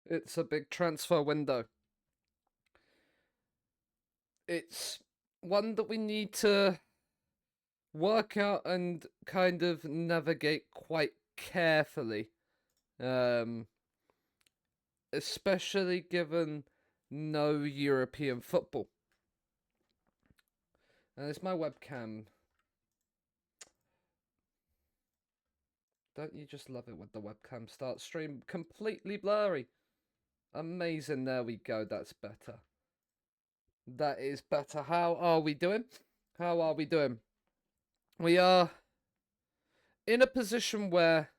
It's a big transfer window. It's one that we need to work out and kind of navigate quite carefully. Um, Especially given no European football. And it's my webcam. Don't you just love it when the webcam starts stream completely blurry? Amazing, there we go, that's better. That is better. How are we doing? How are we doing? We are in a position where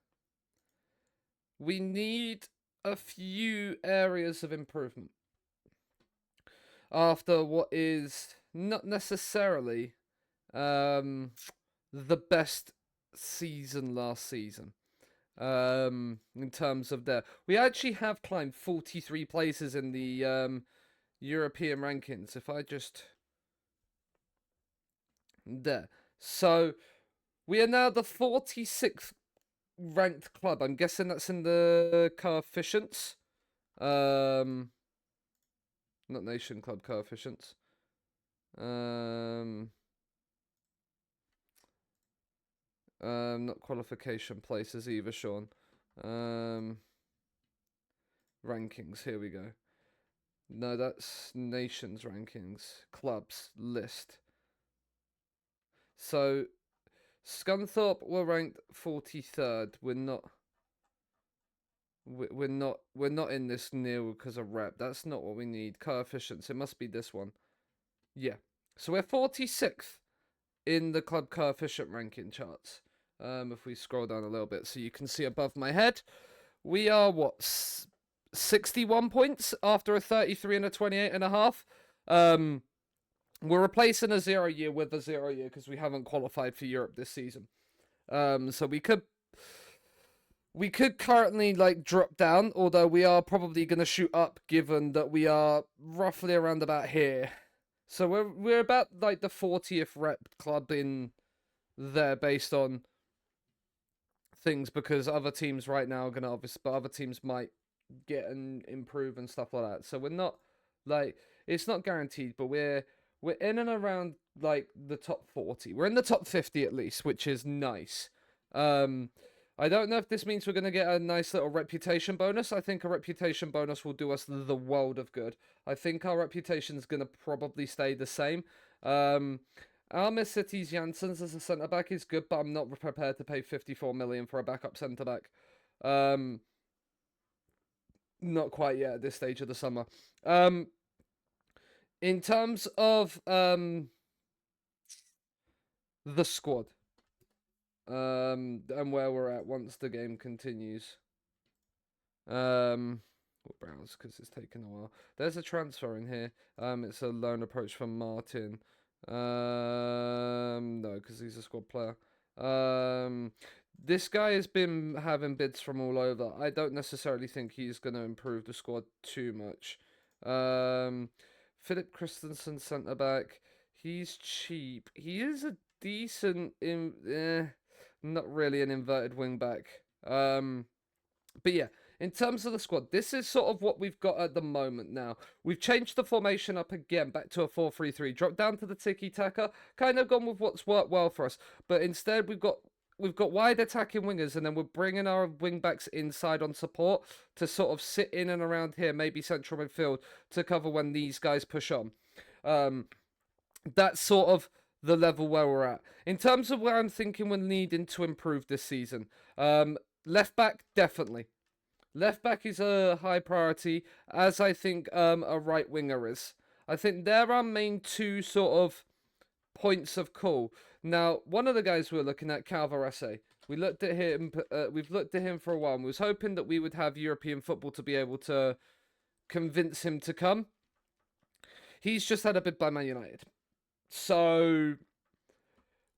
we need a few areas of improvement after what is not necessarily the best season last season. In terms of we actually have climbed 43 places in the European rankings. If I just there, so we are now the 46th ranked club. I'm guessing that's in the coefficients. Not nation club coefficients. Not qualification places either, Sean. Rankings, here we go. No, that's nations rankings. Clubs list. So Scunthorpe were ranked 43rd. We're not in this new because of rep. That's not what we need. Coefficients. It must be this one. Yeah. So we're 46th in the club coefficient ranking charts. If we scroll down a little bit, so you can see above my head, we are what 61 points after a 33 and a 28 and a half. We're replacing a 0 year with a 0 year because we haven't qualified for Europe this season. So we could currently like drop down, although we are probably going to shoot up given that we are roughly around about here. So we're about like the 40th rep club in there based on things, because other teams right now are going to obviously, but other teams might get and improve and stuff like that. So we're not like, it's not guaranteed, but we're in and around like the top 40. We're in the top 50 at least, which is nice. I don't know if this means we're going to get a nice little reputation bonus. I think a reputation bonus will do us the world of good. I think our reputation is going to probably stay the same. Almere City's Janssens as a centre back is good, but I'm not prepared to pay 54 million for a backup centre back. Not quite yet at this stage of the summer. In terms of the squad, and where we're at once the game continues. We'll browse because it's taken a while. There's a transfer in here. It's a loan approach from Martin. No, because he's a squad player. This guy has been having bids from all over. I don't necessarily think he's going to improve the squad too much. Philip Christensen, centre back. He's cheap. He is a decent, not really an inverted wing back. But yeah, in terms of the squad, this is sort of what we've got at the moment now. We've changed the formation up again, back to a 4-3-3. Dropped down to the tiki-taka. Kind of gone with what's worked well for us. But instead, we've got wide attacking wingers, and then we're bringing our wing-backs inside on support to sort of sit in and around here, maybe central midfield, to cover when these guys push on. That's sort of the level where we're at. In terms of where I'm thinking we're needing to improve this season, left back, definitely. Left back is a high priority, as I think a right winger is. I think they're our main two sort of points of call. Now, one of the guys we were looking at, Calvarese, we looked at him. We've looked at him for a while. And we was hoping that we would have European football to be able to convince him to come. He's just had a bid by Man United, so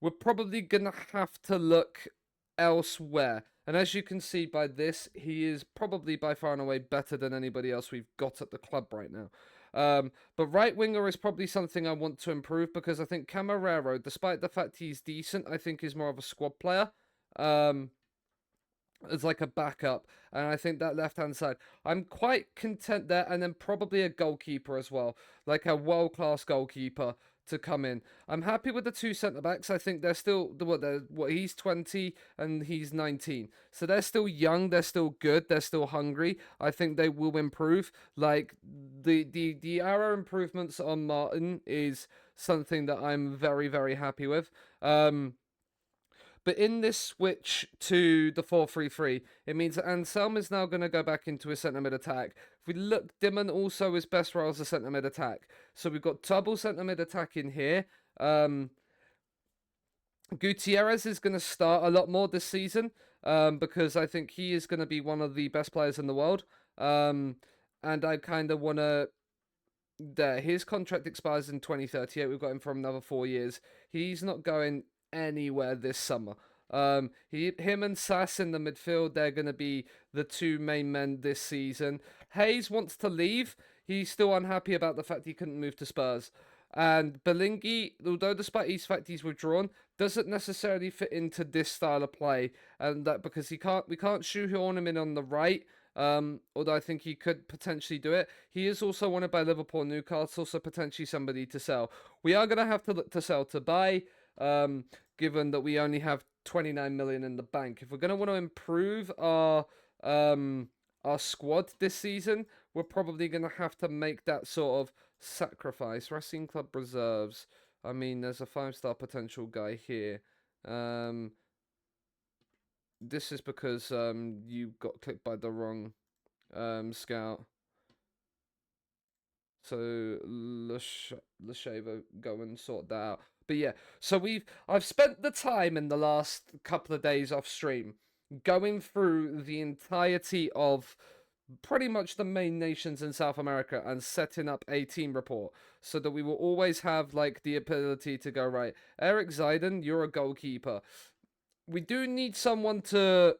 we're probably gonna have to look elsewhere. And as you can see by this, he is probably by far and away better than anybody else we've got at the club right now. But right winger is probably something I want to improve, because I think Camarero, despite the fact he's decent, I think is more of a squad player. as like a backup. And I think that left hand side, I'm quite content there. And then probably a goalkeeper as well, like a world class goalkeeper to come in. I'm happy with the two centre backs. I think they're still what he's 20 and he's 19, so they're still young. They're still good. They're still hungry. I think they will improve. Like the arrow improvements on Martin is something that I'm very happy with. But in this switch to the 4-3-3, it means that Anselm is now going to go back into a centre mid attack. If we look, Dimon also is best role as a centre mid attack. So we've got double centre mid attack in here. Gutierrez is going to start a lot more this season because I think he is going to be one of the best players in the world. And I kind of want to. His contract expires in 2038. We've got him for another 4 years. He's not going anywhere this summer. Him and Sass in the midfield, they're going to be the two main men this season. Hayes wants to leave. He's still unhappy about the fact he couldn't move to Spurs. And Belingi, although despite his fact he's withdrawn, doesn't necessarily fit into this style of play, and that because we can't shoehorn him in on the right. Although I think he could potentially do it. He is also wanted by Liverpool, Newcastle, so potentially somebody to sell. We are going to have to look to sell to buy, given that we only have 29 million in the bank. If we're going to want to improve our squad this season, we're probably going to have to make that sort of sacrifice. Racing Club reserves. I mean, there's a 5-star potential guy here. This is because you got clicked by the wrong scout. So Lashava, go and sort that out. But yeah, so I've spent the time in the last couple of days off stream going through the entirety of pretty much the main nations in South America and setting up a team report so that we will always have like the ability to go, right, Eric Ziden, you're a goalkeeper. We do need someone to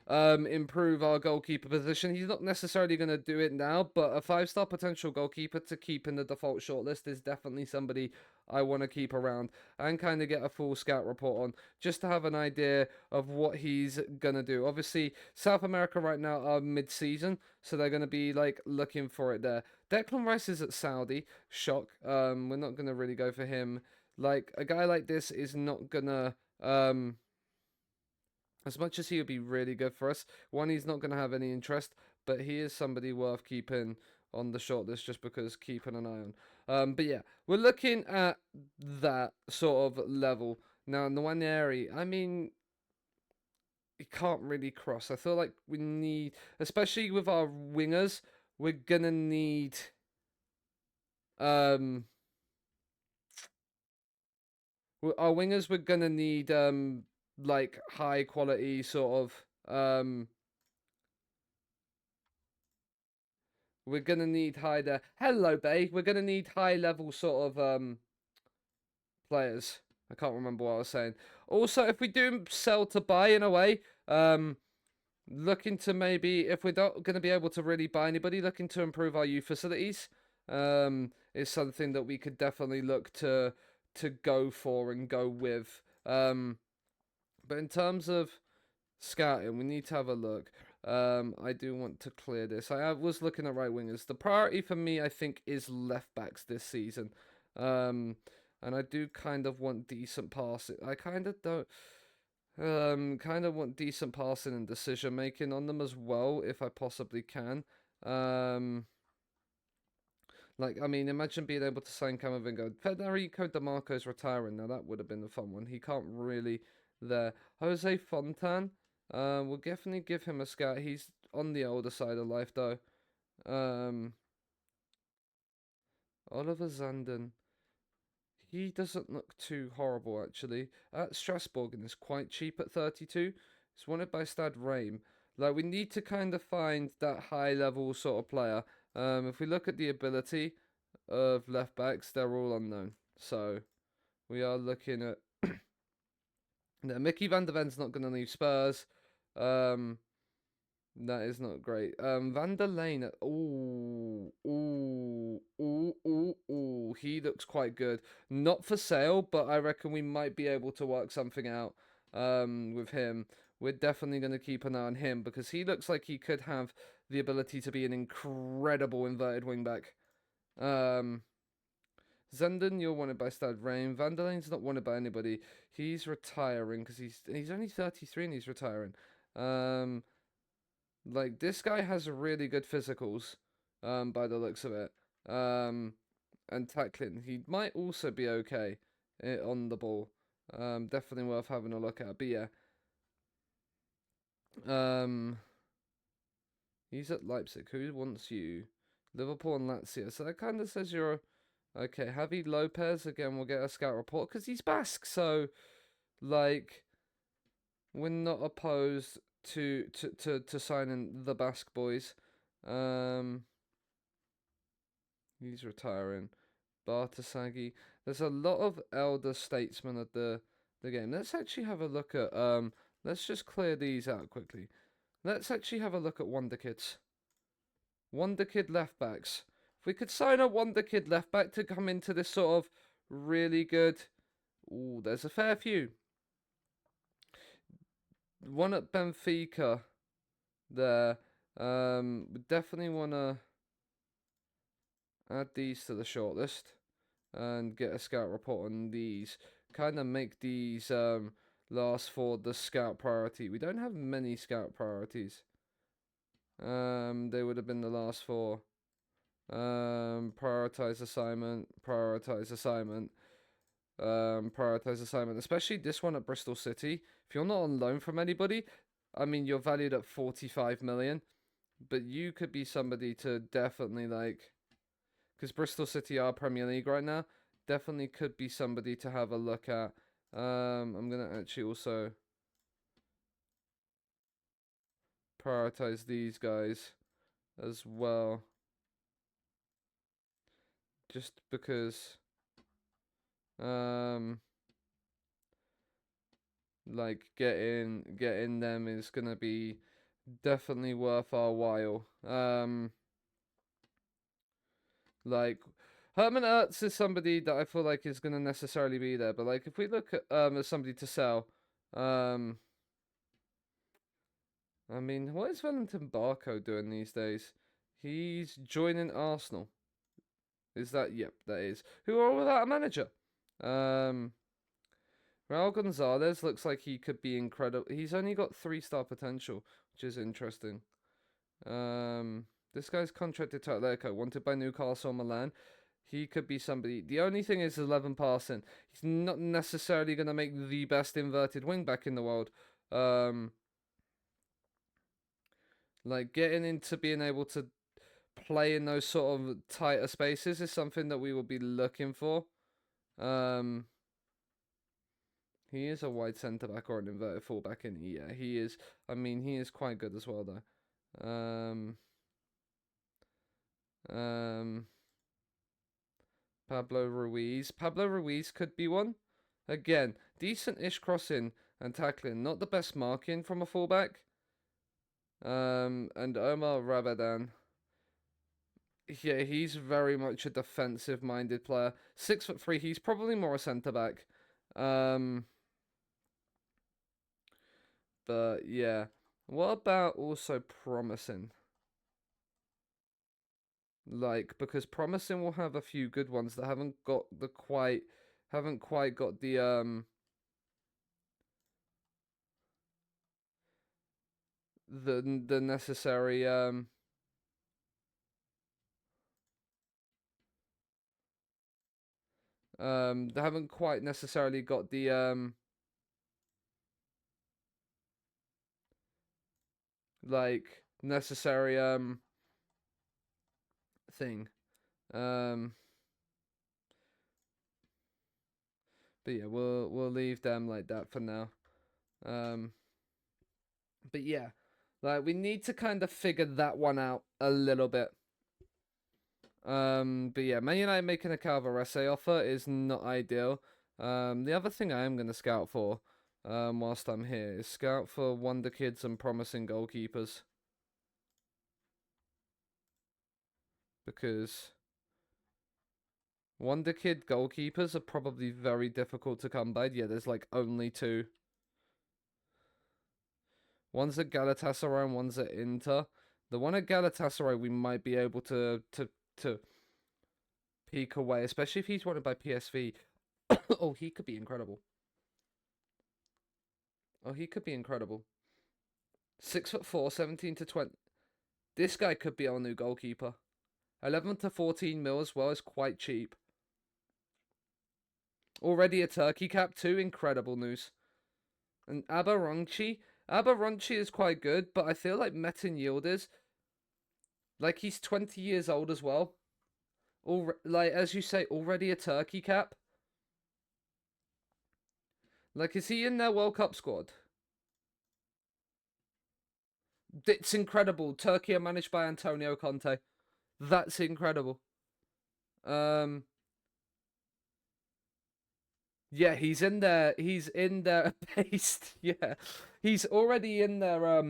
improve our goalkeeper position. He's not necessarily going to do it now, but a 5-star potential goalkeeper to keep in the default shortlist is definitely somebody I want to keep around and kind of get a full scout report on, just to have an idea of what he's going to do. Obviously, South America right now are mid-season, so they're going to be like looking for it there. Declan Rice is at Saudi. Shock. We're not going to really go for him. Like, a guy like this is not going to... as much as he would be really good for us, one, he's not going to have any interest, but he is somebody worth keeping on the shortlist just because keeping an eye on. But yeah, we're looking at that sort of level. Now, in the Nwaneri, I mean, he can't really cross. I feel like we need, especially with our wingers, we're going to need... our wingers, we're going to need... like high quality sort of we're gonna need high there. Hello, Bay. We're gonna need high level sort of players. I can't remember what I was saying. Also, if we do sell to buy in a way, looking to maybe if we're not gonna be able to really buy anybody, looking to improve our youth facilities, is something that we could definitely look to go for and go with. But in terms of scouting, we need to have a look. I do want to clear this. I was looking at right wingers. The priority for me, I think, is left backs this season. And I do kind of want decent passing. I kind of don't. Kind of want decent passing and decision making on them as well, if I possibly can. Like, I mean, imagine being able to sign Camavinga. Federico DeMarco's retiring. Now, that would have been a fun one. He can't really there. Jose Fontan. We'll definitely give him a scout. He's on the older side of life, though. Oliver Zanden. He doesn't look too horrible, actually. At Strasbourg, and is quite cheap at 32. It's wanted by Stad Reim. Like, we need to kind of find that high-level sort of player. If we look at the ability of left backs, they're all unknown. So, we are looking at... No, Mickey van der Ven's not going to leave Spurs. That is not great. Van der Lane. Ooh. He looks quite good. Not for sale, but I reckon we might be able to work something out. with him. We're definitely going to keep an eye on him because he looks like he could have the ability to be an incredible inverted wingback. Zenden, you're wanted by Stad Rain. Vandalane's not wanted by anybody. He's retiring because he's only 33 and he's retiring. Like this guy has really good physicals, by the looks of it. And tackling, he might also be okay on the ball. Definitely worth having a look at. But yeah, he's at Leipzig. Who wants you? Liverpool and Lazio. So that kind of says you're okay. Javi Lopez again. We'll get a scout report because he's Basque. So like, we're not opposed to signing the Basque boys. He's retiring. Bartasagi. There's a lot of elder statesmen at the game. Let's actually have a look at let's just clear these out quickly. Let's actually have a look at Wonder Kids. Wonder Kid left backs. If we could sign a Wonder Kid left back to come into this sort of really good. Ooh, there's a fair few. One at Benfica there. We definitely want to add these to the shortlist and get a scout report on these. Kind of make these last for the scout priority. We don't have many scout priorities. They would have been the last four. Prioritize assignment, prioritize assignment, prioritize assignment. Especially this one at Bristol City. If you're not on loan from anybody, I mean, you're valued at 45 million, but you could be somebody to definitely like, because Bristol City are Premier League right now. Definitely could be somebody to have a look at. I'm gonna actually also prioritize these guys as well, just because like getting them is gonna be definitely worth our while. Like Herman Ertz is somebody that I feel like is gonna necessarily be there, but like if we look at as somebody to sell, I mean, what is Valentin Barco doing these days? He's joining Arsenal. Is that? Yep, that is. Who are without a manager? Raul Gonzalez looks like he could be incredible. He's only got 3-star potential, which is interesting. This guy's contracted to Atletico, wanted by Newcastle or Milan. He could be somebody. The only thing is 11 passing. He's not necessarily going to make the best inverted wingback in the world. Like getting into being able to play in those sort of tighter spaces is something that we will be looking for. He is a wide centre back or an inverted fullback, and yeah, he is. I mean, he is quite good as well, though. Pablo Ruiz. Pablo Ruiz could be one. Again, decent-ish crossing and tackling. Not the best marking from a fullback. And Omar Rabadan. Yeah, he's very much a defensive-minded player. 6'3", he's probably more a centre-back. But yeah. What about also promising? Like, because promising will have a few good ones that haven't quite got the necessary they haven't quite necessarily got the like necessary thing. But yeah, we'll leave them like that for now. But yeah, like we need to kind of figure that one out a little bit. But yeah, Man United making a Calvarese offer is not ideal. The other thing I am gonna scout for, whilst I'm here, is scout for wonder kids and promising goalkeepers. Because wonder kid goalkeepers are probably very difficult to come by. Yeah, there's like only 2. One's at Galatasaray and one's at Inter. The one at Galatasaray we might be able to peek away, especially if he's wanted by PSV. Oh, he could be incredible. Oh, he could be incredible. 6'4", 17 to 20. This guy could be our new goalkeeper. 11 to 14 mil as well is quite cheap. Already a Turkey cap too. Incredible news. And Abaronchi is quite good, but I feel like Metin Yildiz, like he's 20 years old as well. Like, as you say, already a Turkey cap. Like, is he in their World Cup squad? It's incredible. Turkey are managed by Antonio Conte. That's incredible. Yeah, he's in there. He's in there based. Yeah, he's already in there.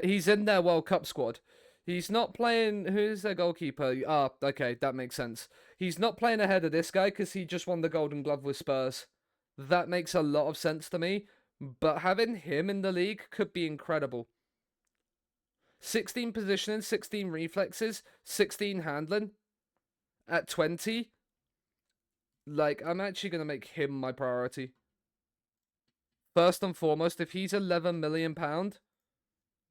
He's in their World Cup squad. He's not playing. Who's their goalkeeper? Ah, okay, that makes sense. He's not playing ahead of this guy because he just won the Golden Glove with Spurs. That makes a lot of sense to me. But having him in the league could be incredible. 16 positioning, 16 reflexes, 16 handling at 20. Like, I'm actually going to make him my priority. First and foremost, if he's £11 million,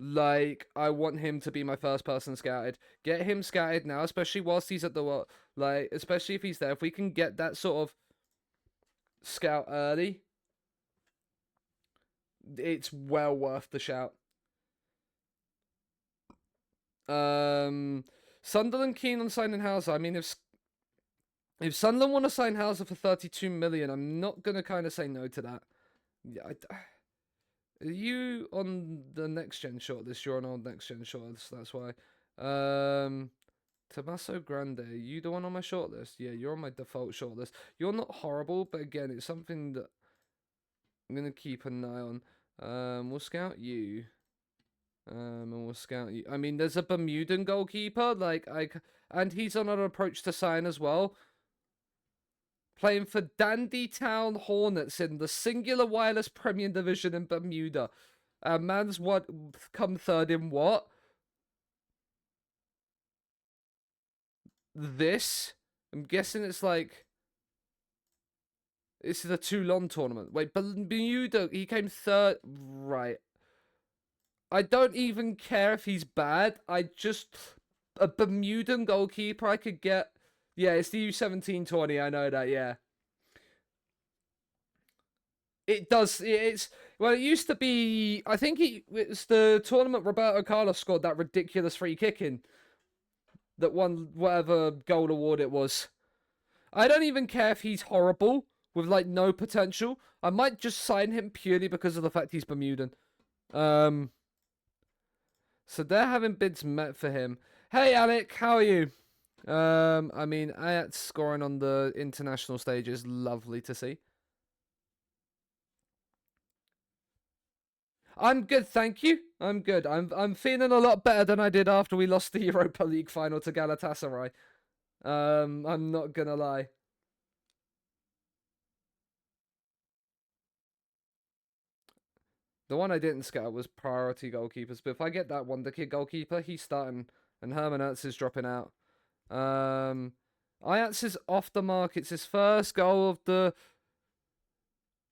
like, I want him to be my first person scouted. Get him scouted now, especially whilst he's at the, like, especially if he's there. If we can get that sort of scout early, it's well worth the shout. Sunderland keen on signing Hauser. I mean, if Sunderland want to sign Hauser for 32 million, I'm not gonna kind of say no to that. Yeah, are you on the next gen shortlist? You're on our next gen shortlist. That's why. Tommaso Grande, are you the one on my shortlist? Yeah, you're on my default shortlist. You're not horrible, but again, it's something that I'm gonna keep an eye on. We'll scout you. And we'll scout you. I mean, there's a Bermudan goalkeeper, and he's on an approach to sign as well. Playing for Dandy Town Hornets in the Singular Wireless Premier Division in Bermuda. Man's come third in what? This? I'm guessing it's like... This is a Toulon tournament. Wait, Bermuda, he came third. Right. I don't even care if he's bad. A Bermudan goalkeeper I could get. Yeah, it's the U17 tourney. I know that, yeah. It does. Well, it used to be. I think it's the tournament Roberto Carlos scored that ridiculous free kick in. That won whatever goal award it was. I don't even care if he's horrible with like no potential. I might just sign him purely because of the fact he's Bermudan. So they're having bids met for him. Hey, Alec, how are you? I mean, Ayat's scoring on the international stage is lovely to see. I'm good, thank you. I'm good. I'm feeling a lot better than I did after we lost the Europa League final to Galatasaray. I'm not gonna lie. The one I didn't scout was priority goalkeepers, but if I get that Wonder Kid goalkeeper, he's starting, and Herman Hertz is dropping out. Ajax is off the mark. It's his first goal of the...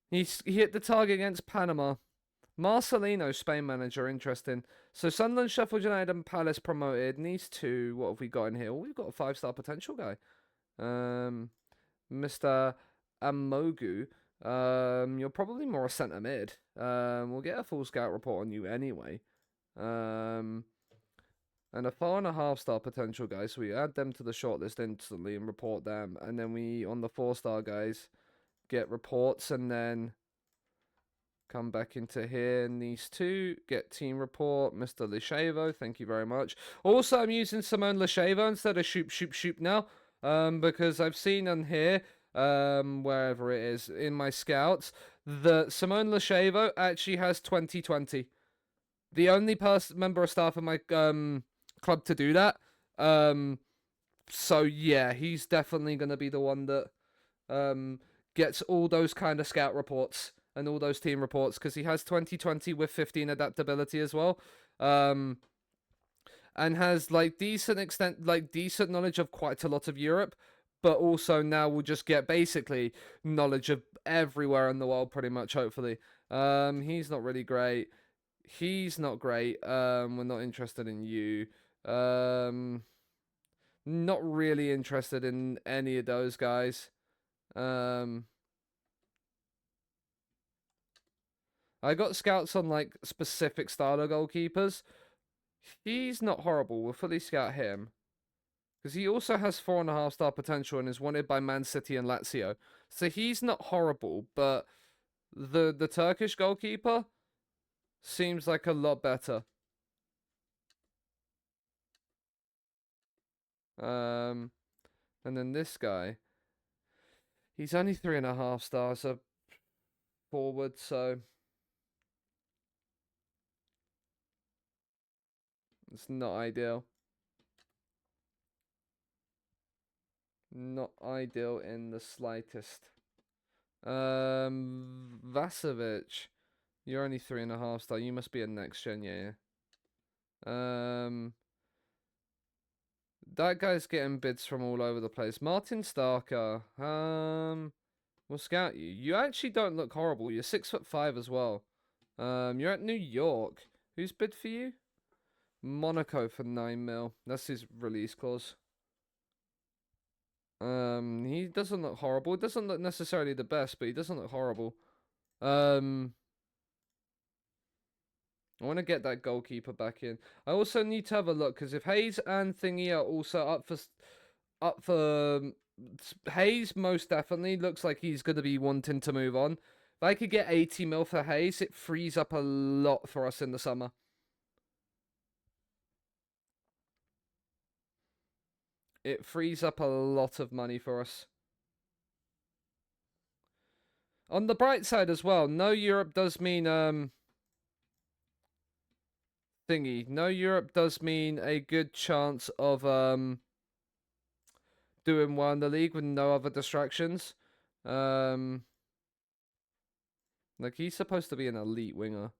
He hit the target against Panama. Marcelino, Spain manager, interesting. So Sunderland, Sheffield United, and Palace promoted. And these two, what have we got in here? Well, we've got a 5-star potential guy. Mr. Amogu. You're probably more a centre mid. We'll get a full scout report on you anyway. And a 4.5-star potential guy. So we add them to the shortlist instantly and report them. And then we, on the 4-star guys, get reports and then come back into here. And these two, get team report, Mr. Lishevo. Thank you very much. Also, I'm using Simone Lishevo instead of Shoop now. Because I've seen on here, wherever it is, in my scouts, that Simone Lishevo actually has 2020. The only member of staff in my club to do that. So yeah, he's definitely going to be the one that gets all those kind of scout reports and all those team reports, because he has 2020 with 15 adaptability as well. And has like decent knowledge of quite a lot of Europe, but also now will just get basically knowledge of everywhere in the world pretty much, hopefully. He's not really great. He's not great. We're not interested in you. Not really interested in any of those guys. I got scouts on like specific style of goalkeepers. He's not horrible. We'll fully scout him. Because he also has 4.5-star potential and is wanted by Man City and Lazio. So he's not horrible, but the Turkish goalkeeper seems like a lot better. And then this guy, he's only 3.5 stars forward, so it's not ideal. Not ideal in the slightest. Vasovic, you're only 3.5 star. You must be a next gen, yeah. That guy's getting bids from all over the place. Martin Starker, we'll scout you. You actually don't look horrible. You're 6'5" as well. You're at New York. Who's bid for you? Monaco for 9 mil. That's his release clause. He doesn't look horrible. It doesn't look necessarily the best, but he doesn't look horrible. I want to get that goalkeeper back in. I also need to have a look, because if Hayes and Thingy are also up for Hayes, most definitely looks like he's going to be wanting to move on. If I could get 80 mil for Hayes, it frees up a lot for us in the summer. It frees up a lot of money for us. On the bright side as well, no Europe does mean thingy. No Europe does mean a good chance of doing well in the league with no other distractions. Like he's supposed to be an elite winger.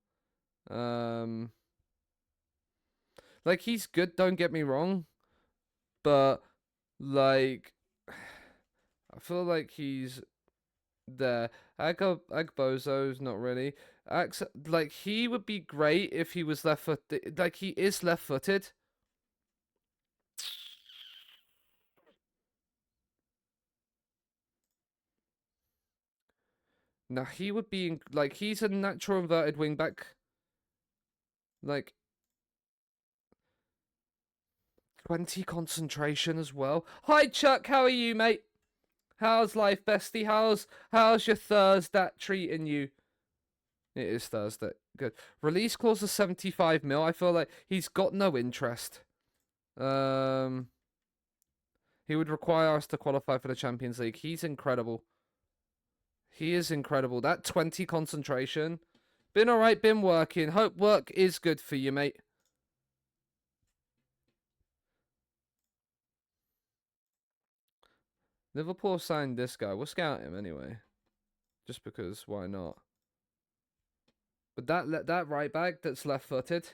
Like he's good, don't get me wrong, but like I feel like he's there. Agbozo's not really. Like he would be great if he was left footed. Like he is left footed. Now he would be like he's a natural inverted wing back. Like 20 concentration as well. Hi Chuck, how are you, mate? How's life, bestie? How's your Thursday treating you? It is Thursday. Good. Release clause of 75 mil. I feel like he's got no interest. He would require us to qualify for the Champions League. He's incredible. He is incredible. That 20 concentration. Been alright, been working. Hope work is good for you, mate. Liverpool signed this guy. We'll scout him anyway. Just because, why not? But that right back that's left-footed,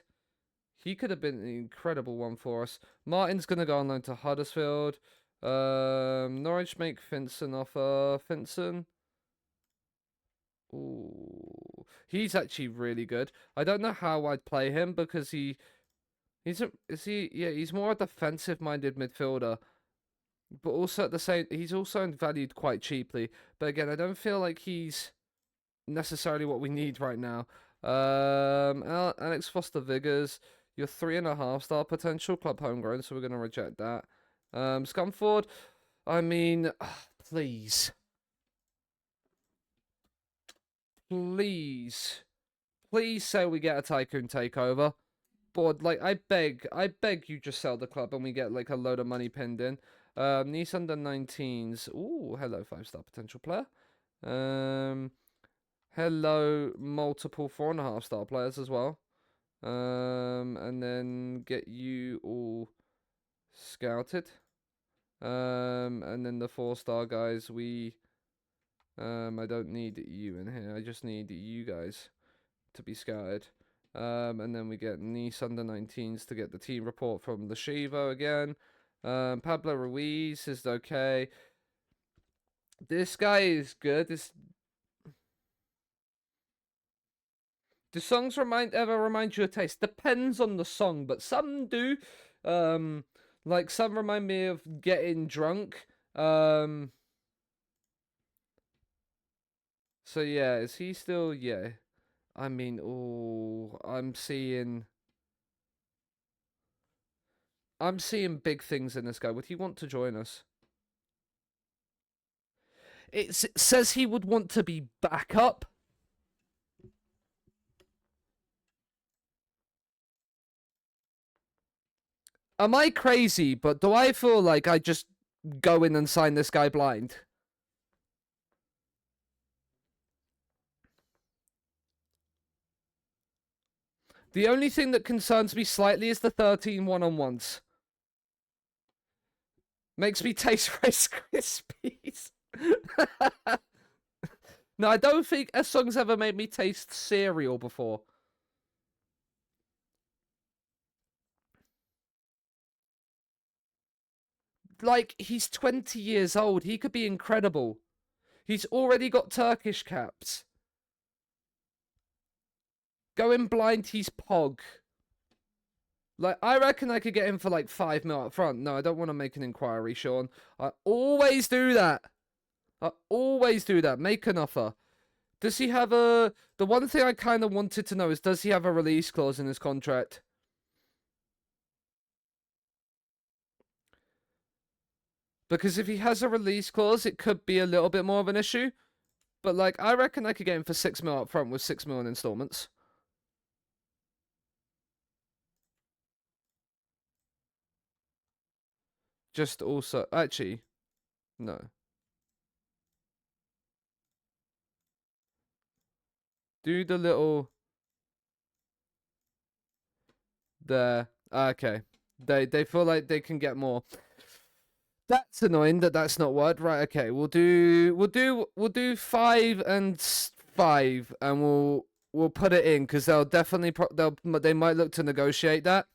he could have been an incredible one for us. Martin's going to go on loan to Huddersfield. Norwich make Finson offer. Finson. Ooh. He's actually really good. I don't know how I'd play him because he's more a defensive-minded midfielder. But also at the same, he's also valued quite cheaply. But again, I don't feel like he's necessarily what we need right now. Alex Foster Viggers, you're 3.5-star potential, club homegrown, so we're gonna reject that. Scunthorpe, I mean, please, please, please say we get a tycoon takeover. But like, I beg you, just sell the club and we get like a load of money pinned in. Nice under 19s. Ooh, hello, 5-star potential player. Hello, multiple 4.5-star players as well. And then get you all scouted. And then the 4-star guys, we I don't need you in here. I just need you guys to be scouted. And then we get Nice under 19s to get the team report from the Shivo again. Pablo Ruiz is okay. This guy is good. Do songs ever remind you of taste? Depends on the song, but some do. Like some remind me of getting drunk. So yeah, is he still? Yeah. I mean, oh, I'm seeing big things in this guy. Would he want to join us? It says he would want to be backup. Am I crazy? But do I feel like I just go in and sign this guy blind? The only thing that concerns me slightly is the 13 one-on-ones. Makes me taste Rice Krispies. No, I don't think a song's ever made me taste cereal before. Like, he's 20 years old. He could be incredible. He's already got Turkish caps. Going blind, he's Pog. Like, I reckon I could get him for like 5 mil up front. No, I don't want to make an inquiry, Sean. I always do that. I always do that. Make an offer. Does he have a... The one thing I kind of wanted to know is, does he have a release clause in his contract? Because if he has a release clause, it could be a little bit more of an issue. But, like, I reckon I could get him for 6 mil up front with 6 mil in installments. Just also... Actually, no. Do the little... There. Okay. They feel like they can get more. That's annoying that that's not word. Right, okay. We'll do 5 and 5 and we'll put it in because they'll definitely they might look to negotiate that.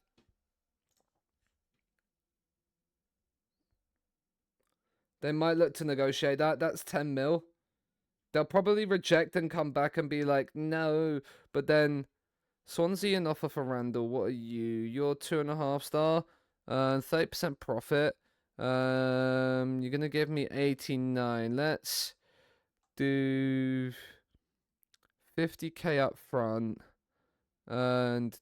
They might look to negotiate that. That's 10 mil. They'll probably reject and come back and be like, no. But then Swansea an offer for Randall. What are you? You're 2.5 star. 30% profit. You're gonna give me 89. Let's do 50k up front and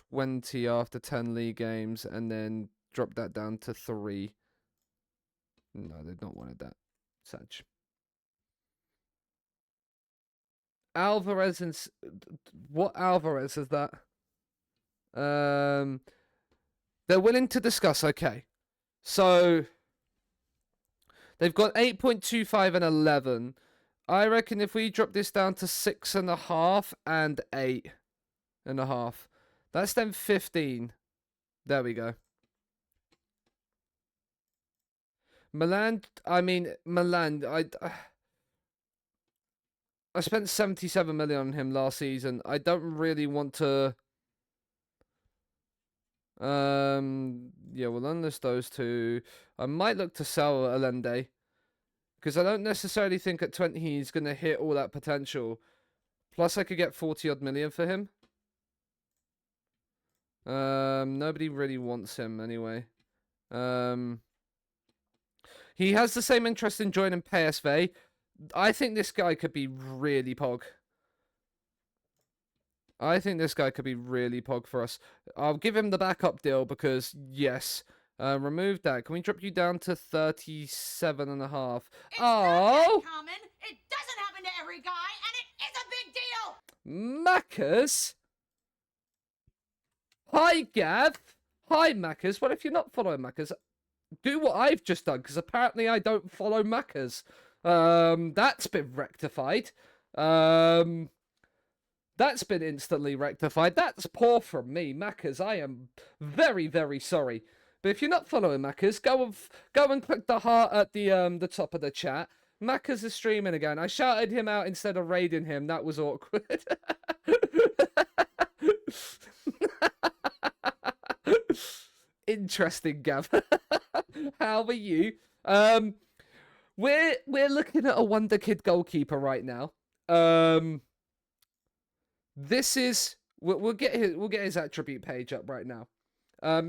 20 after 10 league games, and then drop that down to 3. No, they've not wanted that. Such. Alvarez and what Alvarez is that? They're willing to discuss. Okay, so they've got 8.25 and 11. I reckon if we drop this down to 6.5 and 8.5, that's then 15. There we go. Milan. I spent 77 million on him last season. I don't really want to. Yeah, we'll unlist those two. I might look to sell Allende because I don't necessarily think at 20 he's gonna hit all that potential. Plus, I could get 40 odd million for him. Nobody really wants him anyway. He has the same interest in joining PSV. I think this guy could be really pog. I think this guy could be really pog for us. I'll give him the backup deal because, yes. Remove that. Can we drop you down to 37.5? It's not common. It doesn't happen to every guy, and it is a big deal. Maccas? Hi, Gav. Hi, Maccas. Well, if you're not following Maccas, do what I've just done, because apparently I don't follow Maccas. That's been rectified. That's been instantly rectified. That's poor from me, Maccas. I am very, very sorry. But if you're not following Maccas, go and click the heart at the top of the chat. Macca's is streaming again. I shouted him out instead of raiding him. That was awkward. Interesting, Gav. How are you? We're looking at a wonder kid goalkeeper right now. This is we'll get his attribute page up right now.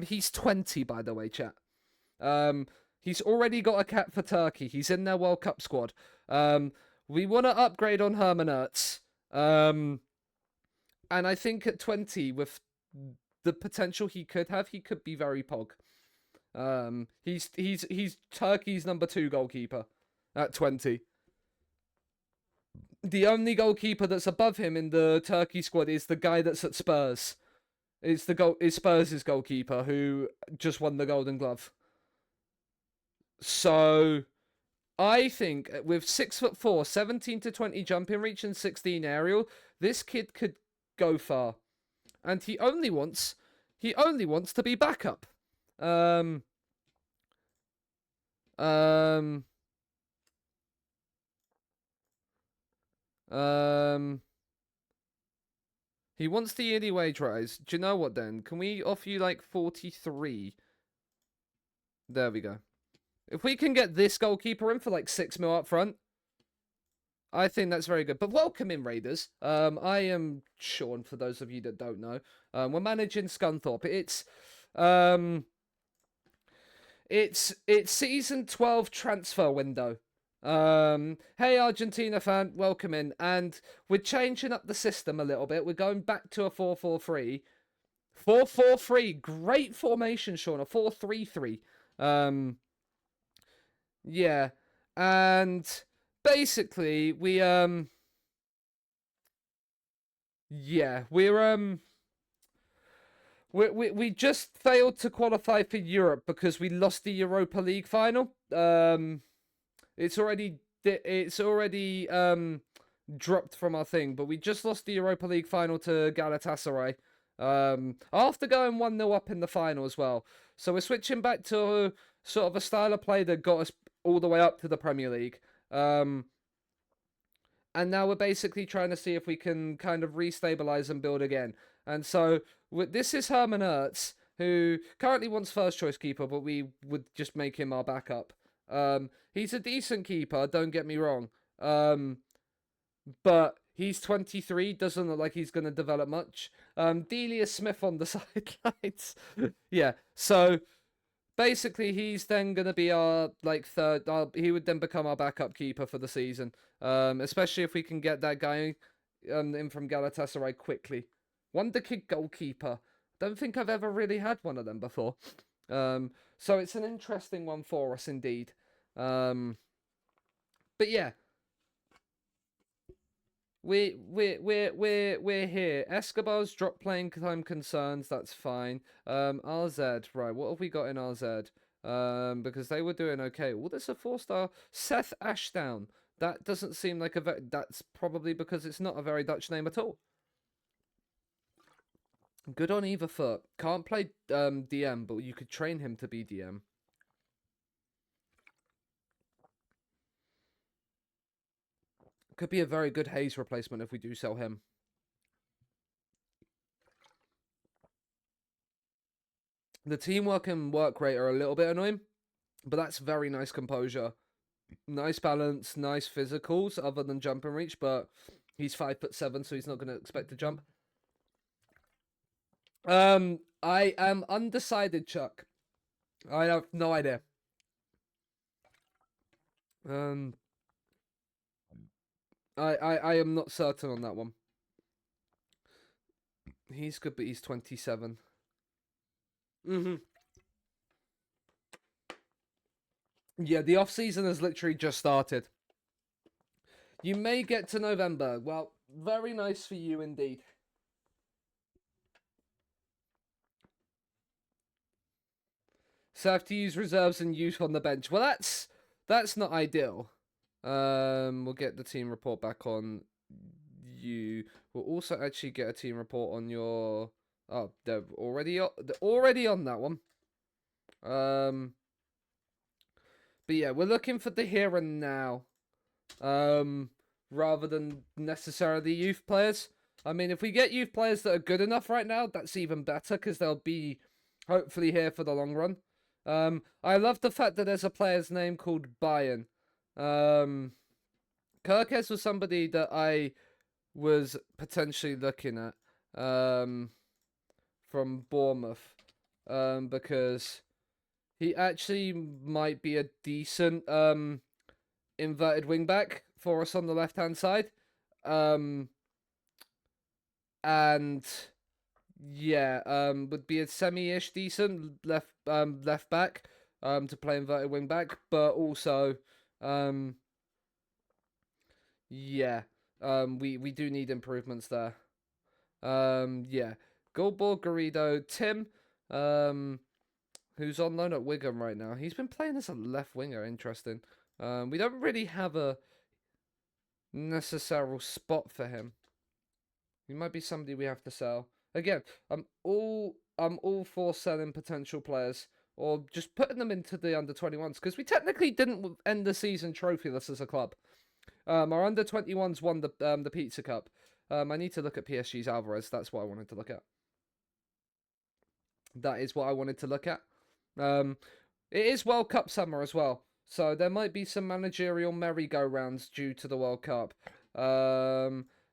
He's 20, by the way, chat. He's already got a cap for Turkey. He's in their World Cup squad. We want to upgrade on Herman Ertz. And I think at 20, with the potential he could have, he could be very pog. He's Turkey's number 2 goalkeeper at 20. The only goalkeeper that's above him in the Turkey squad is the guy that's at Spurs. Is Spurs' goalkeeper who just won the Golden Glove. So I think with 6'4", 17 to 20 jumping reach and 16 aerial, this kid could go far. And he only wants to be backup. He wants the yearly wage rise. Do you know what then? Can we offer you like 43? There we go. If we can get this goalkeeper in for like 6 mil up front, I think that's very good. But welcome in, Raiders. I am Sean, for those of you that don't know. We're managing Scunthorpe. It's season 12 transfer window. Hey Argentina fan, welcome in. And we're changing up the system a little bit. We're going back to a 4-4-3. 4-4-3, great formation, Sean. A 4-3-3. Yeah. And basically we we just failed to qualify for Europe because we lost the Europa League final. It's already dropped from our thing, but we just lost the Europa League final to Galatasaray. After going 1-0 up in the final as well. So we're switching back to sort of a style of play that got us all the way up to the Premier League. And now we're basically trying to see if we can kind of restabilize and build again. And so this is Herman Ertz, who currently wants first choice keeper, but we would just make him our backup. He's a decent keeper, don't get me wrong. But he's 23, doesn't look like he's going to develop much. Delia Smith on the sidelines. Yeah, so basically he's then going to be our third. He would then become our backup keeper for the season. Especially if we can get that guy in from Galatasaray quickly. Wonder kid goalkeeper. Don't think I've ever really had one of them before. So it's an interesting one for us indeed. But yeah, we're here. Escobar's drop playing time concerns. That's fine. RZ, right? What have we got in RZ? Because they were doing okay. Well, there's a 4-star Seth Ashdown. That doesn't seem like that's probably because it's not a very Dutch name at all. Good on either foot. Can't play DM, but you could train him to be DM. Could be a very good Hayes replacement if we do sell him. The teamwork and work rate are a little bit annoying, but that's very nice composure. Nice balance, nice physicals, other than jump and reach, but he's 5'7", so he's not going to expect to jump. I am undecided, Chuck. I have no idea. I am not certain on that one. He's good, but he's 27. Yeah, the off-season has literally just started. You may get to November. Well, very nice for you indeed. So I have to use reserves and youth on the bench. Well, that's not ideal. We'll get the team report back on you. We'll also actually get a team report on your... Oh, they're already on that one. But yeah, we're looking for the here and now. rather than necessarily youth players. I mean, if we get youth players that are good enough right now, that's even better because they'll be hopefully here for the long run. I love the fact that there's a player's name called Bayern. Kirkes was somebody that I was potentially looking at from Bournemouth because he actually might be a decent inverted wing back for us on the left hand side. And yeah, would be a semi-ish decent left back to play inverted wing back, but also yeah, we do need improvements there. Yeah, Goldborg, Garrido, Tim, who's on loan at Wigan right now. He's been playing as a left winger. Interesting. We don't really have a necessary spot for him. He might be somebody we have to sell. Again, I'm all for selling potential players or just putting them into the under-21s because we technically didn't end the season trophyless as a club. Our under-21s won the Pizza Cup. I need to look at PSG's Alvarez. That's what I wanted to look at. That is what I wanted to look at. It is World Cup summer as well, so there might be some managerial merry-go-rounds due to the World Cup.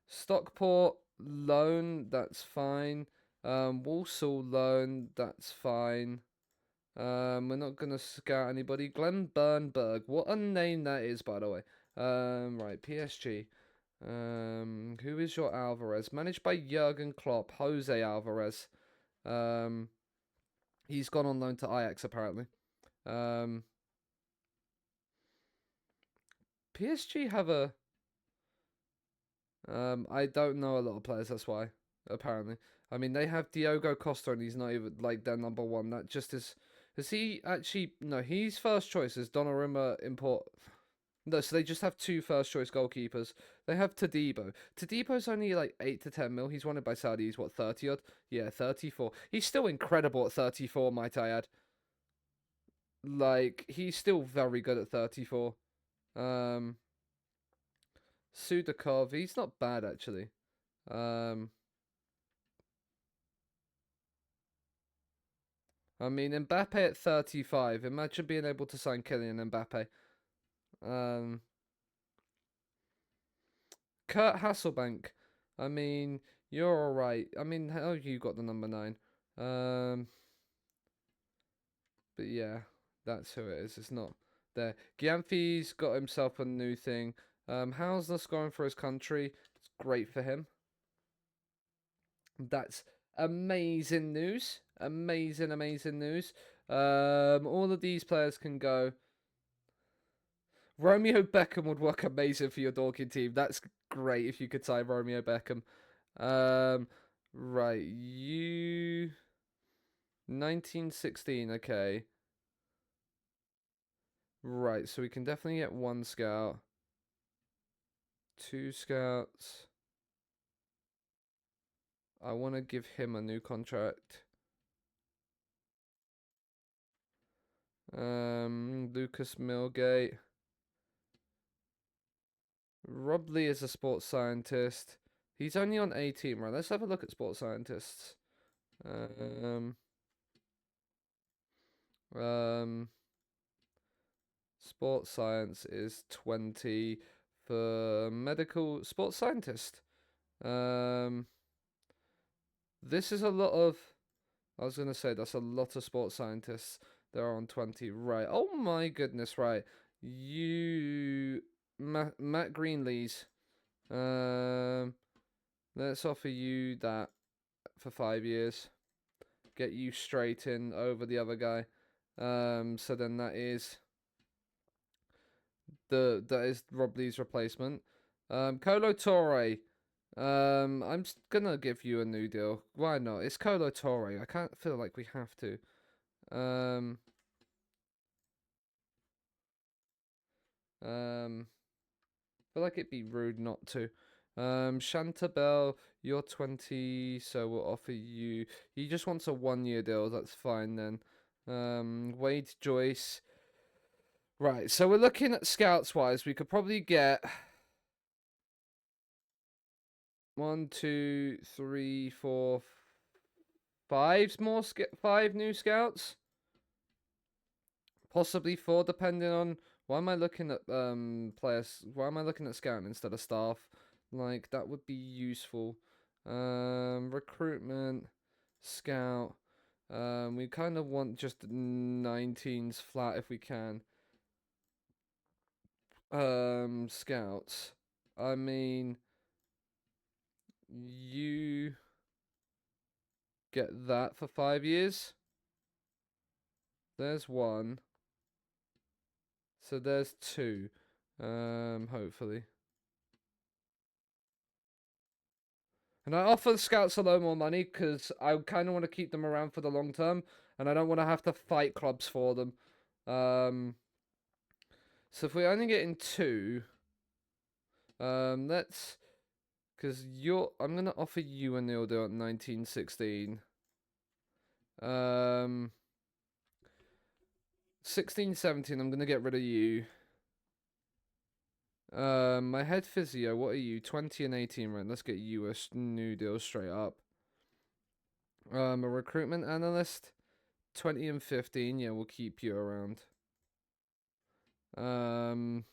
Stockport loan, that's fine. Walsall loan, that's fine. We're not gonna scout anybody. Glenn Bernberg, what a name that is, by the way. Right, PSG. Who is your Alvarez? Managed by Jurgen Klopp, Jose Alvarez. He's gone on loan to Ajax apparently. PSG have a. I don't know a lot of players. That's why. Apparently, I mean they have Diogo Costa, and he's not even like their number one. That just is. Is he actually? No, he's first choice. Is Donnarumma import? No, so they just have two first choice goalkeepers. They have Tadibo. Tadibo's only like 8 to 10 mil. He's wanted by Saudi. He's what, 30 odd? Yeah, 34. He's still incredible at 34, might I add. Like, he's still very good at 34. Sudakov, he's not bad actually. I mean, Mbappe at 35. Imagine being able to sign Kylian Mbappe. Kurt Hasselbank. I mean, you're alright. I mean, how you got the number 9? But yeah, that's who it is. It's not there. Gianfi's got himself a new thing. How's the scoring for his country? It's great for him. That's amazing news. Amazing, amazing news. All of these players can go. Romeo Beckham would work amazing for your Dorking team. That's great if you could sign Romeo Beckham. Right, you 1916, okay. Right, so we can definitely get 1 scout. 2 scouts. I want to give him a new contract. Lucas Milgate. Rob Lee is a sports scientist. He's only on 18, right? Let's have a look at sports scientists. Sports science is 20 for medical sports scientist. This is a lot of. I was gonna say that's a lot of sports scientists. They're on 20, right? Oh my goodness, right? Matt Greenlees. Let's offer you that for 5 years. Get you straight in over the other guy. So then that is Rob Lee's replacement. Colo Torre. I'm gonna give you a new deal. Why not? It's Colo Torre. I can't feel like we have to. Feel like it'd be rude not to. Chantabelle, you're 20, so we'll offer you. He just wants a 1-year deal. That's fine then. Wade Joyce. Right, so we're looking at scouts-wise. We could probably get 1, 2, 3, 4, 5 new scouts. Possibly 4, depending on. Why am I looking at players? Why am I looking at scouting instead of staff? Like that would be useful. Recruitment, scout. We kind of want just 19s flat if we can. Scouts. I mean, you get that for 5 years. There's 1. So there's 2. Hopefully. And I offer the scouts a lot more money because I kind of want to keep them around for the long term, and I don't want to have to fight clubs for them. So if we're only getting 2, let's, because I'm gonna offer you a nil deal at 1916. 16-17, I'm gonna get rid of you. My head physio, what are you? 20 and 18, right? Let's get you a new deal straight up. A recruitment analyst, 20 and 15. Yeah, we'll keep you around. Javier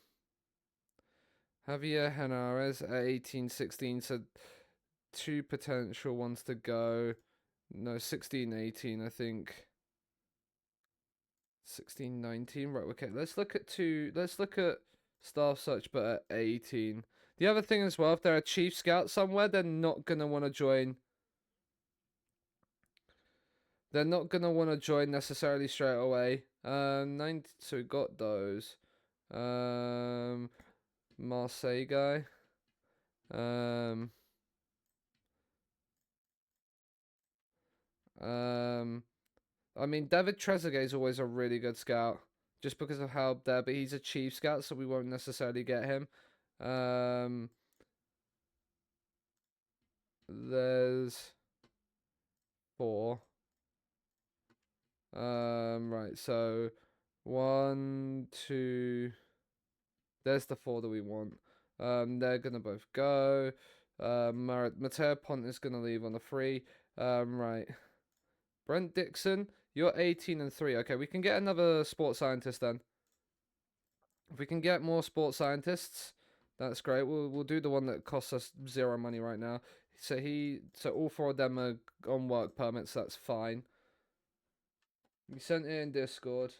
Henares at 18-16. So 2 potential ones to go. No, 16-18, I think. 16-19. Right, okay. Let's look at staff search, but at 18. The other thing as well, if they're a chief scout somewhere, they're not gonna want to join. They're not gonna want to join necessarily straight away. 90. So we got those. Marseille guy. I mean, David Trezeguet is always a really good scout, just because of how there, but he's a chief scout, so we won't necessarily get him. There's 4. Right, so 1, 2. There's the 4 that we want. They're gonna both go. Mateo Pont is gonna leave on the 3. Right. Brent Dixon, you're 18 and 3. Okay, we can get another sports scientist then. If we can get more sports scientists, that's great. We'll do the one that costs us 0 money right now. So all 4 of them are on work permits. That's fine. We sent it in Discord.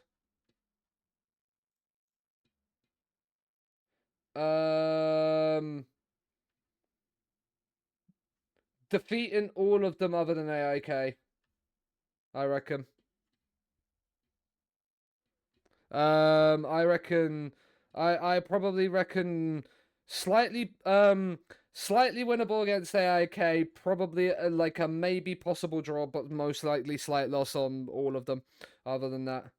Defeating all of them other than AIK, I reckon. I reckon. I probably reckon slightly winnable against AIK. Probably like a maybe possible draw, but most likely slight loss on all of them. Other than that,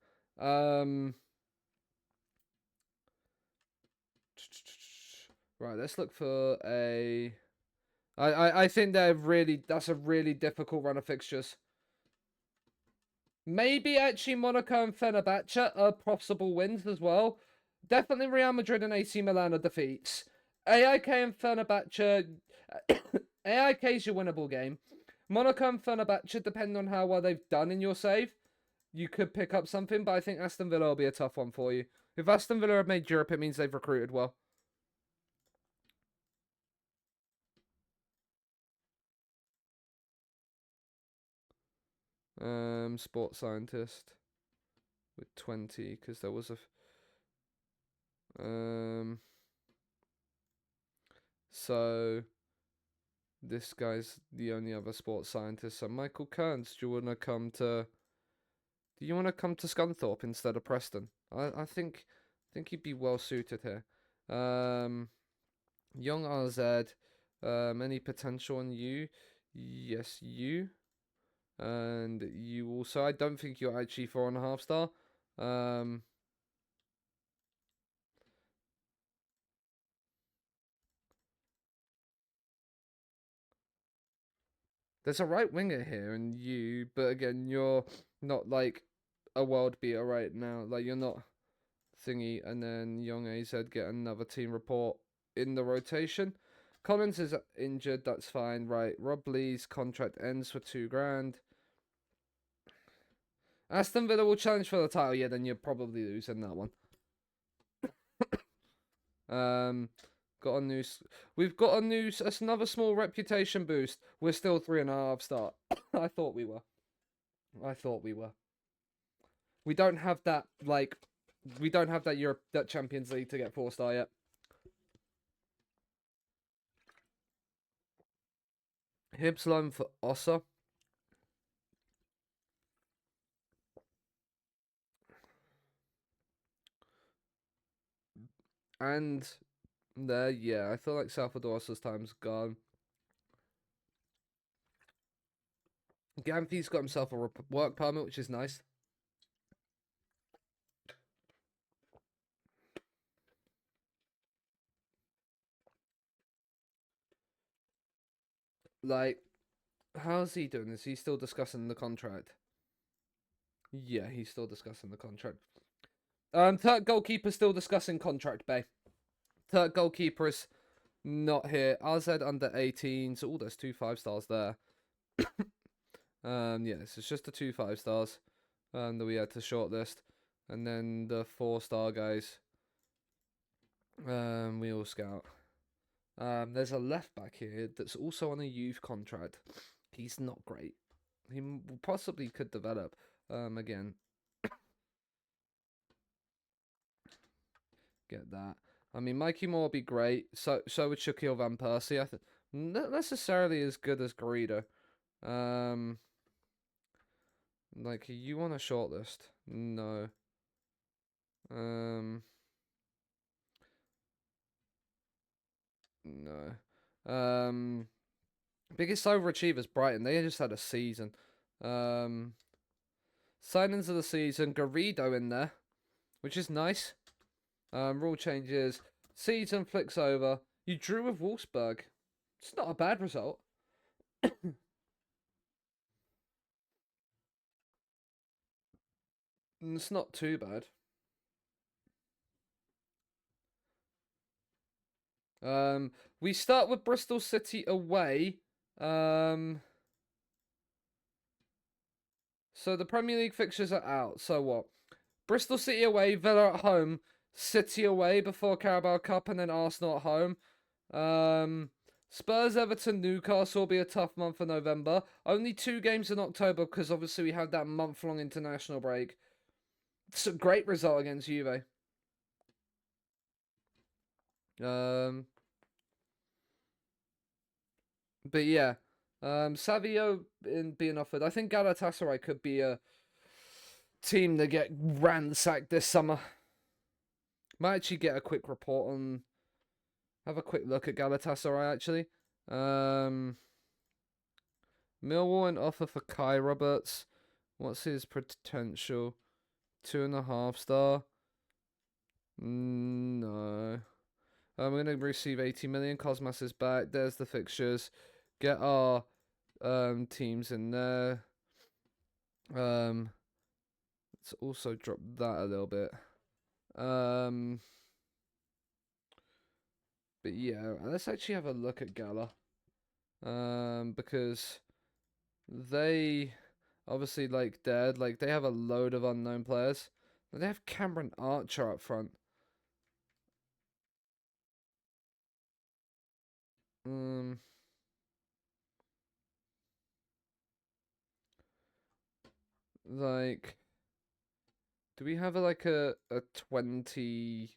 right. Let's look for a. I think that's a really difficult run of fixtures. Maybe actually Monaco and Fenerbahce are possible wins as well. Definitely Real Madrid and AC Milan are defeats. AIK and Fenerbahce. AIK is your winnable game. Monaco and Fenerbahce, depending on how well they've done in your save, you could pick up something, but I think Aston Villa will be a tough one for you. If Aston Villa have made Europe, it means they've recruited well. Sports scientist with 20, because there was a. So this guy's the only other sports scientist. So Michael Kearns, do you want to come to Scunthorpe instead of Preston? I think he'd be well suited here. Young RZ. Any potential on you? Yes, you. And you also. I don't think you're actually 4.5 star. There's a right winger here, and but again, you're not like a world beater right now. Like you're not thingy, and then Young AZ get another team report in the rotation. Collins is injured, that's fine. Right, Rob Lee's contract ends for $2 grand. Aston Villa will challenge for the title, yeah, then you're probably losing that one. Got a new. We've got a new. That's another small reputation boost. We're still 3.5 star. I thought we were. We don't have that We don't have that that Champions League to get 4-star yet. Hibs loan for Ossa. And there, yeah, I feel like Salvador Ossa's time's gone. Gampy's got himself a work permit, which is nice. Like, how's he doing? Is he still discussing the contract? Yeah, he's still discussing the contract. Turk goalkeeper still discussing contract, Bay. Turk goalkeeper is not here. RZ under 18s. Oh, there's 2 5-stars there. Yeah, this is just the 2 5-stars that we had to shortlist. And then the 4-star guys. We all scout. There's a left back here that's also on a youth contract. He's not great. He possibly could develop. Again. Get that. I mean, Mikey Moore would be great. So would Shaquille Van Persie. I think not necessarily as good as Garrido. Like, you want a shortlist? No. No. Biggest overachievers, Brighton. They just had a season. Signings of the season. Garrido in there, which is nice. Rule changes. Season flicks over. You drew with Wolfsburg. It's not a bad result. It's not too bad. We start with Bristol City away. So the Premier League fixtures are out. So what? Bristol City away, Villa at home, City away before Carabao Cup, and then Arsenal at home. Spurs, Everton, Newcastle will be a tough month for November. Only 2 games in October because obviously we have that month-long international break. It's a great result against Juve. But yeah, Savio being offered. I think Galatasaray could be a team that get ransacked this summer. Might actually get a quick report on. Have a quick look at Galatasaray actually. Millwall an offer for Kai Roberts. What's his potential? 2.5 star. No. I'm going to receive 80 million. Cosmas is back. There's the fixtures. Get our teams in there. Let's also drop that a little bit. But yeah, let's actually have a look at Gala. Because they obviously they have a load of unknown players. They have Cameron Archer up front. Like, do we have a 20?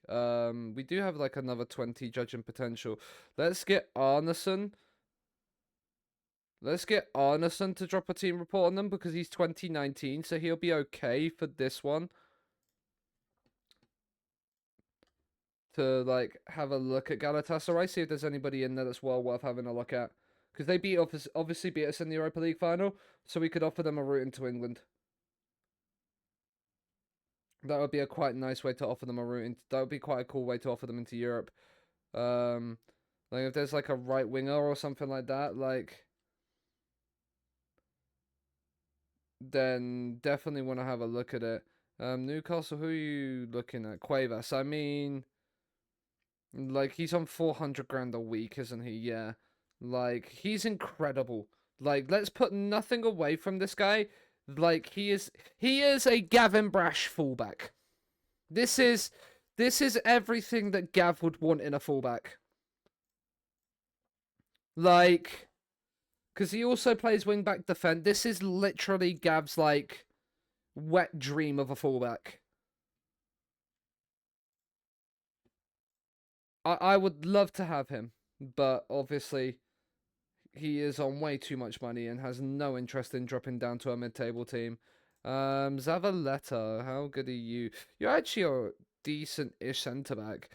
We do have like another 20 judging potential. Let's get Arneson. Let's get Arneson to drop a team report on them because he's 2019, so he'll be okay for this one. To have a look at Galatasaray, see if there's anybody in there that's well worth having a look at. Because they obviously beat us in the Europa League final, so we could offer them a route into England. That would be a quite nice way to offer them a route. That would be quite a cool way to offer them into Europe. If there's a right winger or something like that, then definitely want to have a look at it. Newcastle, who are you looking at? Cuevas. I mean, like, he's on 400 grand a week, isn't he? Yeah. Like, he's incredible. Like, let's put nothing away from this guy. Like, he is a Gavin Brash fullback. This is everything that Gav would want in a fullback. Like, because he also plays wing back defend. This is literally Gav's, like, wet dream of a fullback. I would love to have him, but obviously he is on way too much money and has no interest in dropping down to a mid-table team. Zavaleta, how good are you? You're actually a decent-ish centre-back.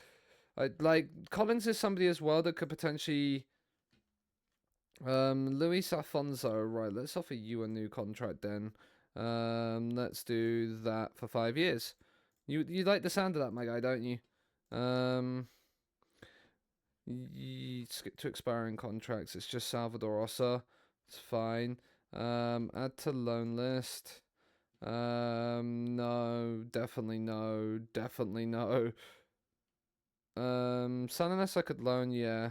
Like, Collins is somebody as well that could potentially... Luis Afonso, right, let's offer you a new contract then. Let's do that for 5 years. You like the sound of that, my guy, don't you? Skip to expiring contracts. It's just Salvador Ossa. It's fine. Add to loan list. No, definitely no, definitely no. Seanasea I could loan, yeah.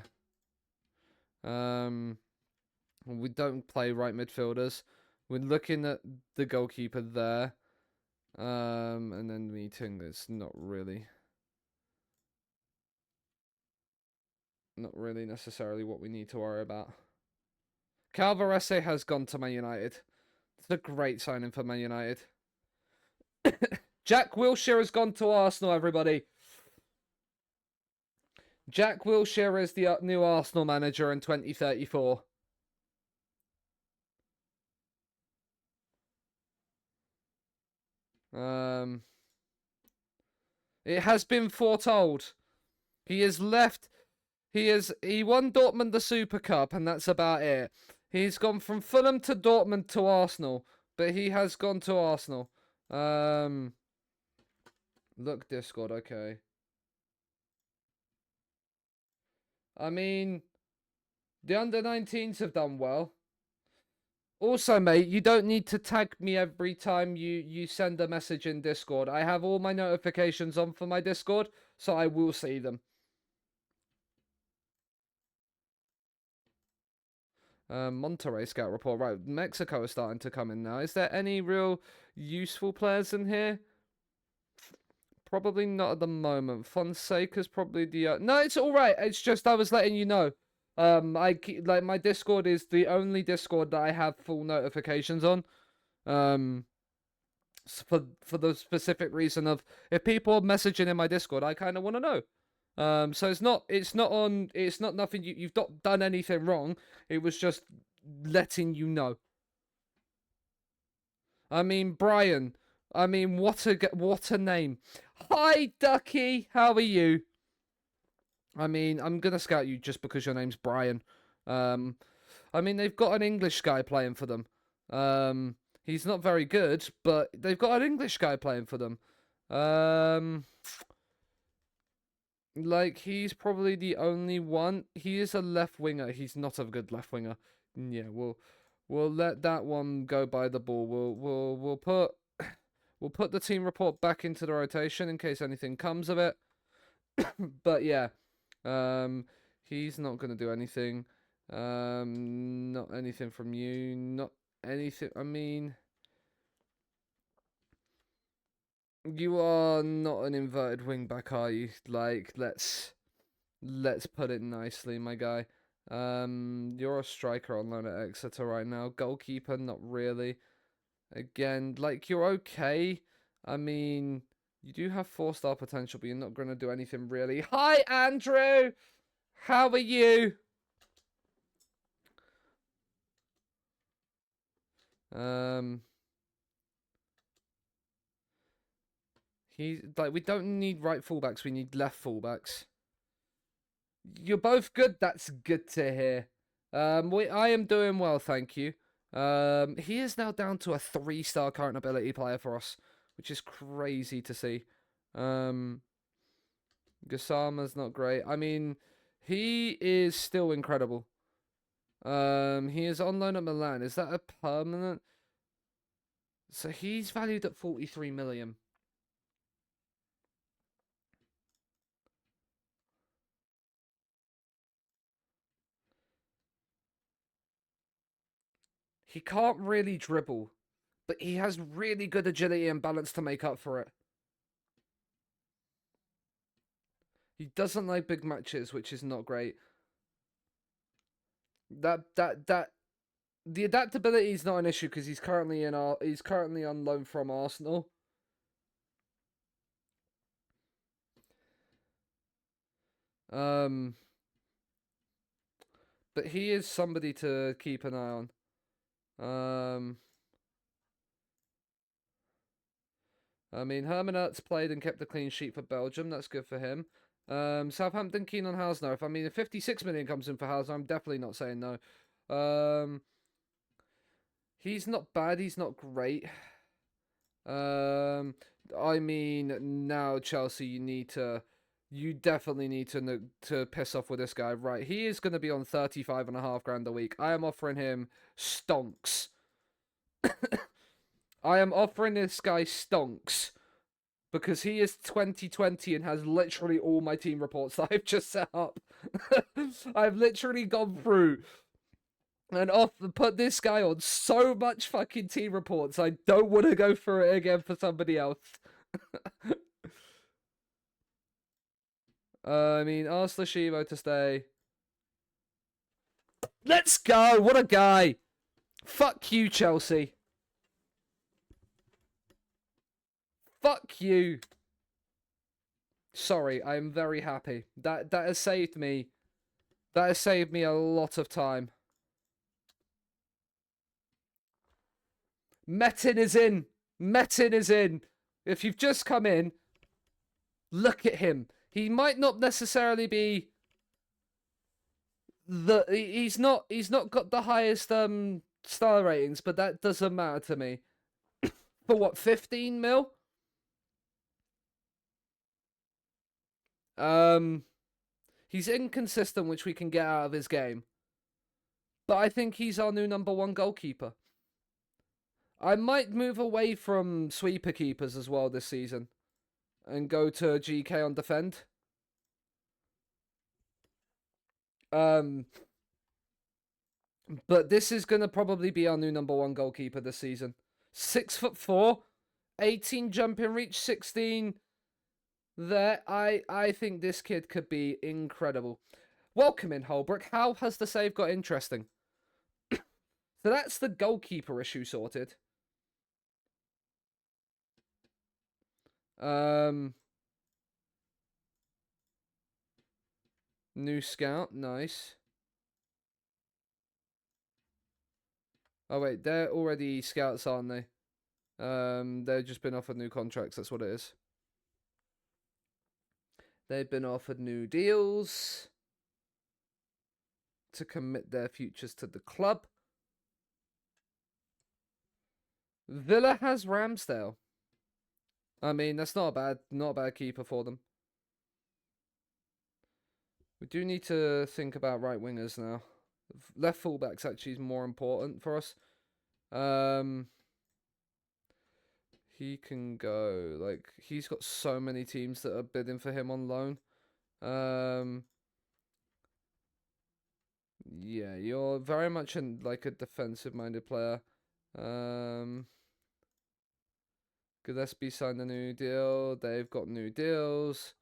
We don't play right midfielders. We're looking at the goalkeeper there. And then meeting is not really necessarily what we need to worry about. Calvarese has gone to Man United. It's a great signing for Man United. Jack Wilshere has gone to Arsenal, everybody. Jack Wilshere is the new Arsenal manager in 2034. It has been foretold. He has left. He won Dortmund the Super Cup, and that's about it. He's gone from Fulham to Dortmund to Arsenal, but he has gone to Arsenal. Look, Discord, okay. I mean, the under-19s have done well. Also, mate, you don't need to tag me every time you send a message in Discord. I have all my notifications on for my Discord, so I will see them. Monterrey scout report. Right, Mexico is starting to come in now. Is there any real useful players in here? Probably not at the moment. Fonseca's probably the... No, it's all right. It's just I was letting you know. Like my Discord is the only Discord that I have full notifications on. For the specific reason of if people are messaging in my Discord, I kind of want to know. So it's not nothing. You've not done anything wrong. It was just letting you know. I mean, Brian. I mean, what a name. Hi, Ducky. How are you? I mean, I'm gonna scout you just because your name's Brian. I mean, they've got an English guy playing for them. He's not very good, but they've got an English guy playing for them. Like, he's probably the only one. He is a left winger. He's not a good left winger. Yeah, we'll let that one go by the ball. We'll put the team report back into the rotation in case anything comes of it. But yeah, he's not gonna do anything. Not anything from you. Not anything. I mean, you are not an inverted wing back, are you? Like, let's put it nicely, my guy. You're a striker on loan at Exeter right now. Goalkeeper, not really. Again, like, you're okay. I mean, you do have 4-star potential, but you're not going to do anything really. Hi, Andrew! How are you? He's like, we don't need right fullbacks, we need left fullbacks. You're both good, that's good to hear. I am doing well, thank you. He is now down to a 3-star current ability player for us, which is crazy to see. Gasama's not great. I mean, he is still incredible. He is on loan at Milan. Is that a permanent? So he's valued at 43 million. He can't really dribble, but he has really good agility and balance to make up for it. He doesn't like big matches, which is not great. The adaptability is not an issue because he's currently on loan from Arsenal. But he is somebody to keep an eye on. I mean, Hermanut's played and kept a clean sheet for Belgium. That's good for him. Southampton keen on Hausner. If 56 million comes in for Hausner, I'm definitely not saying no. He's not bad. He's not great. I mean, now Chelsea, you definitely need to piss off with this guy, right? He is going to be on 35.5 grand a week. I am offering him stonks. I am offering this guy stonks because he is 2020 and has literally all my team reports that I've just set up. I've literally gone through and put this guy on so much fucking team reports. I don't want to go through it again for somebody else. I mean, ask Lashivo to stay. Let's go! What a guy! Fuck you, Chelsea. Fuck you. Sorry, I am very happy. That has saved me. That has saved me a lot of time. Metin is in. Metin is in. If you've just come in, look at him. He might not necessarily be he's not got the highest star ratings, but that doesn't matter to me. For what, 15 mil? He's inconsistent, which we can get out of his game. But I think he's our new #1 goalkeeper. I might move away from sweeper keepers as well this season and go to GK on defend. But this is going to probably be our new #1 goalkeeper this season. 6'4", 18 jumping reach, 16 there. I think this kid could be incredible. Welcome in, Holbrook. How has the save got interesting? So that's the goalkeeper issue sorted. New scout, nice. Oh wait, they're already scouts, aren't they? They've just been offered new contracts, that's what it is. They've been offered new deals to commit their futures to the club. Villa has Ramsdale. I mean, that's not a bad keeper for them. We do need to think about right wingers now. Left fullbacks actually is more important for us. He can go. Like, he's got so many teams that are bidding for him on loan. Yeah, you're very much like a defensive-minded player. Gillespie signed a new deal. They've got new deals.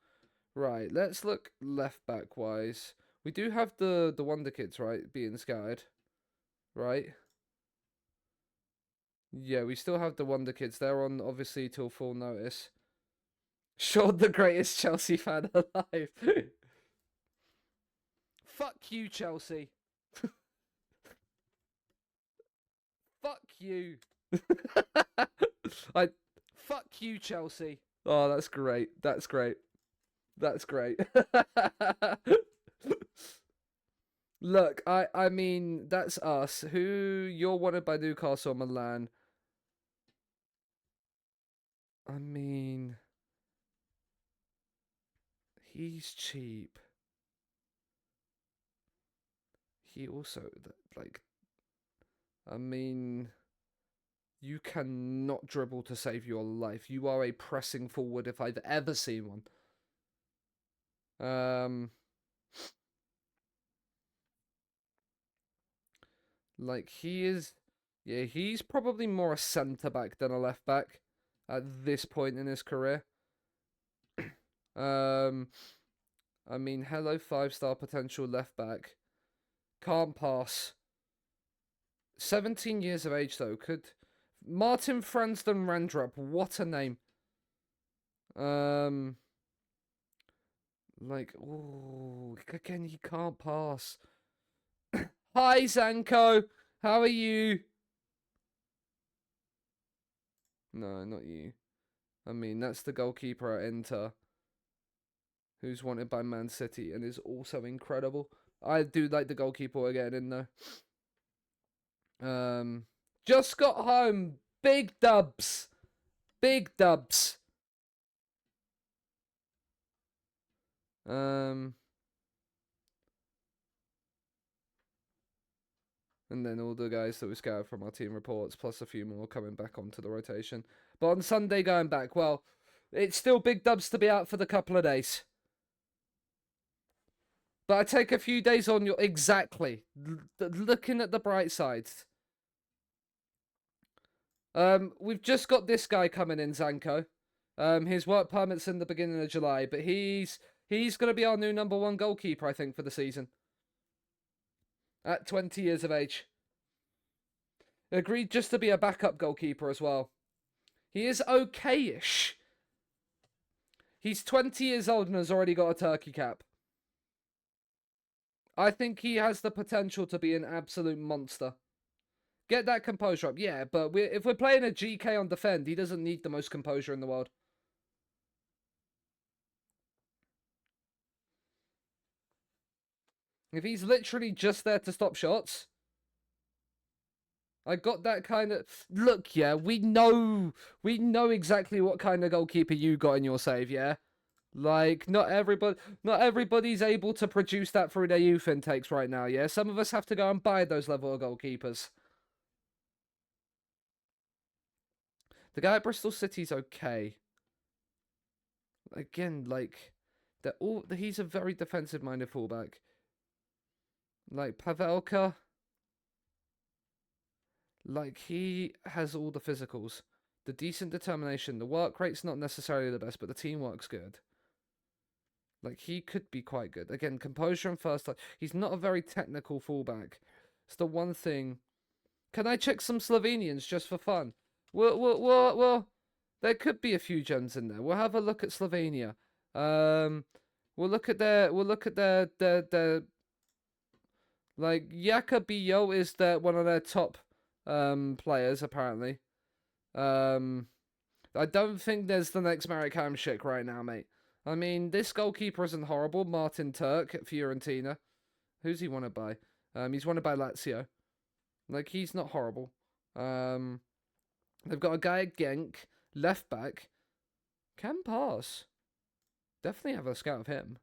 Right, let's look left back wise. We do have the Wonder Kids, right, being scouted, right? Yeah, we still have the Wonder Kids. They're on obviously till full notice. Sean, the greatest Chelsea fan alive. Fuck you, Chelsea. Fuck you. Fuck you, Chelsea. Oh, that's great. That's great. That's great. Look, I mean, that's us. You're wanted by Newcastle, Milan. I mean, he's cheap. He also, like, I mean, you cannot dribble to save your life. You are a pressing forward if I've ever seen one. Like, he is Yeah, he's probably more a centre-back than a left-back at this point in his career. I mean, hello, 5-star potential left-back. Can't pass. 17 years of age, though. Could... Martin Fransden Randrup. What a name. Like, oh, again, he can't pass. Hi, Zanko. How are you? No, not you. I mean, that's the goalkeeper at Inter, who's wanted by Man City and is also incredible. I do like the goalkeeper again, in though. Just got home. Big dubs. Big dubs. And then all the guys that we scouted from our team reports, plus a few more coming back onto the rotation. But on Sunday going back, well, it's still big dubs to be out for the couple of days. But I take a few days on your... Exactly. Looking at the bright sides. We've just got this guy coming in, Zanko. His work permit's in the beginning of July, but he's going to be our new #1 goalkeeper, I think, for the season. At 20 years of age. Agreed just to be a backup goalkeeper as well. He is okay-ish. He's 20 years old and has already got a turkey cap. I think he has the potential to be an absolute monster. Get that composure up. Yeah, but if we're playing a GK on defend, he doesn't need the most composure in the world. If he's literally just there to stop shots, I got that kind of... Look, yeah, we know exactly what kind of goalkeeper you got in your save, yeah? Like, not everybody's able to produce that through their youth intakes right now, yeah? Some of us have to go and buy those level of goalkeepers. The guy at Bristol City's okay. Again, like, he's a very defensive-minded fullback. Like, Pavelka, like, he has all the physicals. The decent determination. The work rate's not necessarily the best, but the teamwork's good. Like, he could be quite good. Again, composure and first touch. He's not a very technical fullback. It's the one thing. Can I check some Slovenians just for fun? Well, there could be a few gems in there. We'll have a look at Slovenia. We'll look at their like, Jakabio is one of their top players, apparently. I don't think there's the next Marek Hamšík right now, mate. I mean, this goalkeeper isn't horrible. Martin Turk at Fiorentina. Who's he wanted by? He's wanted by Lazio. Like, he's not horrible. They've got a guy at Genk, left back. Can pass. Definitely have a scout of him.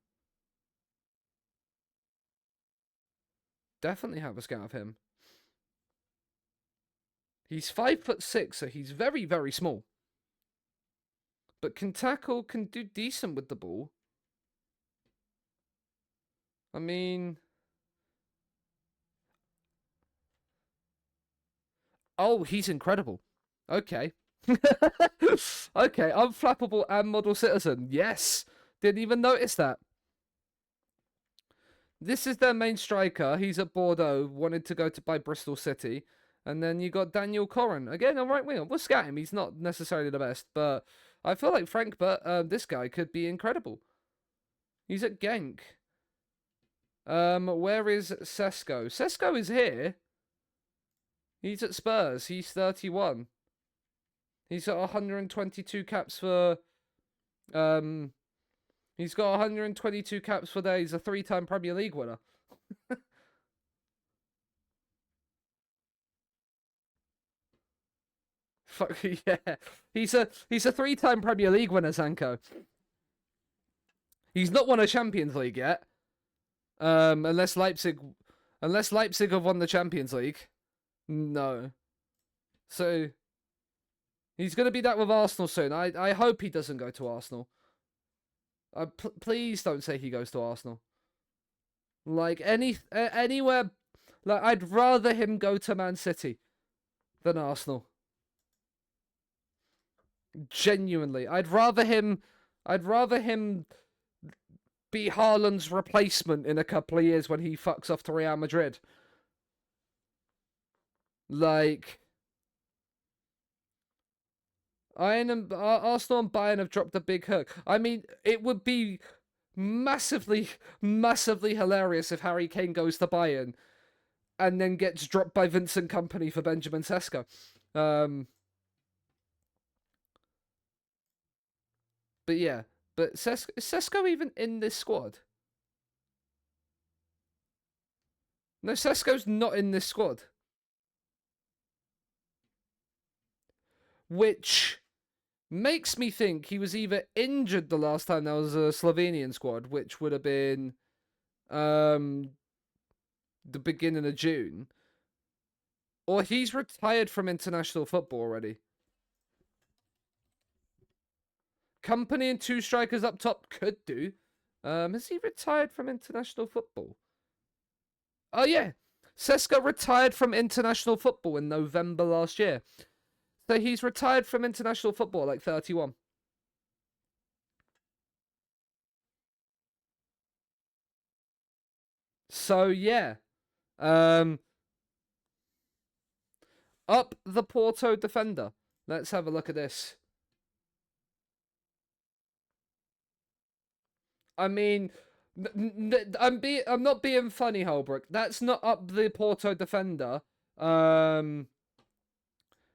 Definitely have a scout of him. He's 5'6", so he's very, very small. But can tackle, can do decent with the ball. I mean... Oh, he's incredible. Okay. Okay, unflappable and model citizen. Yes. Didn't even notice that. This is their main striker. He's at Bordeaux, wanted to go by Bristol City. And then you got Daniel Corrin. Again, a right winger. We'll scout him. He's not necessarily the best, but I feel like this guy could be incredible. He's at Genk. Where is Sesko? Sesko is here. He's at Spurs. He's 31. He's got 122 caps for... He's got 122 caps for there. He's a 3-time Premier League winner. Fuck yeah. He's a 3-time Premier League winner, Sanko. He's not won a Champions League yet. Unless Leipzig have won the Champions League. No. So he's going to be that with Arsenal soon. I hope he doesn't go to Arsenal. Please don't say he goes to Arsenal. Like, anywhere... Like, I'd rather him go to Man City. than Arsenal. Genuinely, I'd rather him be Haaland's replacement in a couple of years when he fucks off to Real Madrid. Like, Arsenal and Bayern have dropped a big hook. I mean, it would be massively, massively hilarious if Harry Kane goes to Bayern and then gets dropped by Vincent Kompany for Benjamin Sesko. But yeah, but is Sesko even in this squad? No, Sesko's not in this squad. Which makes me think he was either injured the last time there was a Slovenian squad, which would have been the beginning of June, or he's retired from international football already. Kompany and two strikers up top could do. Has he retired from international football? Oh yeah, Sesko retired from international football in November last year. So he's retired from international football like 31. So yeah. Up the Porto defender. Let's have a look at this. I mean, I'm not being funny, Holbrook. That's not up the Porto defender.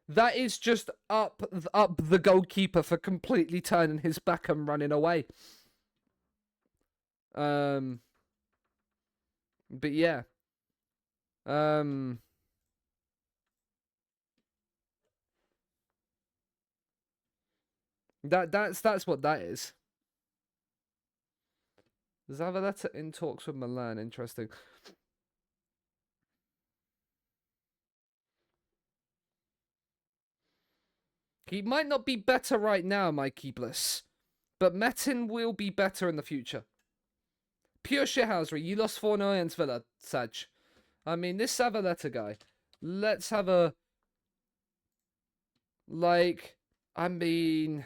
That is just up the goalkeeper for completely turning his back and running away. But yeah. That's what that is. Zavaleta in talks with Milan. Interesting. He might not be better right now, Mikey Bliss, but Metin will be better in the future. Pure shithousery. You lost 4-0 against Villa, Saj. I mean, this Zavaleta guy. Let's have a... Like, I mean...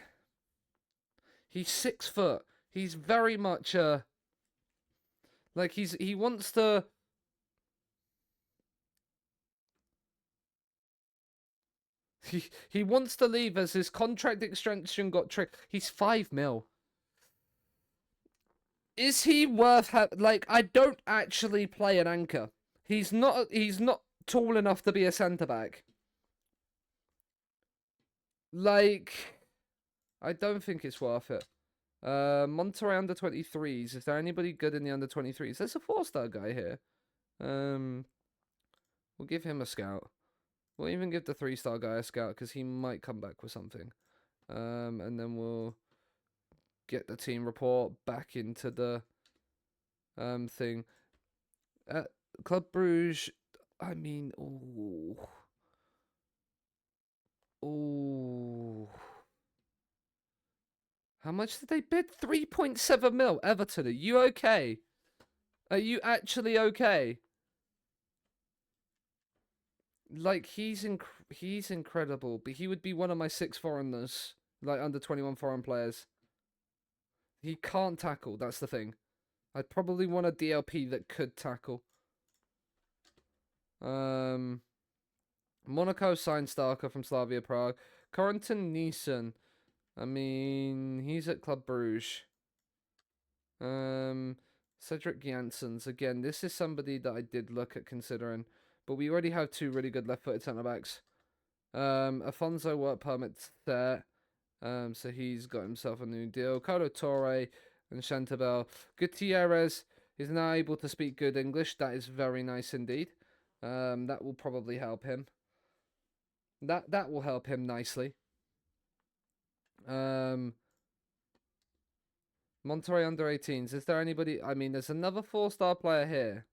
He's 6 foot. He's very much like he wants to. He wants to leave as his contract extension got tricked. He's 5 mil. Is he worth like? I don't actually play an anchor. He's not tall enough to be a centre back. Like, I don't think it's worth it. Monterey under 23s. Is there anybody good in the under 23s? There's a 4-star guy here. We'll give him a scout. We'll even give the 3-star guy a scout because he might come back with something. And then we'll get the team report back into the thing. Club Bruges. I mean, oh. How much did they bid? 3.7 mil. Everton, are you okay? Are you actually okay? Like, he's incredible, but he would be one of my 6 foreigners, like under 21 foreign players. He can't tackle, that's the thing. I'd probably want a DLP that could tackle. Monaco signed Starker from Slavia Prague. Corentin Nielsen. I mean, he's at Club Bruges. Cedric Janssens. Again, this is somebody that I did look at considering. But we already have 2 really good left-footed centre-backs. Afonso work permit there. So he's got himself a new deal. Carlo Torre and Chantabel. Gutierrez is now able to speak good English. That is very nice indeed. That will probably help him. That will help him nicely. Monterey under 18s. Is there anybody? I mean, there's another 4-star player here.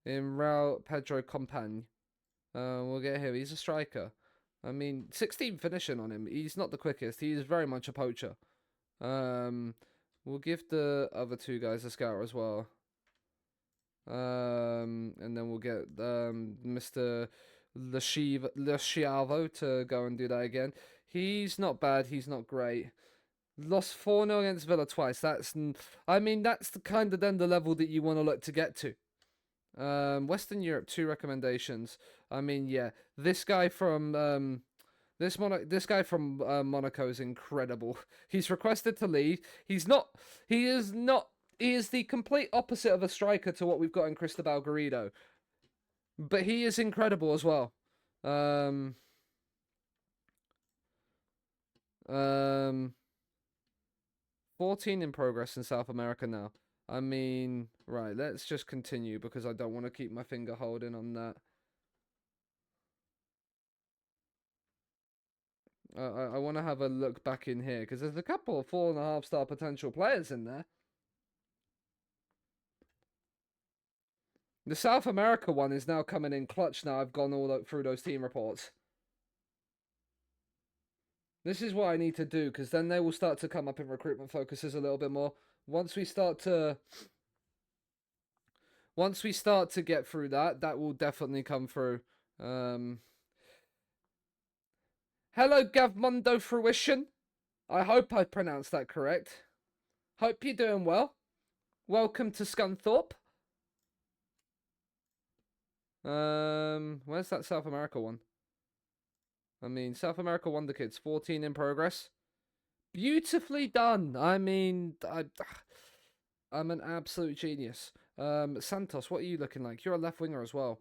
In Raul Pedro Compagne. We'll get here. He's a striker. I mean, 16 finishing on him. He's not the quickest. He is very much a poacher. We'll give the other 2 guys a scout as well. And then we'll get Mr. Lasciavo to go and do that again. He's not bad. He's not great. Lost 4-0 against Villa twice. I mean, that's the kind of then the level that you want to look to get to. Western Europe, 2 recommendations. I mean, yeah, this guy from Monaco is incredible. He's requested to leave. He is the complete opposite of a striker to what we've got in Cristobal Garrido. But he is incredible as well. 14 in progress in South America now. I mean, right, let's just continue because I don't want to keep my finger holding on that. I want to have a look back in here because there's a couple of 4.5-star potential players in there. The South America one is now coming in clutch now. I've gone all through those team reports. This is what I need to do because then they will start to come up in recruitment focuses a little bit more. Once we start to get through that will definitely come through. Hello, Gavmundo Fruition. I hope I pronounced that correct. Hope you're doing well. Welcome to Scunthorpe. Where's that South America one? I mean, South America Wonder Kids, 14 in progress. Beautifully done. I mean, I'm an absolute genius. Santos, what are you looking like? You're a left winger as well.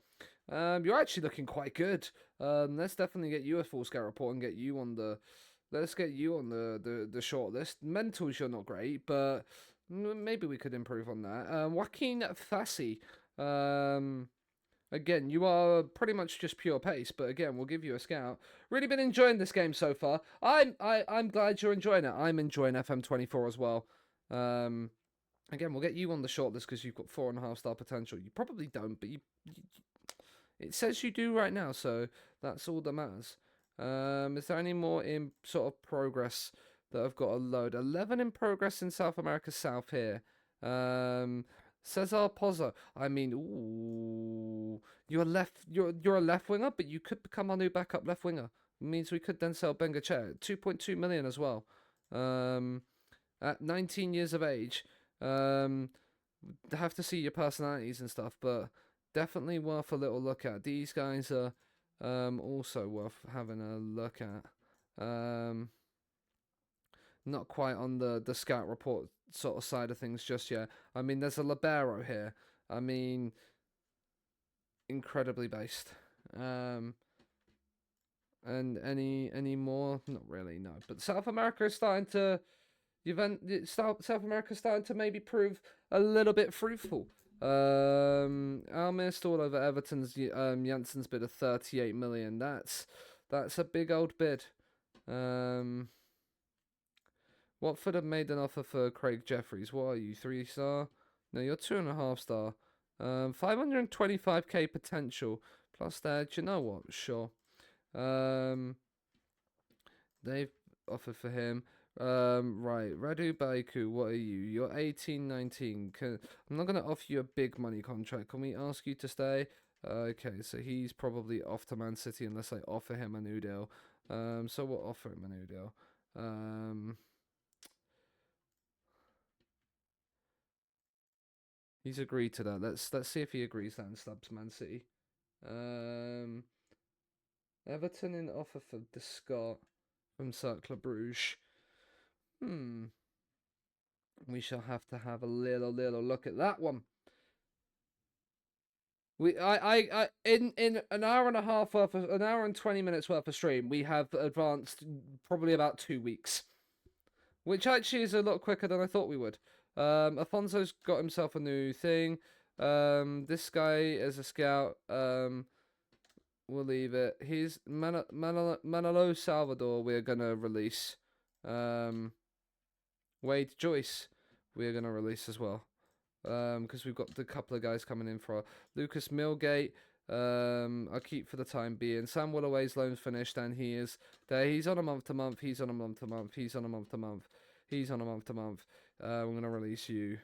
You're actually looking quite good. Let's definitely get you a full scout report and get you on the. Let's get you on the short list. Mentals, you're not great, but maybe we could improve on that. Joaquin Fassi. Again, you are pretty much just pure pace, but again, we'll give you a scout. Really been enjoying this game so far. I'm glad you're enjoying it. I'm enjoying FM24 as well. Again, we'll get you on the shortlist because you've got 4.5-star potential. You probably don't, but it says you do right now, so that's all that matters. Is there any more in sort of progress that I've got a load? 11 in progress in South America South here. Cesar Pozzo. I mean, ooh, you're a left winger, but you could become our new backup left winger. It means we could then sell Bengacher. 2.2 million as well. At 19 years of age. Have to see your personalities and stuff, but definitely worth a little look at. These guys are also worth having a look at. Not quite on the scout report sort of side of things just yet. I mean, there's a libero here. I mean, incredibly based. And any more? Not really, no. But South America is starting to South America is starting to maybe prove a little bit fruitful. Almir stalled over Everton's Jansen's bid of 38 million. That's a big old bid. Watford have made an offer for Craig Jeffries. What are you, 3-star? No, you're 2.5-star. 525k potential. Plus that, you know what? Sure. They've offered for him. Right, Radu Baiku, what are you? You're 18, 19. I'm not going to offer you a big money contract. Can we ask you to stay? Okay, so he's probably off to Man City unless I offer him a new deal. So we'll offer him a new deal. He's agreed to that. Let's see if he agrees that and stubs Man City. Everton in offer for the Scott from Cercle Bruges. We shall have to have a little look at that one. In an hour and a half worth of, an hour and 20 minutes worth of stream, we have advanced probably about 2 weeks, which actually is a lot quicker than I thought we would. Afonso's got himself a new thing. This guy as a scout, we'll leave it. He's Manolo Salvador. We're gonna release. Wade Joyce, we're gonna release as well. Because we've got the couple of guys coming in for Lucas Milgate. I'll keep for the time being. Sam Willoway's loan's finished, and he is there. He's on a month to month. He's on a month to month. He's on a month to month. He's on a month to month. We're gonna release you.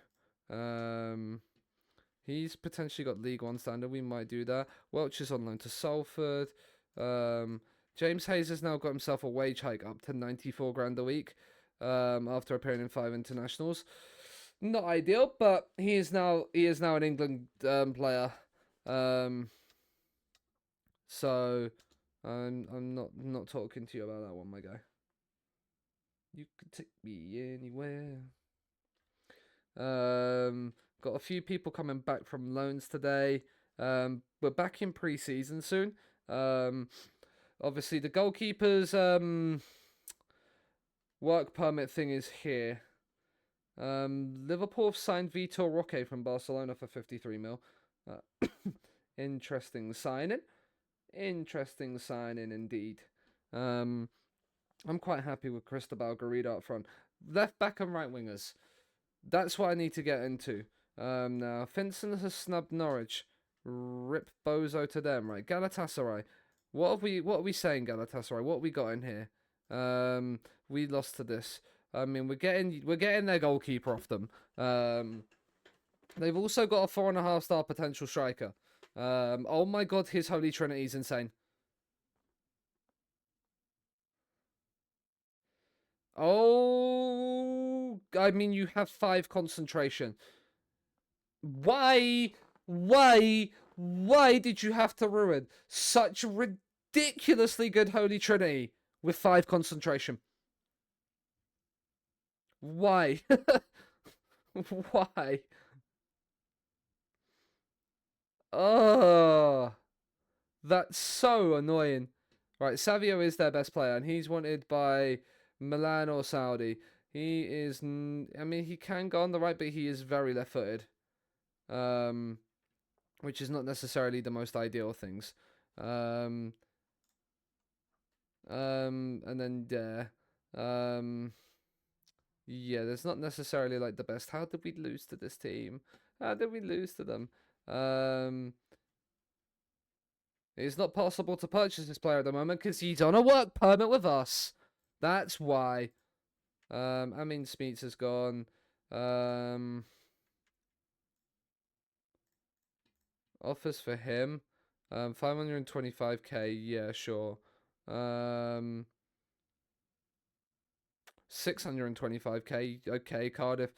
He's potentially got League One standard. We might do that. Welch is on loan to Salford. James Hayes has now got himself a wage hike up to 94 grand a week after appearing in 5 internationals. Not ideal, but he is now an England player. So I'm not talking to you about that one, my guy. You could take me anywhere. Got a few people coming back from loans today. We're back in pre-season soon. Obviously the goalkeeper's work permit thing is here. Liverpool have signed Vitor Roque from Barcelona for 53 mil. Interesting signing. Interesting signing indeed. I'm quite happy with Cristobal Garrido up front. Left back and right wingers. That's what I need to get into. Now, Finson has snubbed Norwich. Rip bozo to them, right? Galatasaray. What are we saying, Galatasaray? What have we got in here? We lost to this. I mean, we're getting their goalkeeper off them. They've also got a 4.5-star potential striker. Oh my god, his Holy Trinity is insane. Oh, I mean, you have 5 concentration. Why did you have to ruin such ridiculously good Holy Trinity with 5 concentration? Why? Why? Oh, that's so annoying. Right, Savio is their best player, and he's wanted by Milan or Saudi. He is, I mean, he can go on the right, but he is very left-footed. Which is not necessarily the most ideal things. And then, yeah, there's not necessarily, like, the best. How did we lose to this team? How did we lose to them? It's not possible to purchase this player at the moment because he's on a work permit with us. That's why. I mean, Smeets has gone. Offers for him. 525k. Yeah, sure. 625k. Okay, Cardiff.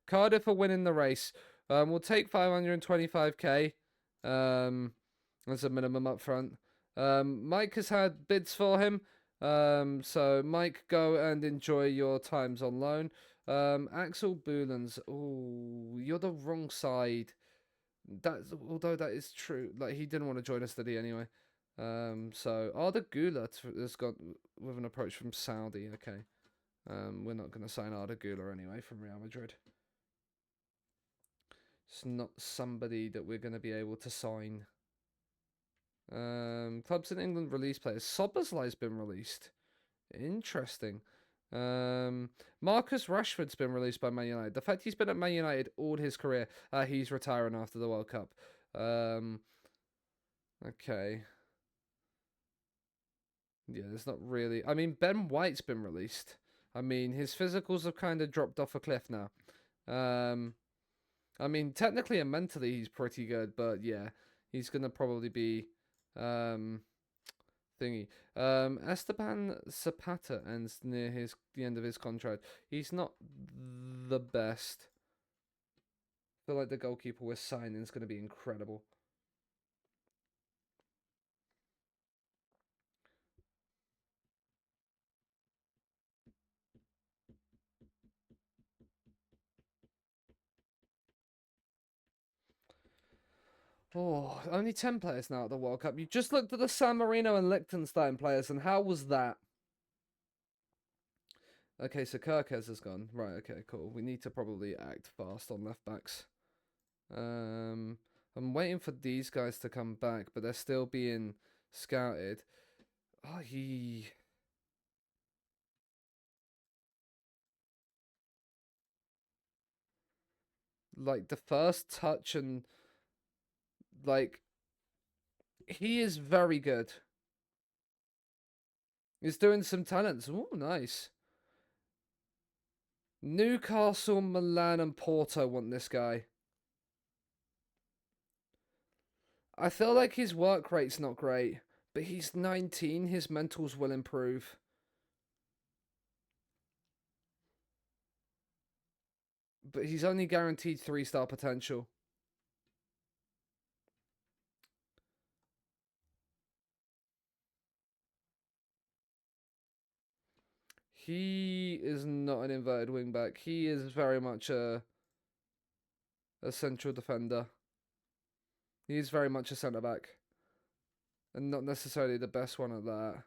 Cardiff are winning the race. We'll take 525k. As a minimum up front. Mike has had bids for him. So Mike, go and enjoy your times on loan. Axel Boolans. Oh, you're the wrong side. Although that is true. Like, he didn't want to join us, did he, anyway? So Arda Güler has got with an approach from Saudi. Okay. We're not going to sign Arda Güler anyway from Real Madrid. It's not somebody that we're going to be able to sign. Clubs in England release players. Soberslai's been released. Interesting. Marcus Rashford's been released by Man United. The fact he's been at Man United all his career, he's retiring after the World Cup. Okay. Yeah, there's not really... I mean, Ben White's been released. I mean, his physicals have kind of dropped off a cliff now. I mean, technically and mentally he's pretty good, but yeah, he's going to probably be... thingy. Esteban Zapata ends near the end of his contract. He's not the best. I feel like the goalkeeper we're signing is going to be incredible. Oh, only 10 players now at the World Cup. You just looked at the San Marino and Liechtenstein players, and how was that? Okay, so Kirkes has gone. Right, okay, cool. We need to probably act fast on left backs. I'm waiting for these guys to come back, but they're still being scouted. Oh, like, the first touch and... Like, he is very good. He's doing some talents. Oh, nice. Newcastle, Milan, and Porto want this guy. I feel like his work rate's not great, but he's 19. His mentals will improve. But he's only guaranteed 3-star potential. He is not an inverted wingback. He is very much a central defender. He is very much a centre back, and not necessarily the best one at that.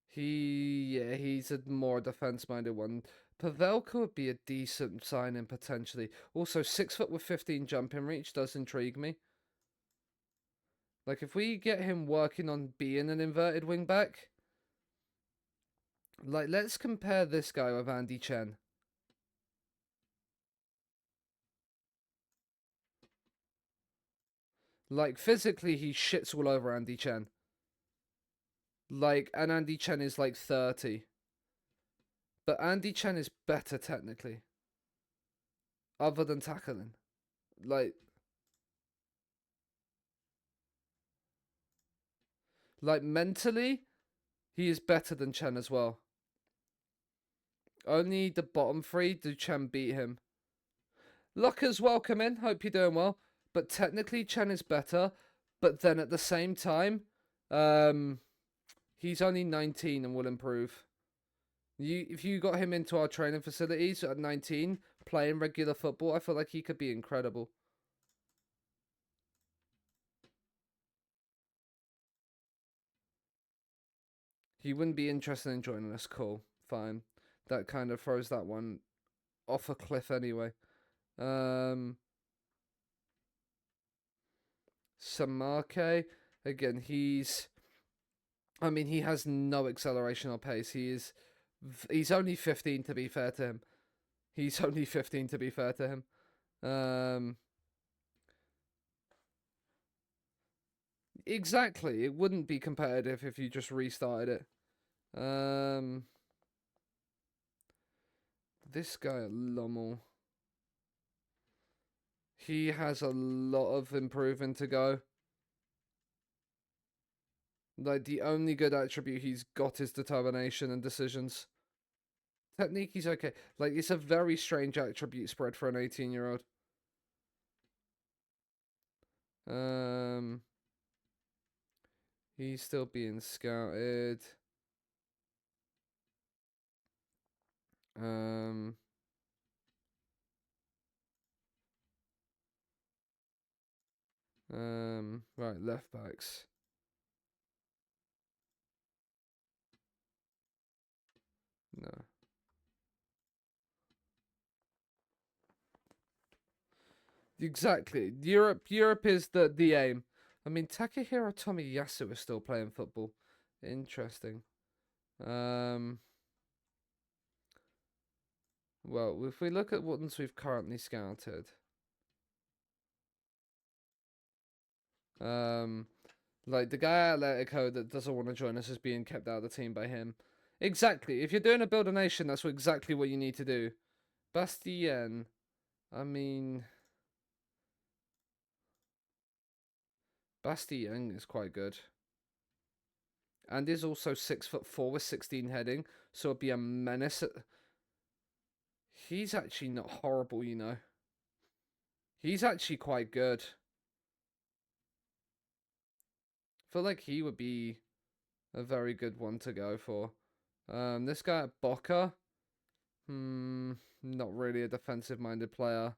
He's a more defense-minded one. Pavelka would be a decent signing potentially. Also, 6 foot with 15 jumping reach does intrigue me. Like, if we get him working on being an inverted wingback, like, let's compare this guy with Andy Chen. Like, physically, he shits all over Andy Chen. Like, and Andy Chen is like 30. But Andy Chen is better technically. Other than tackling. Like mentally, he is better than Chen as well. Only the bottom 3 do Chen beat him. Lockers, welcome in. Hope you're doing well. But technically, Chen is better. But then at the same time, he's only 19 and will improve. If you got him into our training facilities at 19, playing regular football, I feel like he could be incredible. He wouldn't be interested in joining us. Cool. Fine. That kind of throws that one off a cliff anyway. Samake, again, he has no acceleration or pace. He's only 15 to be fair to him. He's only 15 to be fair to him. Exactly. It wouldn't be competitive if you just restarted it. This guy at Lommel. He has a lot of improving to go. Like, the only good attribute he's got is determination and decisions. Technique, he's okay. Like, it's a very strange attribute spread for an 18-year-old. He's still being scouted. Right, left backs. No. Exactly. Europe is the aim. I mean, Takahiro Tomiyasu is still playing football. Interesting. Well, if we look at what ones we've currently scouted. Like the guy at Atletico that doesn't want to join us is being kept out of the team by him. Exactly. If you're doing a build a nation, that's exactly what you need to do. Bastien. I mean, Bastien is quite good. And is also 6'4" with 16 heading, so it'd be a menace. He's actually not horrible, you know. He's actually quite good. I feel like he would be a very good one to go for. This guy at Boca, not really a defensive-minded player.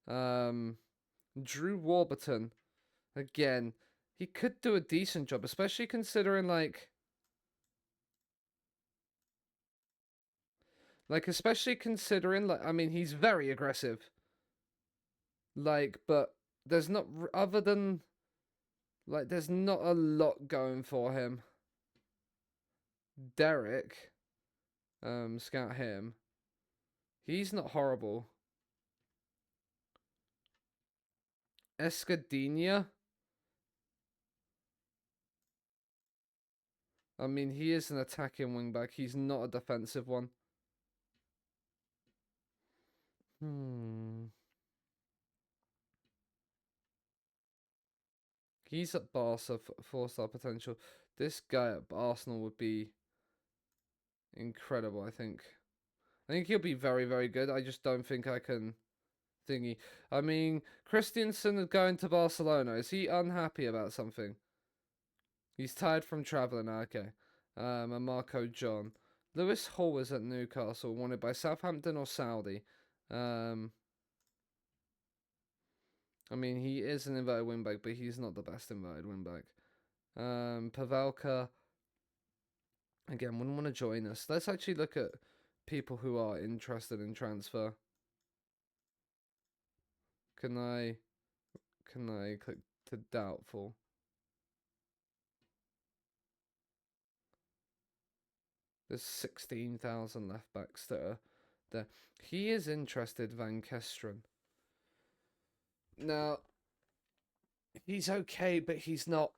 Drew Warburton, again, he could do a decent job, especially considering especially considering I mean, he's very aggressive. But there's not other than there's not a lot going for him. Derek, scout him. He's not horrible. Escadinha. I mean, he is an attacking wingback. He's not a defensive one. He's at Barca, 4-star potential. This guy at Arsenal would be incredible, I think. I think he'll be very, very good. I just don't think I can thingy. I mean, Christensen is going to Barcelona. Is he unhappy about something? He's tired from travelling. Okay. And Marco John. Lewis Hall is at Newcastle, wanted by Southampton or Saudi. I mean, he is an inverted wingback, but he's not the best inverted wingback. Pavelka, again, wouldn't want to join us. Let's actually look at people who are interested in transfer. Can I click to doubtful? There's 16,000 left backs that are there. He is interested, Van Kesteren. Now, he's okay, but he's not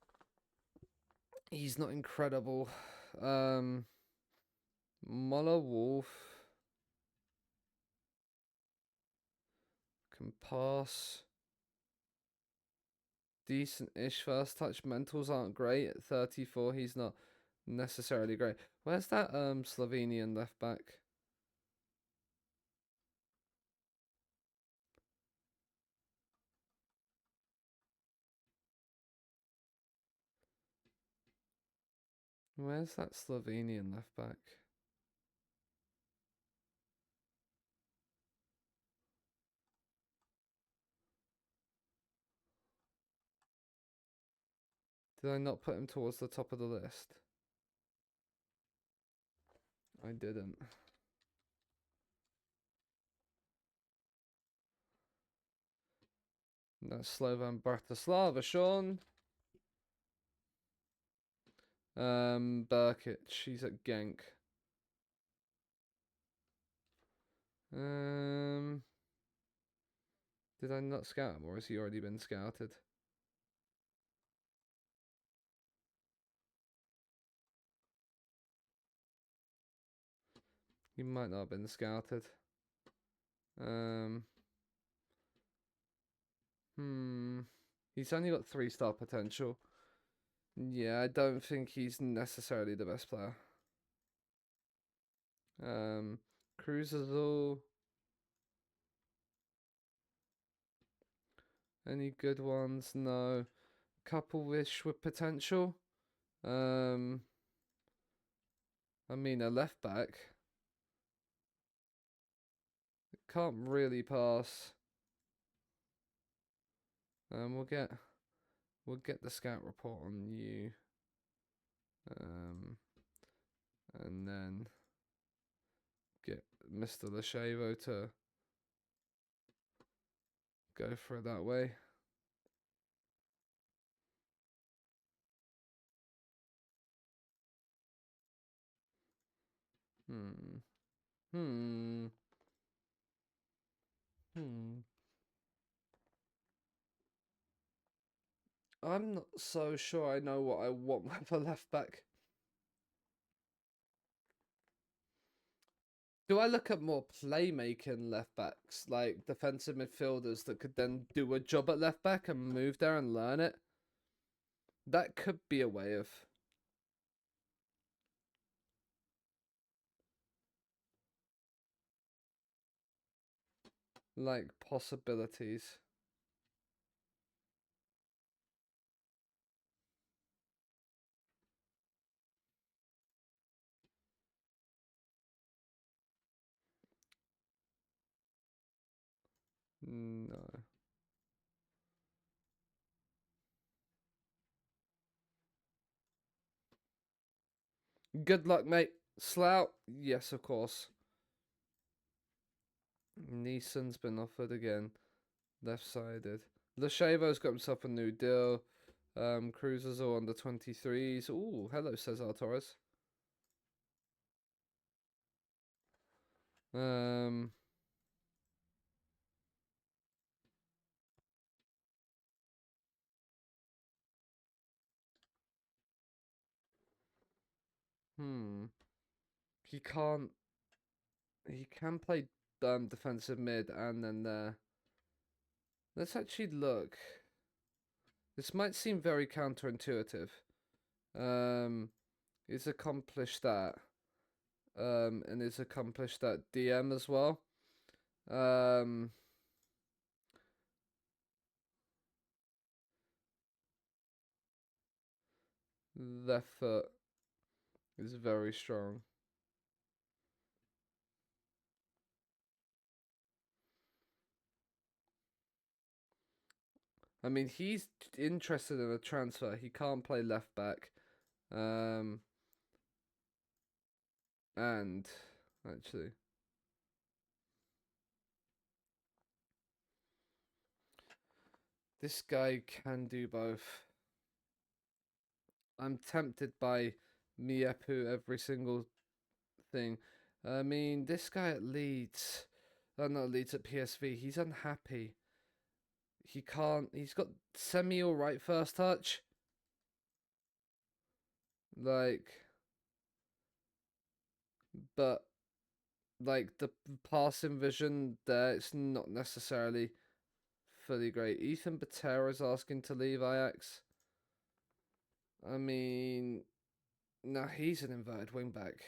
incredible. Muller Wolf can pass. Decent-ish first touch. Mentals aren't great. At 34, he's not necessarily great. Where's that Slovenian left back? Where's that Slovenian left back? Did I not put him towards the top of the list? I didn't. That's Slovan Bratislava, Sean. Burkic, she's at Genk. Did I not scout him, or has he already been scouted? He might not have been scouted. He's only got 3-star potential. Yeah, I don't think he's necessarily the best player. Cruz Azul. Any good ones? No. Couple-ish with potential. I mean, a left back. Can't really pass. We'll get the scout report on you. And then get Mr. Lashevo to go for it that way. I'm not so sure I know what I want with a left back. Do I look at more playmaking left backs, like defensive midfielders that could then do a job at left back and move there and learn it? That could be a way of... like, possibilities. No. Good luck, mate. Slout? Yes, of course. Neeson's been offered again. Left-sided. Lashevo's got himself a new deal. Cruisers are under 23s. Ooh, hello, Cesar Torres. He can't. He can play defensive mid, and then there. Let's actually look. This might seem very counterintuitive. He's accomplished that. And he's accomplished that DM as well. Left foot is very strong. I mean, he's interested in a transfer. He can't play left back. And actually, this guy can do both. I'm tempted by Miepu every single thing. I mean, this guy at Leeds, not Leeds, at PSV, he's unhappy. He can't, he's got semi-alright first touch. Like, but, like, the passing vision there, it's not necessarily fully great. Ethan Batera's asking to leave Ajax. I mean, no, he's an inverted wingback.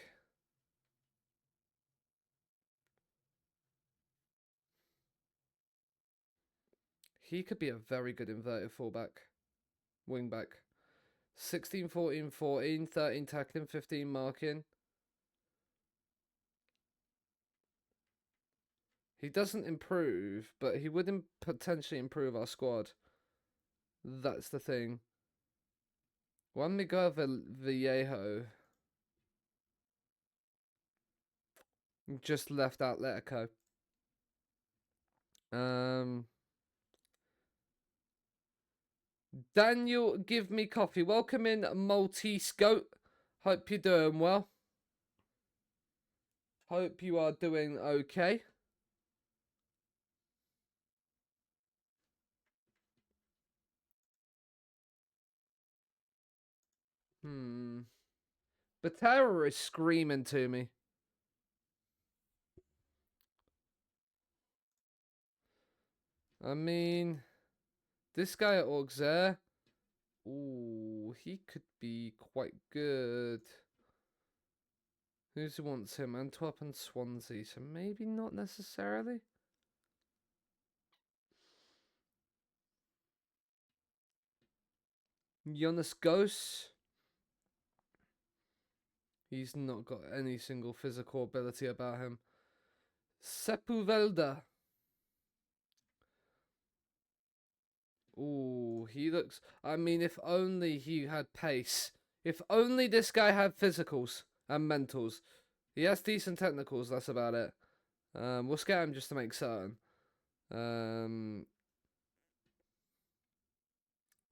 He could be a very good inverted fullback, wingback. 16, 14, 14, 13 tackling, 15 marking. He doesn't improve, but he would potentially improve our squad. That's the thing. Juan Miguel Vallejo just left Atletico. Daniel, give me coffee. Welcome in, Maltese Goat. Hope you're doing well. Hope you are doing okay. Batera is screaming to me. I mean, this guy at Auxerre, ooh, he could be quite good. Who wants him? Antwerp and Swansea, so maybe not necessarily. Jonas Ghost. He's not got any single physical ability about him. Sepulveda. Ooh, he looks... I mean, if only he had pace. If only this guy had physicals and mentals. He has decent technicals, that's about it. We'll scout him just to make certain.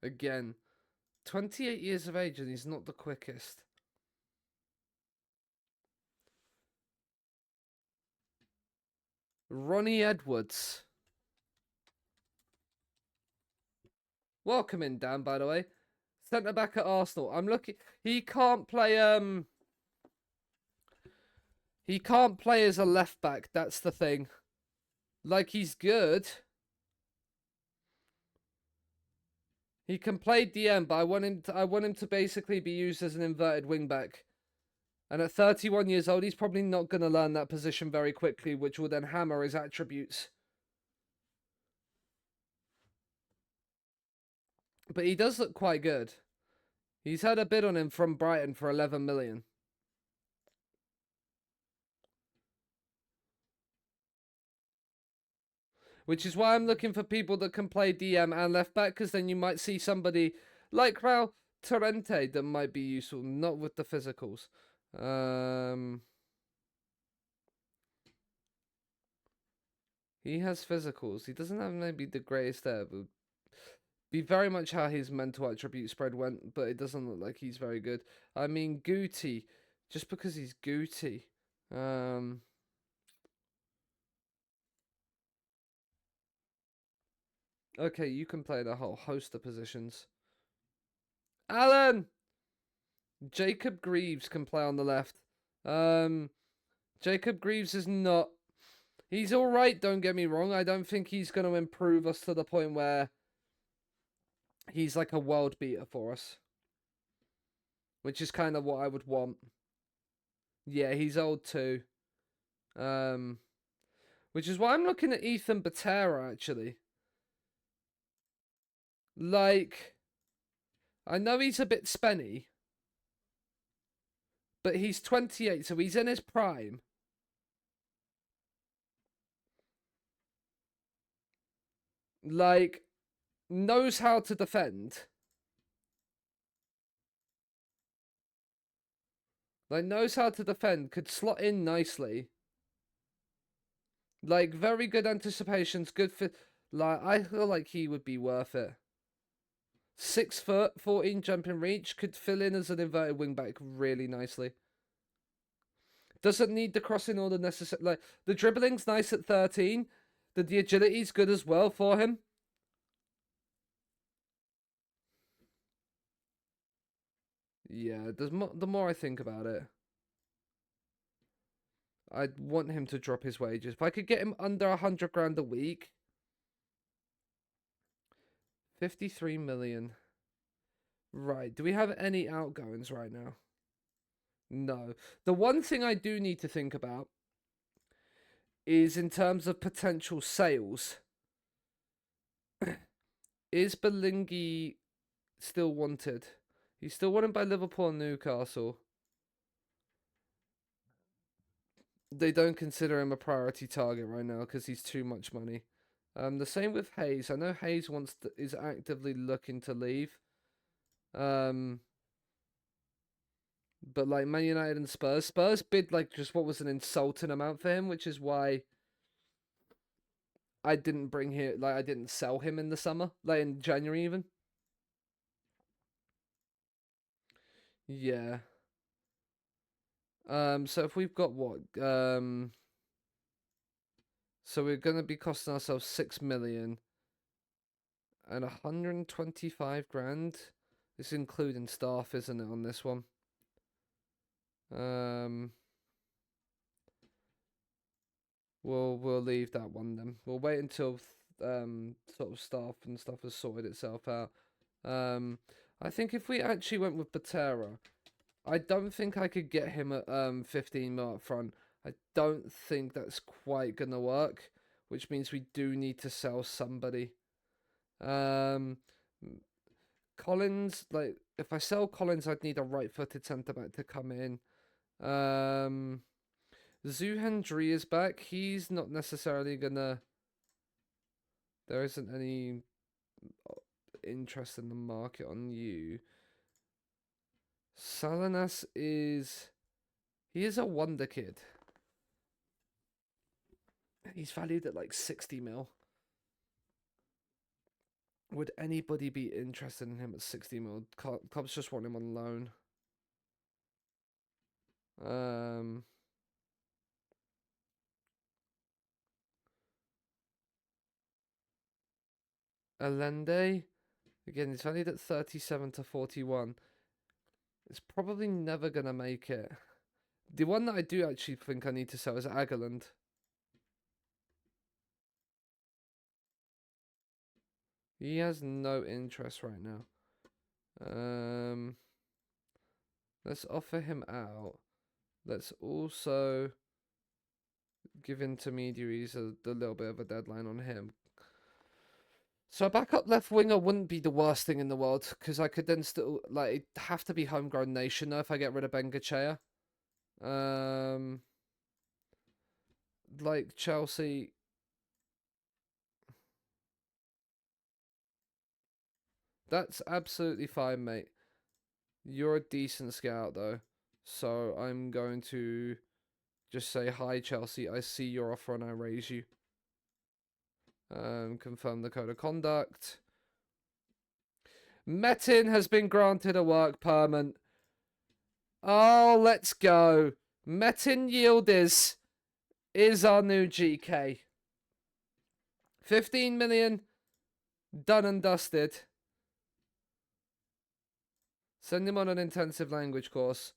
Again, 28 years of age and he's not the quickest. Ronnie Edwards. Welcome in, Dan, by the way. Centre back at Arsenal. I'm looking. He can't play. He can't play as a left back. That's the thing. Like, he's good. He can play DM, but I want him to basically be used as an inverted wing back. And at 31 years old, he's probably not going to learn that position very quickly, which will then hammer his attributes. But he does look quite good. He's had a bid on him from Brighton for 11 million. Which is why I'm looking for people that can play DM and left back, because then you might see somebody like Raul Torrente that might be useful, not with the physicals. He has physicals. He doesn't have maybe the greatest there, but be very much how his mental attribute spread went, but it doesn't look like he's very good. I mean, Guti, just because he's Guti. Okay, you can play the whole host of positions. Alan! Jacob Greaves can play on the left. Jacob Greaves is not... He's all right, don't get me wrong. I don't think he's going to improve us to the point where he's like a world beater for us, which is kind of what I would want. Yeah, he's old too. Which is why I'm looking at Ethan Batera, actually. Like, I know he's a bit spenny, but he's 28, so he's in his prime. Like, knows how to defend. Like, knows how to defend, could slot in nicely. Like, very good anticipations, good for... Like, I feel like he would be worth it. 6 foot, 14 jumping reach, could fill in as an inverted wingback really nicely. Doesn't need the crossing or the necessary... Like, the dribbling's nice at 13. The agility's good as well for him. Yeah, the more I think about it, I'd want him to drop his wages. If I could get him under 100 grand a week... 53 million. Right, do we have any outgoings right now? No. The one thing I do need to think about is in terms of potential sales. Is Belingi still wanted? He's still wanted by Liverpool and Newcastle. They don't consider him a priority target right now because he's too much money. The same with Hayes. I know Hayes is actively looking to leave. But like Man United and Spurs bid like just what was an insulting amount for him, which is why I didn't bring him. Like I didn't sell him in the summer, like in January even. Yeah. So if we've got what? So we're gonna be costing ourselves 6 million and 125 grand. This is including staff, isn't it, on this one? We'll leave that one then. We'll wait until sort of staff and stuff has sorted itself out. I think if we actually went with Batera, I don't think I could get him at 15 mil up front. I don't think that's quite gonna work, which means we do need to sell somebody. Collins, like if I sell Collins, I'd need a right-footed centre back to come in. Zuhandri is back. He's not necessarily gonna. There isn't any interest in the market on you. Salinas is... He is a wonder kid. He's valued at like 60 mil. Would anybody be interested in him at 60 mil? Clubs just want him on loan. Allende. Again, he's valued at 37 to 41. It's probably never going to make it. The one that I do actually think I need to sell is Agaland. He has no interest right now. Let's offer him out. Let's also give intermediaries a little bit of a deadline on him. So a backup left winger wouldn't be the worst thing in the world, because I could then still, like, it'd have to be homegrown nation, though, if I get rid of Bengochea. Like, Chelsea... That's absolutely fine, mate. You're a decent scout, though. So I'm going to just say, hi, Chelsea, I see your offer and I raise you. Confirm the code of conduct. Metin has been granted a work permit. Oh, let's go. Metin Yildiz is our new GK. 15 million. Done and dusted. Send him on an intensive language course.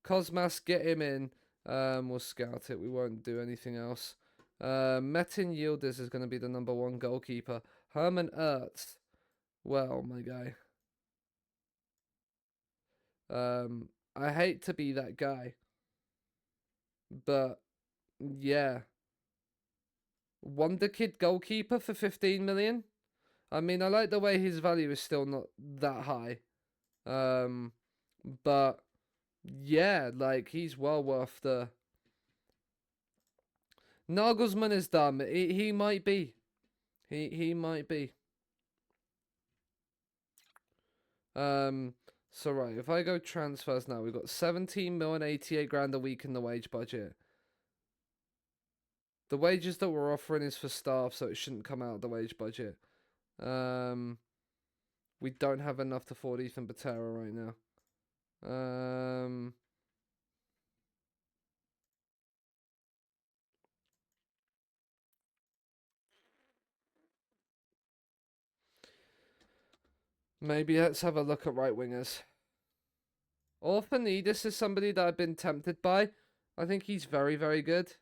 Cosmas, get him in. We'll scout it. We won't do anything else. Metin Yildiz is going to be the #1 goalkeeper. Herman Ertz. Well, my guy. I hate to be that guy. But, yeah. Wonder Kid goalkeeper for 15 million? I mean, I like the way his value is still not that high. But, yeah, like, he's well worth the... Nagelsmann is dumb. He might be. He might be. So right, if I go transfers now, we've got 17 mil and 88 grand a week in the wage budget. The wages that we're offering is for staff, so it shouldn't come out of the wage budget. We don't have enough to afford Ethan Batera right now. Maybe let's have a look at right wingers. Orphanidis is somebody that I've been tempted by. I think he's very, very good.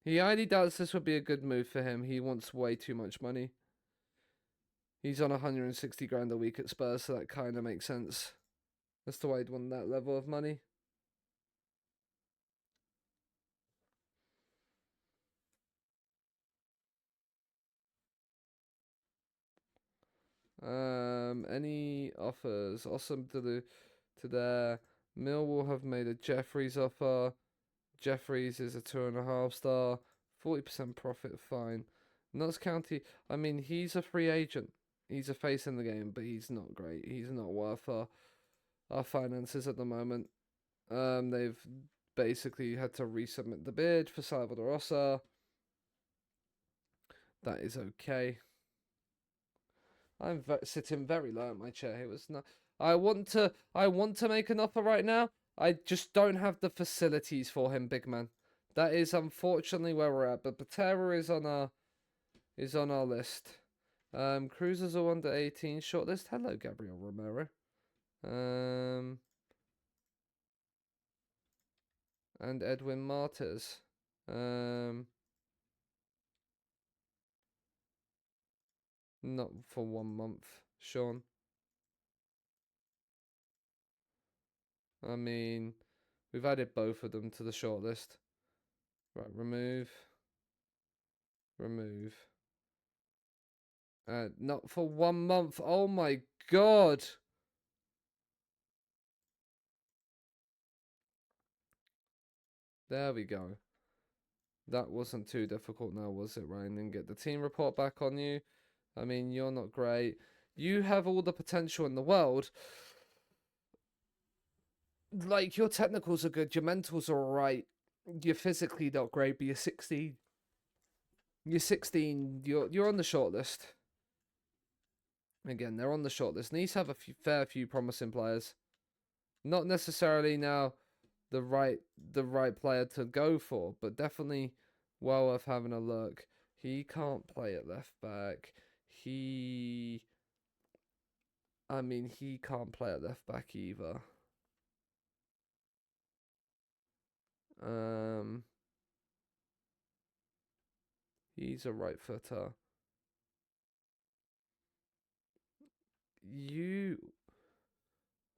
He highly doubts this would be a good move for him. He wants way too much money. He's on 160 grand a week at Spurs, so that kind of makes sense. That's the way I'd want that level of money. Any offers? Awesome to their Millwall have made a Jeffries offer. Jeffries is a 2.5 star, 40% profit, fine. Notts County, I mean, he's a free agent. He's a face in the game, but he's not great. He's not worth our finances at the moment. They've basically had to resubmit the bid for Salvador Rosa. That is okay. I'm sitting very low in my chair. It was not. I want to make an offer right now. I just don't have the facilities for him, big man. That is unfortunately where we're at. But Patera is on our list. Cruisers are under 18 shortlist. Hello, Gabriel Romero. And Edwin Martins. Not for 1 month, Sean. I mean, we've added both of them to the shortlist. Right, remove. Not for 1 month. Oh my god. There we go. That wasn't too difficult now, was it, Ryan? And get the team report back on you. I mean, you're not great. You have all the potential in the world. Like, your technicals are good. Your mentals are alright. You're physically not great, but you're 16. You're 16. You're on the shortlist. Again, they're on the shortlist. Nice have a fair few promising players. Not necessarily now the right player to go for, but definitely well worth having a look. He can't play at left back. He can't play at left back either. He's a right footer.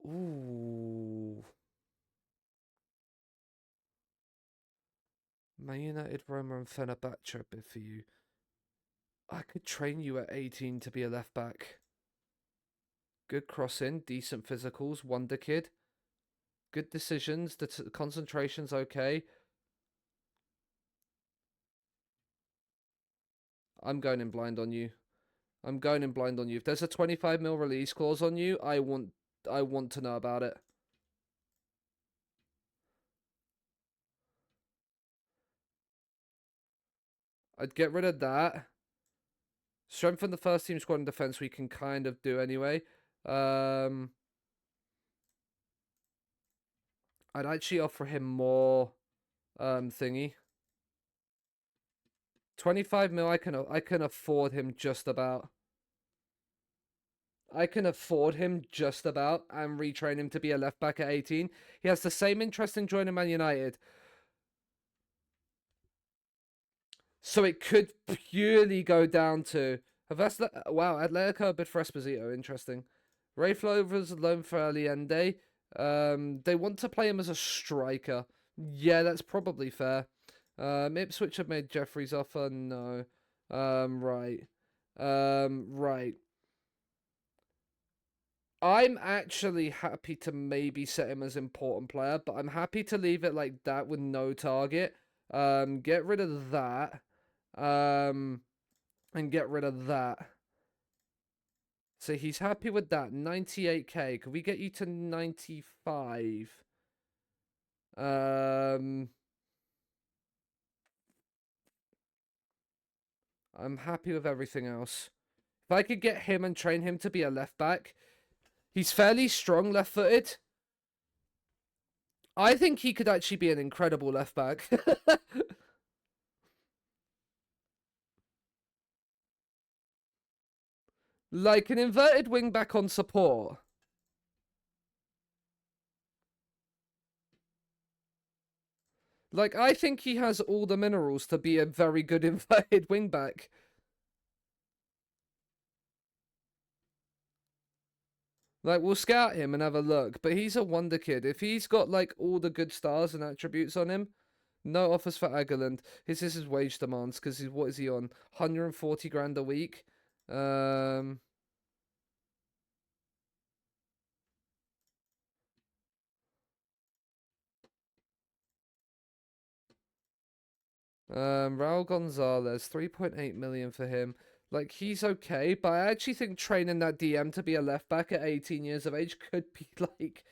Ooh. Man United, Roma, and Fenerbahce a bit for you. I could train you at 18 to be a left back. Good crossing, decent physicals, wonder kid. Good decisions, the concentration's okay. I'm going in blind on you. If there's a 25 mil release clause on you, I want to know about it. I'd get rid of that. Strengthen the first team squad and defense we can kind of do anyway. I'd actually offer him more thingy. 25 mil I can afford him just about. I can afford him just about and retrain him to be a left back at 18. He has the same interest in joining Man United. So it could purely go down to wow, Atletico bid for Esposito, interesting. Ray Flover's loan for Allende. They want to play him as a striker. Yeah, that's probably fair. Ipswich have made Jeffrey's offer. No. Right. Right. I'm actually happy to maybe set him as important player, but I'm happy to leave it like that with no target. Get rid of that. And get rid of that. So he's happy with that. 98k. Could we get you to 95? I'm happy with everything else. If I could get him and train him to be a left back, he's fairly strong left footed. I think he could actually be an incredible left back. Like an inverted wing back on support. Like, I think he has all the minerals to be a very good inverted wing back. Like, we'll scout him and have a look, but he's a wonder kid. If he's got, like, all the good stars and attributes on him, no offers for Agerland. This is his wage demands, because what is he on? 140 grand a week? Raul Gonzalez, 3.8 million for him. Like, he's okay, but I actually think training that DM to be a left back at 18 years of age could be, like,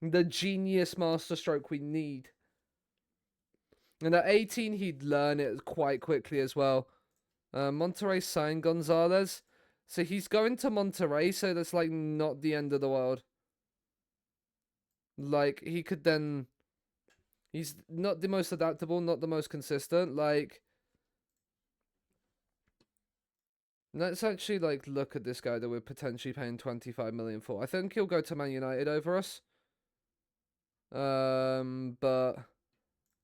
the genius masterstroke we need. And at 18, he'd learn it quite quickly as well. Monterrey signed Gonzalez. So he's going to Monterrey, so that's, like, not the end of the world. Like, he could then... He's not the most adaptable, not the most consistent. Like, let's actually, like, look at this guy that we're potentially paying 25 million for. I think he'll go to Man United over us. But,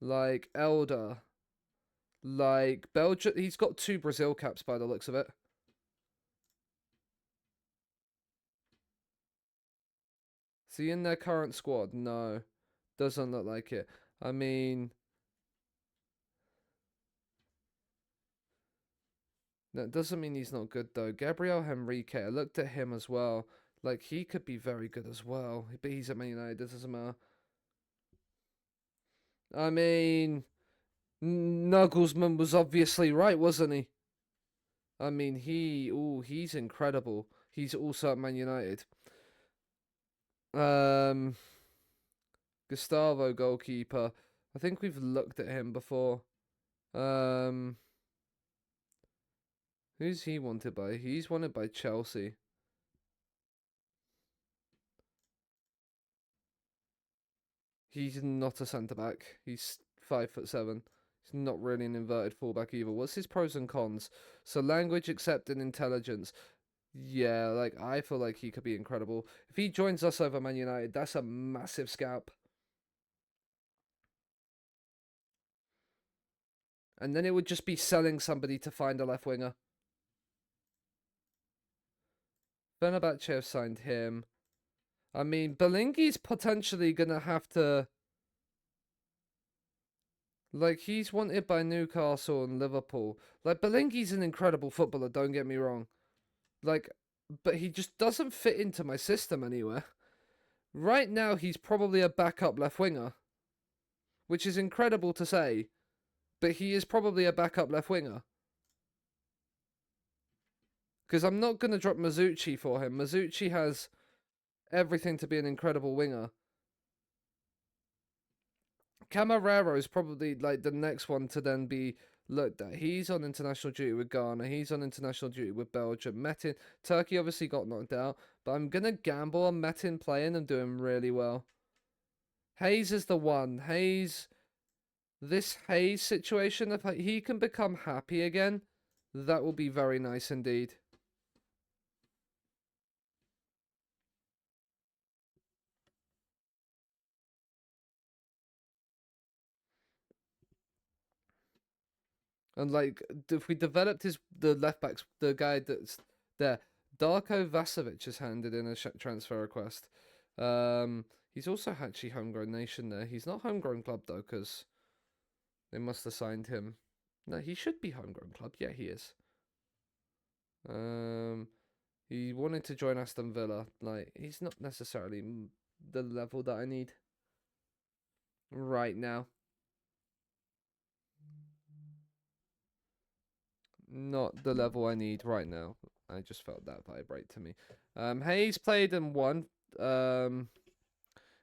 like, Elder. Like, Belgium... He's got 2 Brazil caps by the looks of it. Is he in their current squad? No. Doesn't look like it. I mean... That doesn't mean he's not good, though. Gabriel Henrique, I looked at him as well. Like, he could be very good as well. But he's at Man United, it doesn't matter. I mean... Nagelsmann was obviously right, wasn't he? I mean, he's incredible. He's also at Man United. Gustavo, goalkeeper. I think we've looked at him before. Who's he wanted by? He's wanted by Chelsea. He's not a centre back. He's 5'7". He's not really an inverted fullback either. What's his pros and cons? So language, accept, and intelligence. Yeah, like I feel like he could be incredible. If he joins us over Man United, that's a massive scalp. And then it would just be selling somebody to find a left winger. Fenerbahce have signed him. I mean, Belingi's potentially going to have to... Like, he's wanted by Newcastle and Liverpool. Like, Belingi's an incredible footballer, don't get me wrong. Like, but he just doesn't fit into my system anywhere. Right now, he's probably a backup left winger. Which is incredible to say. But he is probably a backup left winger. Because I'm not going to drop Mazzucci for him. Mazzucci has everything to be an incredible winger. Camarero is probably like the next one to then be looked at. He's on international duty with Ghana. He's on international duty with Belgium. Metin, Turkey obviously got knocked out, but I'm going to gamble on Metin playing and doing really well. Hayes is the one. Hayes, this Hayes situation, if he can become happy again, that will be very nice indeed. And like, if we developed the left backs, the guy that's there, Darko Vasovic has handed in a transfer request. He's also actually homegrown nation there. He's not homegrown club though, because they must have signed him. No, he should be homegrown club. Yeah, he is. He wanted to join Aston Villa. Like, he's not necessarily the level that I need right now. Not the level I need right now. I just felt that vibrate to me. Hayes played and won in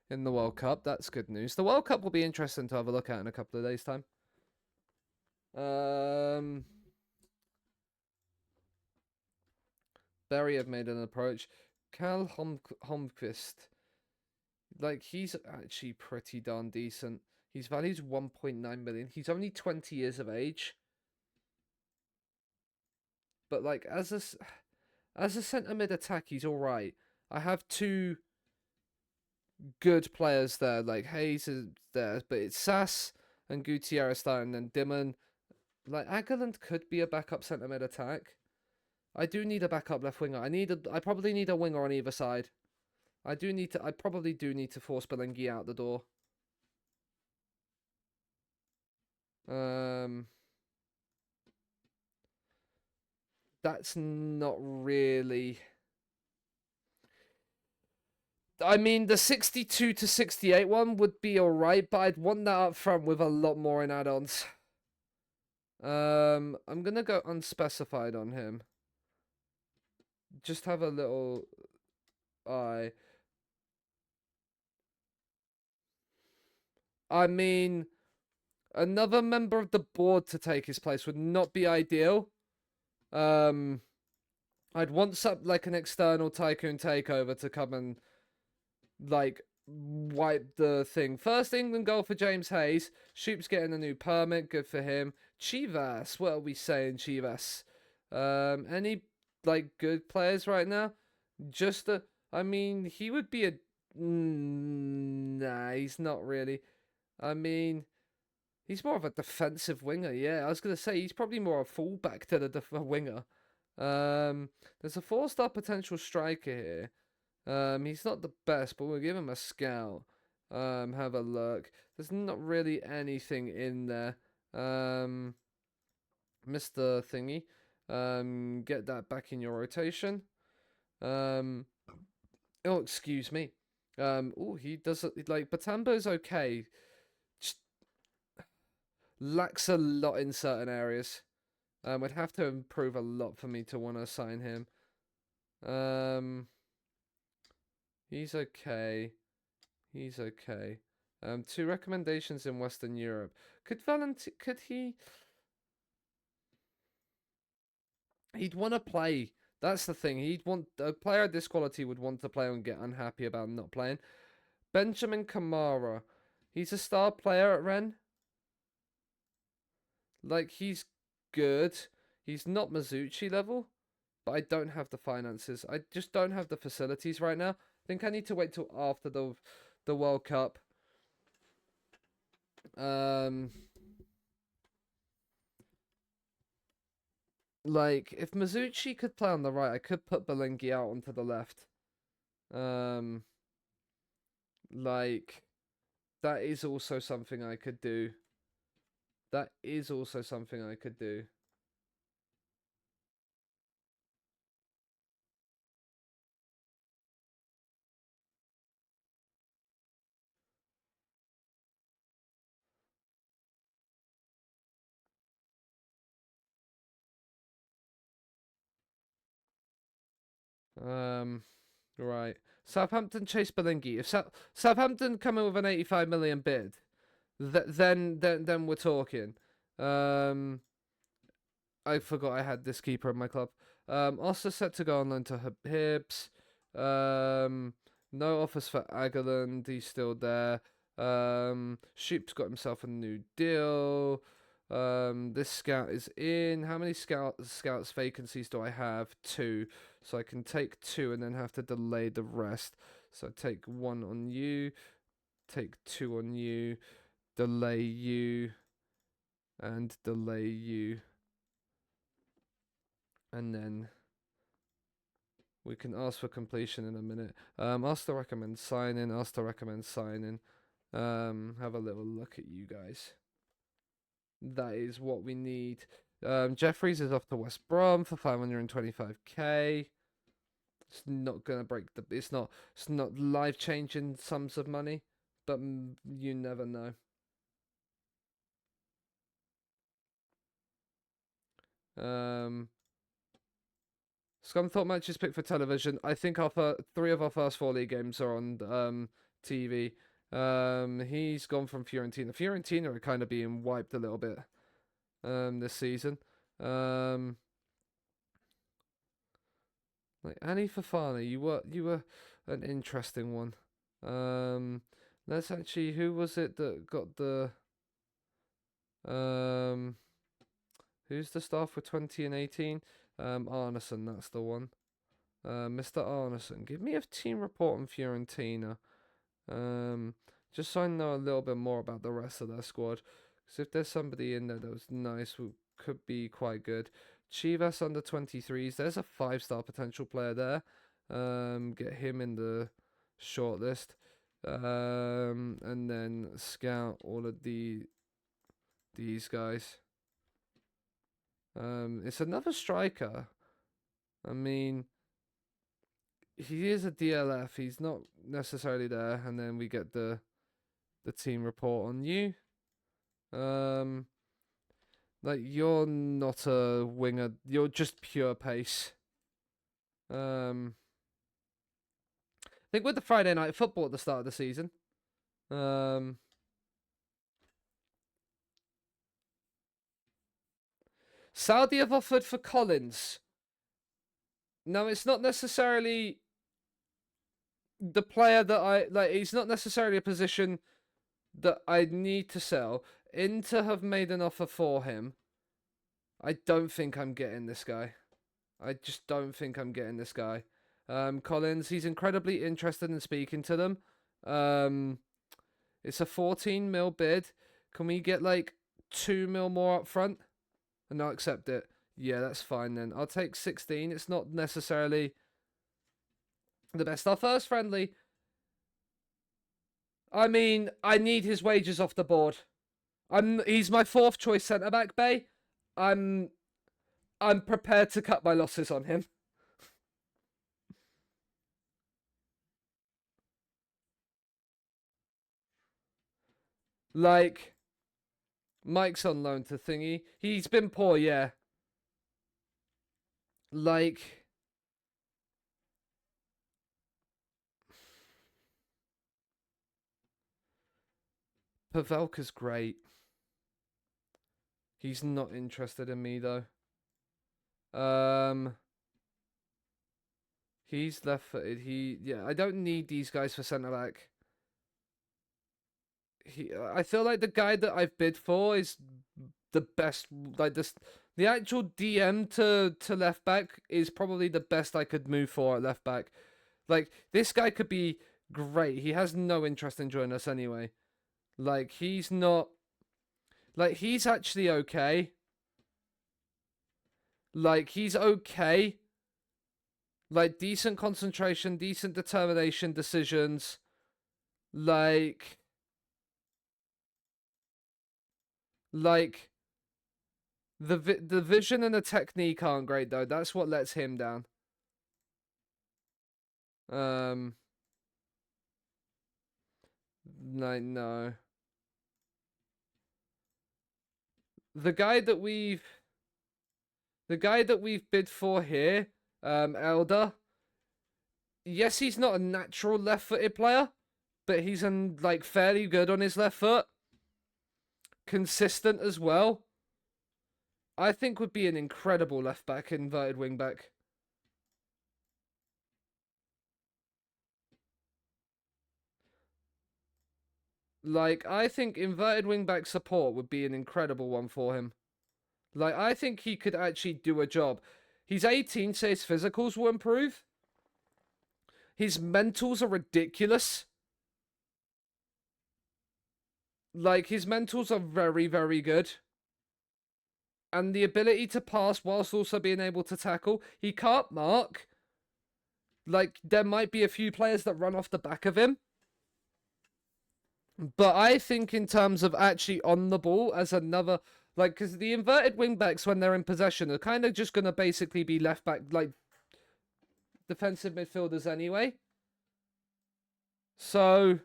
the World Cup. That's good news. The World Cup will be interesting to have a look at in a couple of days' time. Berry have made an approach. Cal Holmqvist. Like, he's actually pretty darn decent. His value's 1.9 million. He's only 20 years of age. But, like, as a centre mid attack, he's alright. I have two good players there. Like, Hayes is there, but it's Sass and Gutierrez there, and then Dimon. Like, Agerland could be a backup centre mid attack. I do need a backup left winger. I probably need a winger on either side. I probably do need to force Belengi out the door. That's not really. I mean, the 62 to 68 one would be alright, but I'd want that up front with a lot more in add-ons. I'm gonna go unspecified on him. Just have a little eye. I mean, another member of the board to take his place would not be ideal. I'd want some, like, an external tycoon takeover to come and, like, wipe the thing. First England goal for James Hayes. Shoop's getting a new permit. Good for him. Chivas. What are we saying, Chivas? Any, like, good players right now? I mean, he would be a... Nah, he's not really. I mean, he's more of a defensive winger. Yeah, I was going to say, he's probably more a fullback than a winger. There's a 4-star potential striker here. He's not the best, but we'll give him a scout. Have a look. There's not really anything in there. Mr. Thingy. Get that back in your rotation. Oh, excuse me. Oh, he does, like, Batambo's okay. Just lacks a lot in certain areas. Would have to improve a lot for me to want to sign him. He's okay. He's okay. 2 recommendations in Western Europe. Could he... He'd want to play. That's the thing. A player of this quality would want to play and get unhappy about not playing. Benjamin Kamara. He's a star player at Rennes. Like, he's good. He's not Mizuchi level, but I don't have the finances. I just don't have the facilities right now. I think I need to wait till after the World Cup. Like, if Mizuchi could play on the right, I could put Belengi out onto the left. Like, that is also something I could do. That is also something I could do. Right. Southampton chase Belengi. If Southampton come in with an 85 million bid, then we're talking. I forgot I had this keeper in my club. Also set to go on loan to Hibs. No offers for Agerland. He's still there. Shoop's got himself a new deal. This scout is in. How many scouts vacancies do I have? 2. So I can take 2 and then have to delay the rest. So take 1 on you. Take 2 on you. Delay you. And delay you. And then we can ask for completion in a minute. Ask to recommend signing. Ask to recommend signing. Have a little look at you guys. That is what we need. Jeffries is off to West Brom for 525k. It's not gonna break the. It's not life changing sums of money, but you never know. Scunthorpe matches picked for television. I think three of our first 4 league games are on TV. He's gone from Fiorentina. Fiorentina are kind of being wiped a little bit this season. Like Annie Fafana, you were an interesting one. Let's actually, who was it that got the who's the staff for 20 and 18? Arneson, that's the one. Mr. Arneson, give me a team report on Fiorentina. Just so I know a little bit more about the rest of their squad. Because if there's somebody in there that was nice, who could be quite good. Chivas under 23s, there's a 5-star potential player there. Get him in the shortlist. And then scout all of these guys. It's another striker. I mean, he is a DLF. He's not necessarily there. And then we get the team report on you. Like, you're not a winger. You're just pure pace. I think with the Friday night football at the start of the season, Saudi have offered for Collins. No, it's not necessarily the player that I like. He's not necessarily a position that I need to sell. Inter have made an offer for him. I don't think I'm getting this guy. I just don't think I'm getting this guy. Collins, he's incredibly interested in speaking to them. It's a 14 mil bid. Can we get like 2 mil more up front? And I'll accept it. Yeah, that's fine then. I'll take 16. It's not necessarily the best. Our first friendly. I mean, I need his wages off the board. He's my 4th choice centre back, Bay. I'm prepared to cut my losses on him. Like, Mike's on loan to Thingy. He's been poor, yeah. Like, Pavelka's great. He's not interested in me though. He's left-footed. Yeah, I don't need these guys for centre back. I feel like the guy that I've bid for is the best. Like the actual DM to left back is probably the best I could move for at left back. Like, this guy could be great. He has no interest in joining us anyway. Like, he's not. Like, he's actually okay. Like, he's okay. Like, decent concentration, decent determination, decisions. Like, the vision and the technique aren't great though. That's what lets him down. No. The guy that we've bid for here, Elder. Yes, he's not a natural left-footed player, but he's like fairly good on his left foot. Consistent as well. I think would be an incredible left back, inverted wing back. Like, I think inverted wing back support would be an incredible one for him. Like, I think he could actually do a job. He's 18, so his physicals will improve. His mentals are ridiculous. Like, his mentals are very, very good. and the ability to pass whilst also being able to tackle. He can't mark. Like, there might be a few players that run off the back of him. But I think in terms of actually on the ball as another... Like, because the inverted wingbacks, when they're in possession, are kind of just going to basically be left back, like, defensive midfielders anyway. So,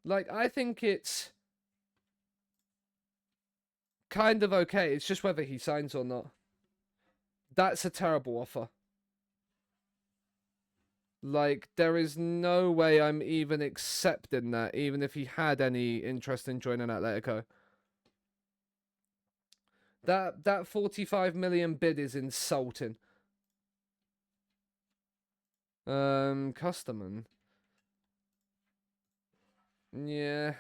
like, I think it's kind of okay. It's just whether he signs or not. That's a terrible offer. Like, there is no way I'm even accepting that, even if he had any interest in joining Atletico. That 45 million bid is insulting. Customer. Yeah.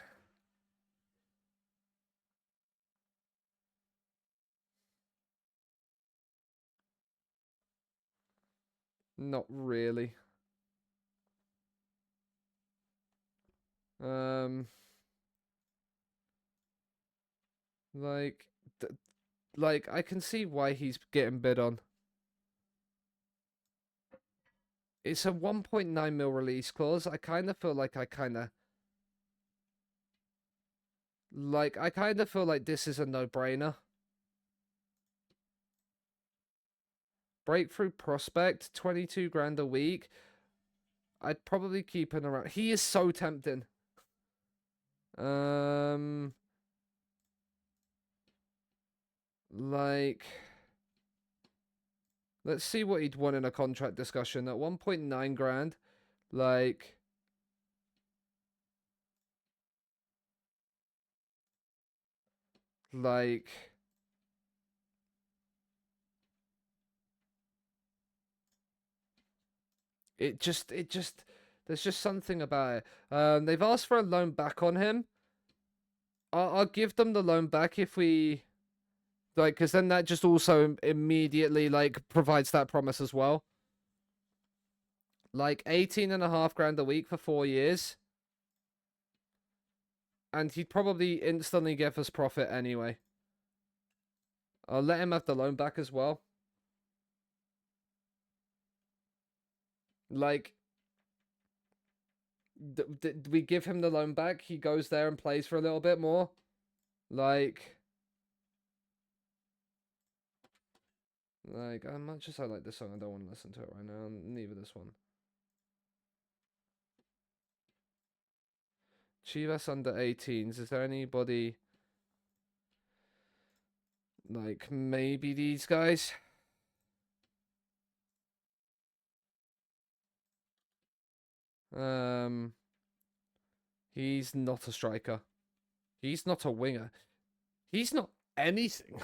Not really. Like, like I can see why he's getting bid on. It's a 1.9 mil release clause. I kind of feel like I kind of feel like this is a no-brainer. Breakthrough prospect, 22 grand a week. I'd probably keep him around. He is so tempting. Like, let's see what he'd want in a contract discussion. At 1.9 grand, like, it just, there's just something about it. They've asked for a loan back on him. I'll give them the loan back if we, like, because then that just also immediately, like, provides that promise as well. Like, 18.5 grand a week for 4 years. And he'd probably instantly give us profit anyway. I'll let him have the loan back as well. Like, we give him the loan back. He goes there and plays for a little bit more. Like, as much as I like this song, I don't want to listen to it right now. Neither this one. Chivas under 18s. Is there anybody... Like, maybe these guys? He's not a striker. He's not a winger. He's not anything.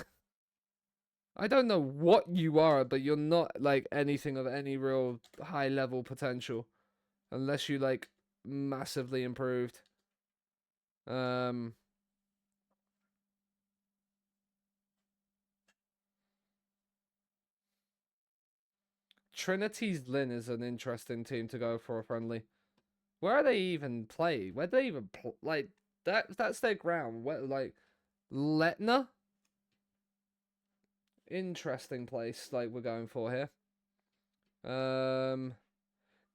I don't know what you are, but you're not, like, anything of any real high-level potential. Unless you, like, massively improved. Trinity's Lynn is an interesting team to go for a friendly. Where are they even play? Where do they even like that's their ground. Where, like, Letna? Interesting place, like, we're going for here.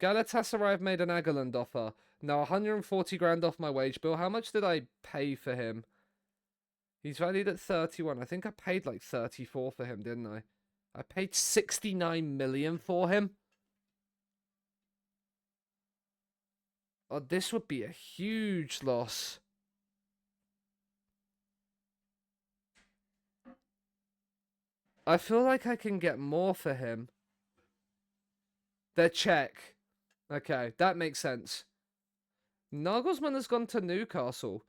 Galatasaray have made an Agaland offer. Now 140 grand off my wage bill. How much did I pay for him? He's valued at 31. I think I paid like 34 for him, didn't I? I paid 69 million for him. Oh, this would be a huge loss. I feel like I can get more for him. They're Czech. Okay, that makes sense. Nagelsmann has gone to Newcastle.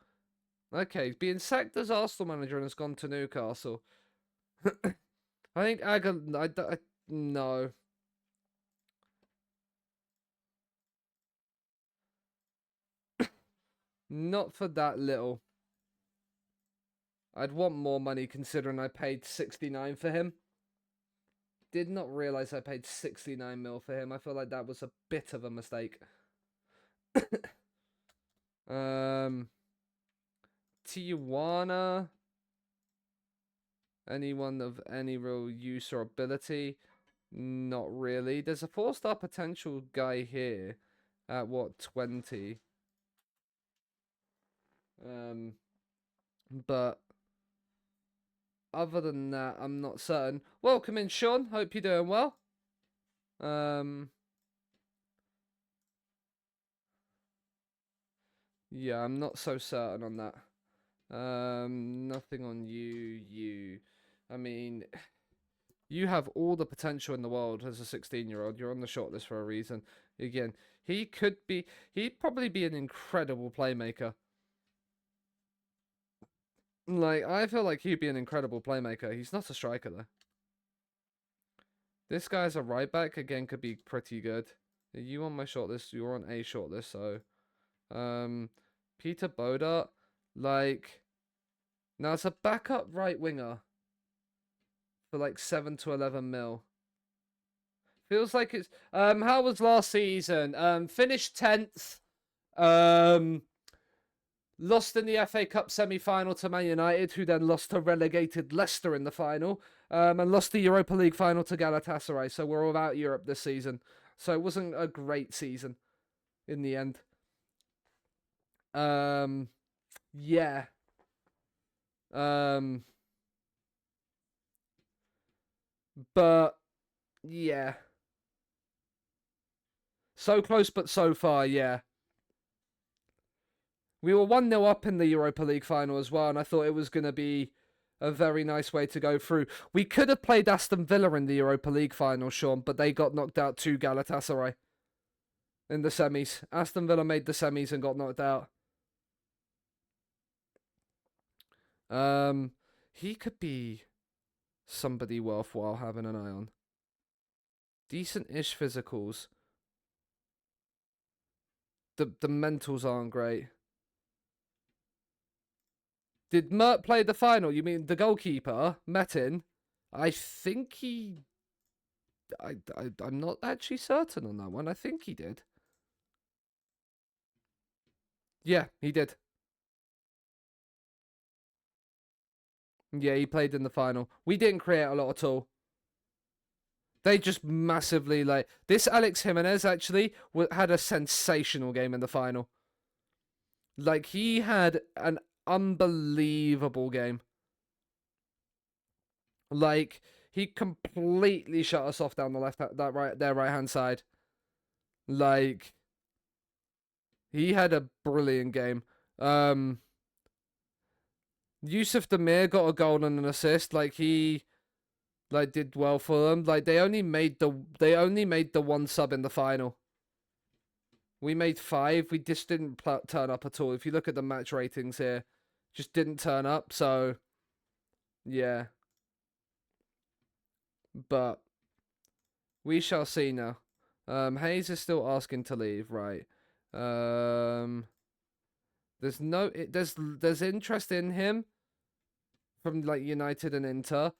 Okay, he's being sacked as Arsenal manager and has gone to Newcastle. I think no. Not for that little. I'd want more money considering I paid 69 for him. Did not realise I paid 69 mil for him. I feel like that was a bit of a mistake. Tijuana. Anyone of any real use or ability? Not really. There's a 4-star potential guy here at what, 20? But other than that, I'm not certain. Welcome in, Sean. Hope you're doing well. Yeah, I'm not so certain on that. Nothing on you. I mean, you have all the potential in the world as a 16-year-old. You're on the shortlist for a reason. Again, he'd probably be an incredible playmaker. Like, I feel like he'd be an incredible playmaker. He's not a striker, though. This guy's a right back. Again, could be pretty good. Are you on my shortlist? You're on a shortlist, so... Peter Bodart, like... Now, it's a backup right winger for like 7 to 11 mil. Feels like it's... how was last season? Finished 10th. Lost in the FA Cup semi-final to Man United, who then lost to relegated Leicester in the final. And lost the Europa League final to Galatasaray. So we're without Europe this season. So it wasn't a great season in the end. Yeah. But yeah. So close but so far, yeah. We were 1-0 up in the Europa League final as well, and I thought it was going to be a very nice way to go through. We could have played Aston Villa in the Europa League final, Sean, but they got knocked out to Galatasaray in the semis. Aston Villa made the semis and got knocked out. He could be somebody worthwhile having an eye on. Decent-ish physicals. The mentals aren't great. Did Mert play the final? You mean the goalkeeper, Metin? I think he... I'm not actually certain on that one. I think he did. Yeah, he did. Yeah, he played in the final. We didn't create a lot at all. They just massively, like... This Alex Jimenez, actually, had a sensational game in the final. Like, he had an unbelievable game. Like, he completely shut us off down the their right-hand side. Like, he had a brilliant game. Yusuf Demir got a goal and an assist. Like, he did well for them. Like, they only made the one sub in the final. We made 5. We just didn't turn up at all. If you look at the match ratings here, just didn't turn up. So, yeah. But we shall see now. Hayes is still asking to leave, right? There's interest in him from like United and Inter.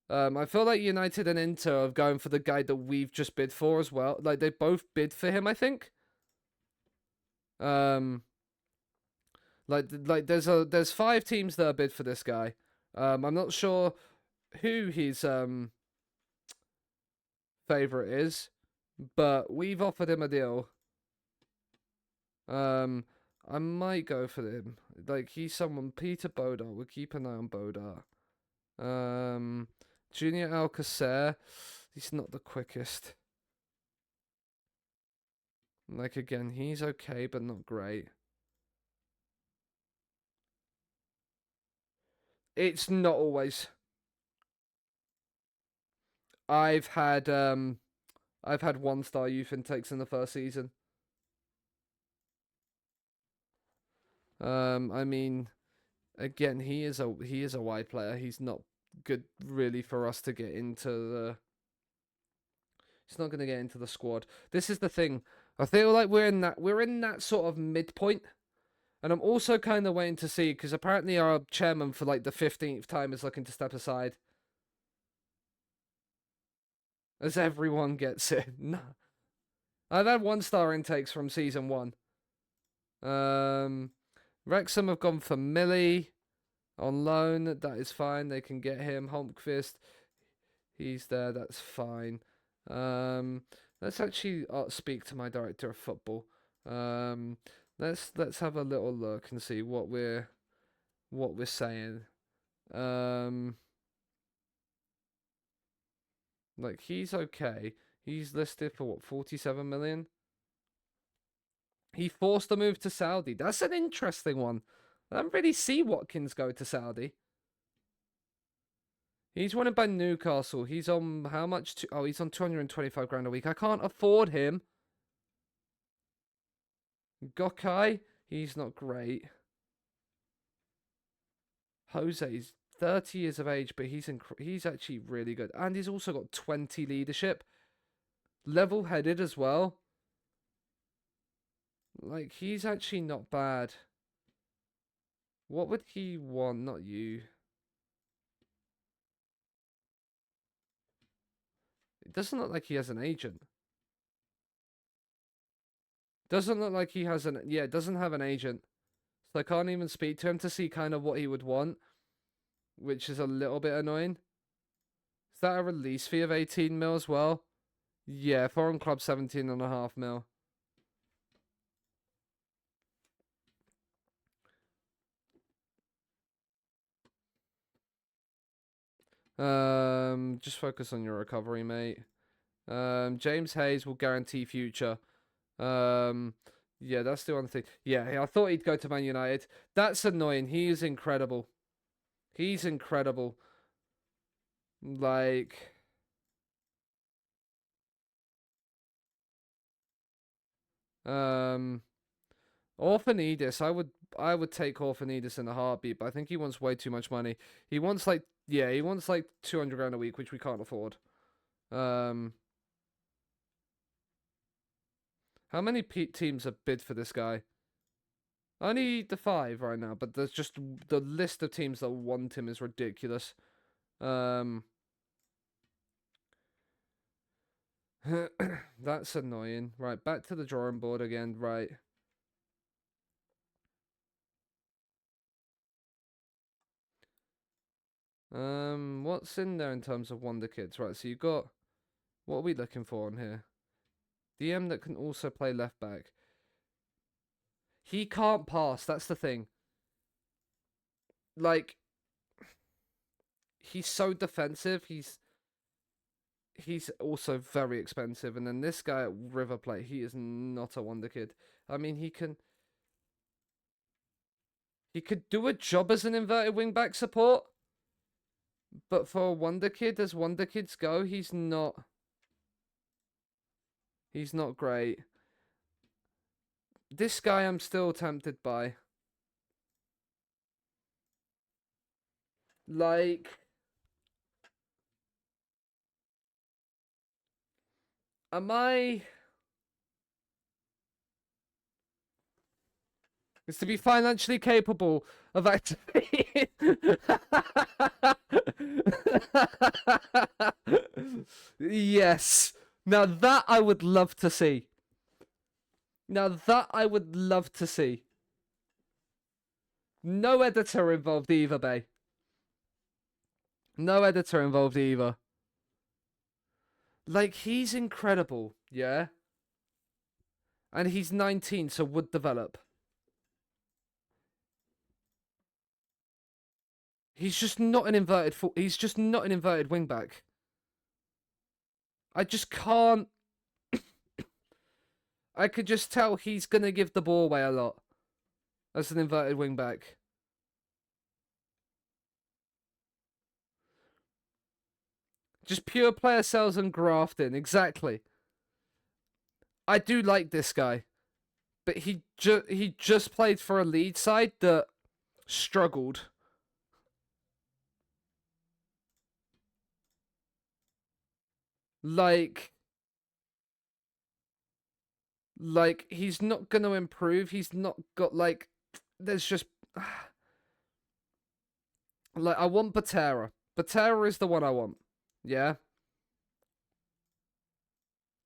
I feel like United and Inter are going for the guy that we've just bid for as well. Like, they both bid for him, I think. Like there's 5 teams that are bid for this guy. I'm not sure who his favorite is, but we've offered him a deal. I might go for him. Like, he's someone, Peter Bodart. We'll keep an eye on Bodart. Junior Alcacer. He's not the quickest. Like, again, he's okay, but not great. It's not always. I've had 1-star youth intakes in the first season. I mean, again, he is a wide player. He's not good really for us to get into the... He's not going to get into the squad. This is the thing. I feel like we're in that sort of midpoint. And I'm also kind of waiting to see, because apparently our chairman for like the 15th time is looking to step aside. As everyone gets it. No. I've had 1-star intakes from season 1. Wrexham have gone for Millie. On loan, that is fine. They can get him. Holmqvist, he's there. That's fine. Let's actually speak to my director of football. Let's have a little look and see what we're saying. Like, he's okay. He's listed for what, 47 million? He forced a move to Saudi. That's an interesting one. I don't really see Watkins go to Saudi. He's wanted by Newcastle. He's on how much? Oh, he's on 225 grand a week. I can't afford him. Gokai, he's not great. Jose's 30 years of age, but he's actually really good. And he's also got 20 leadership. Level-headed as well. Like, he's actually not bad. What would he want? Not you. It doesn't look like he has an agent. Doesn't look like he has an... Yeah, it doesn't have an agent. So I can't even speak to him to see kind of what he would want. Which is a little bit annoying. Is that a release fee of 18 mil as well? Yeah, foreign club 17.5 mil. Just focus on your recovery, mate. James Hayes will guarantee future. Yeah, that's the one thing. Yeah, I thought he'd go to Man United. That's annoying. He is incredible. He's incredible. Like, Orphanidis. I would take Orphanidis in a heartbeat, but I think he wants way too much money. He wants like, yeah, he wants like 200 grand a week, which we can't afford. How many teams have bid for this guy? Only the 5 right now, but there's just the list of teams that want him is ridiculous. That's annoying. Right, back to the drawing board again. Right. What's in there in terms of Wonder Kids? Right, so you got... What are we looking for on here? DM that can also play left back. He can't pass, that's the thing. Like, he's so defensive, he's also very expensive. And then this guy at River Plate, he is not a Wonder Kid. I mean, he could do a job as an inverted wingback support. But for a Wonder Kid, as Wonder Kids go, he's not great. This guy I'm still tempted by. Like, am I... Is to be financially capable of activating... Yes. Now that I would love to see. Now that I would love to see. No editor involved either, bae. No editor involved either. Like, he's incredible, yeah? And he's 19, so would develop. He's just not an inverted he's just not an inverted wingback. I just can't... I could just tell he's going to give the ball away a lot as an inverted wingback. Just pure player sales and grafting, exactly. I do like this guy, but he just played for a lead side that struggled. Like he's not going to improve. He's not got, like, there's just... Like, I want Patera. Patera is the one I want. Yeah?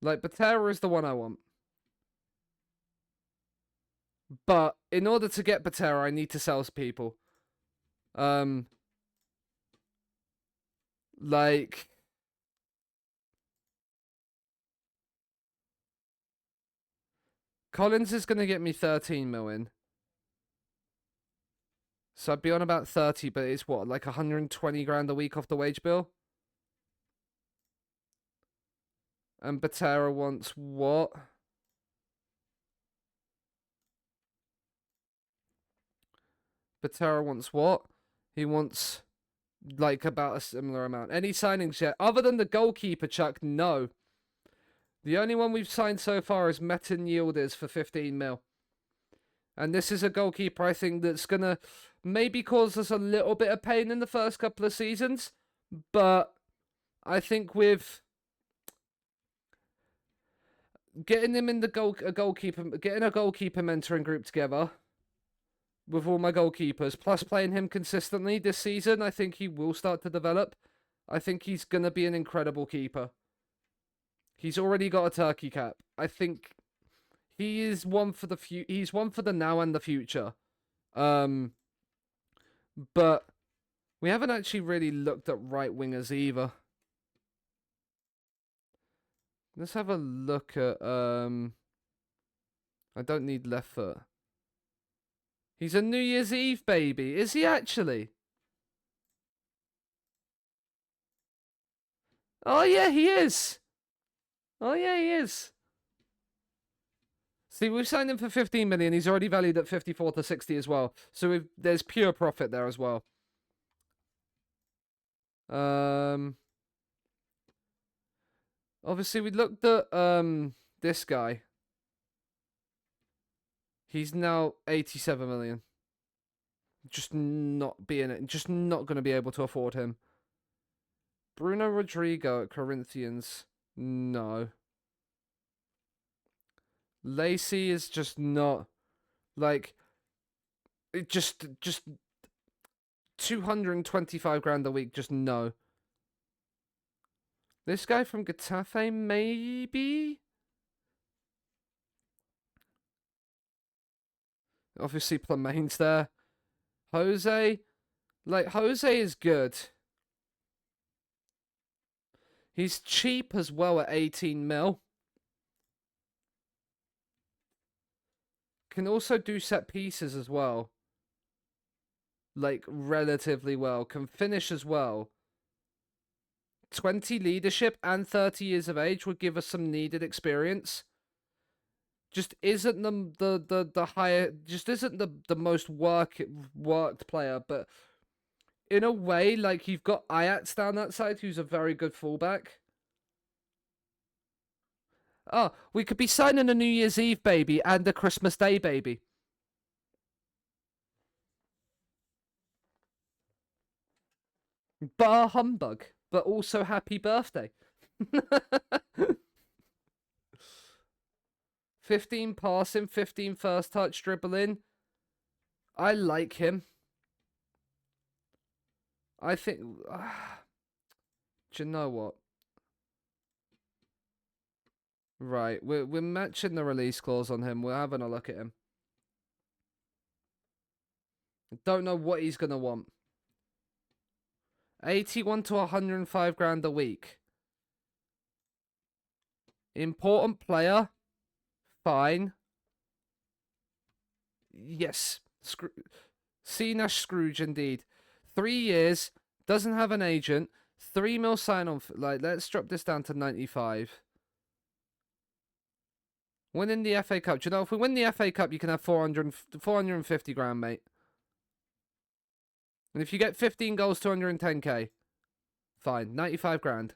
Like, Patera is the one I want. But in order to get Patera, I need to sell people. Like, Collins is going to get me 13 million. So I'd be on about 30, but it's what, like 120 grand a week off the wage bill? And Batera wants what? Batera wants what? He wants like about a similar amount. Any signings yet? Other than the goalkeeper, Chuck, no. The only one we've signed so far is Metin Yildiz for 15 mil. And this is a goalkeeper I think that's going to maybe cause us a little bit of pain in the first couple of seasons. But I think with getting him in the getting a goalkeeper mentoring group together with all my goalkeepers, plus playing him consistently this season, I think he will start to develop. I think he's going to be an incredible keeper. He's already got a turkey cap. I think he is one for the he's one for the now and the future. But we haven't actually really looked at right wingers either. Let's have a look at I don't need left foot. He's a New Year's Eve baby. Is he actually? Oh yeah, he is. Oh yeah, he is. See, we've signed him for 15 million. He's already valued at 54 to 60 as well. So there's pure profit there as well. Obviously we looked at this guy. He's now 87 million. Just not going to be able to afford him. Bruno Rodrigo at Corinthians. No. Lacey is just not, like, it just 225 grand a week, just no. This guy from Getafe, maybe? Obviously, Plemain's there. Jose, like, Jose is good. He's cheap as well at 18 mil. Can also do set pieces as well. Like, relatively well. Can finish as well. 20 leadership and 30 years of age would give us some needed experience. Just isn't the higher, just isn't the most worked player, but in a way, like, you've got Ajax down that side, who's a very good fullback. Oh, we could be signing a New Year's Eve baby and a Christmas Day baby. Bar humbug, but also happy birthday. 15 passing, 15 first touch dribbling. I like him. I think... do you know what? Right, we're matching the release clause on him. We're having a look at him. Don't know what he's going to want. 81 to 105 grand a week. Important player. Fine. Yes. Seanasea Scrooge indeed. 3 years. Doesn't have an agent. 3 mil sign on. Like, let's drop this down to 95. Winning the FA Cup. Do you know, if we win the FA Cup, you can have 450 grand, mate. And if you get 15 goals, 210k. Fine. 95 grand.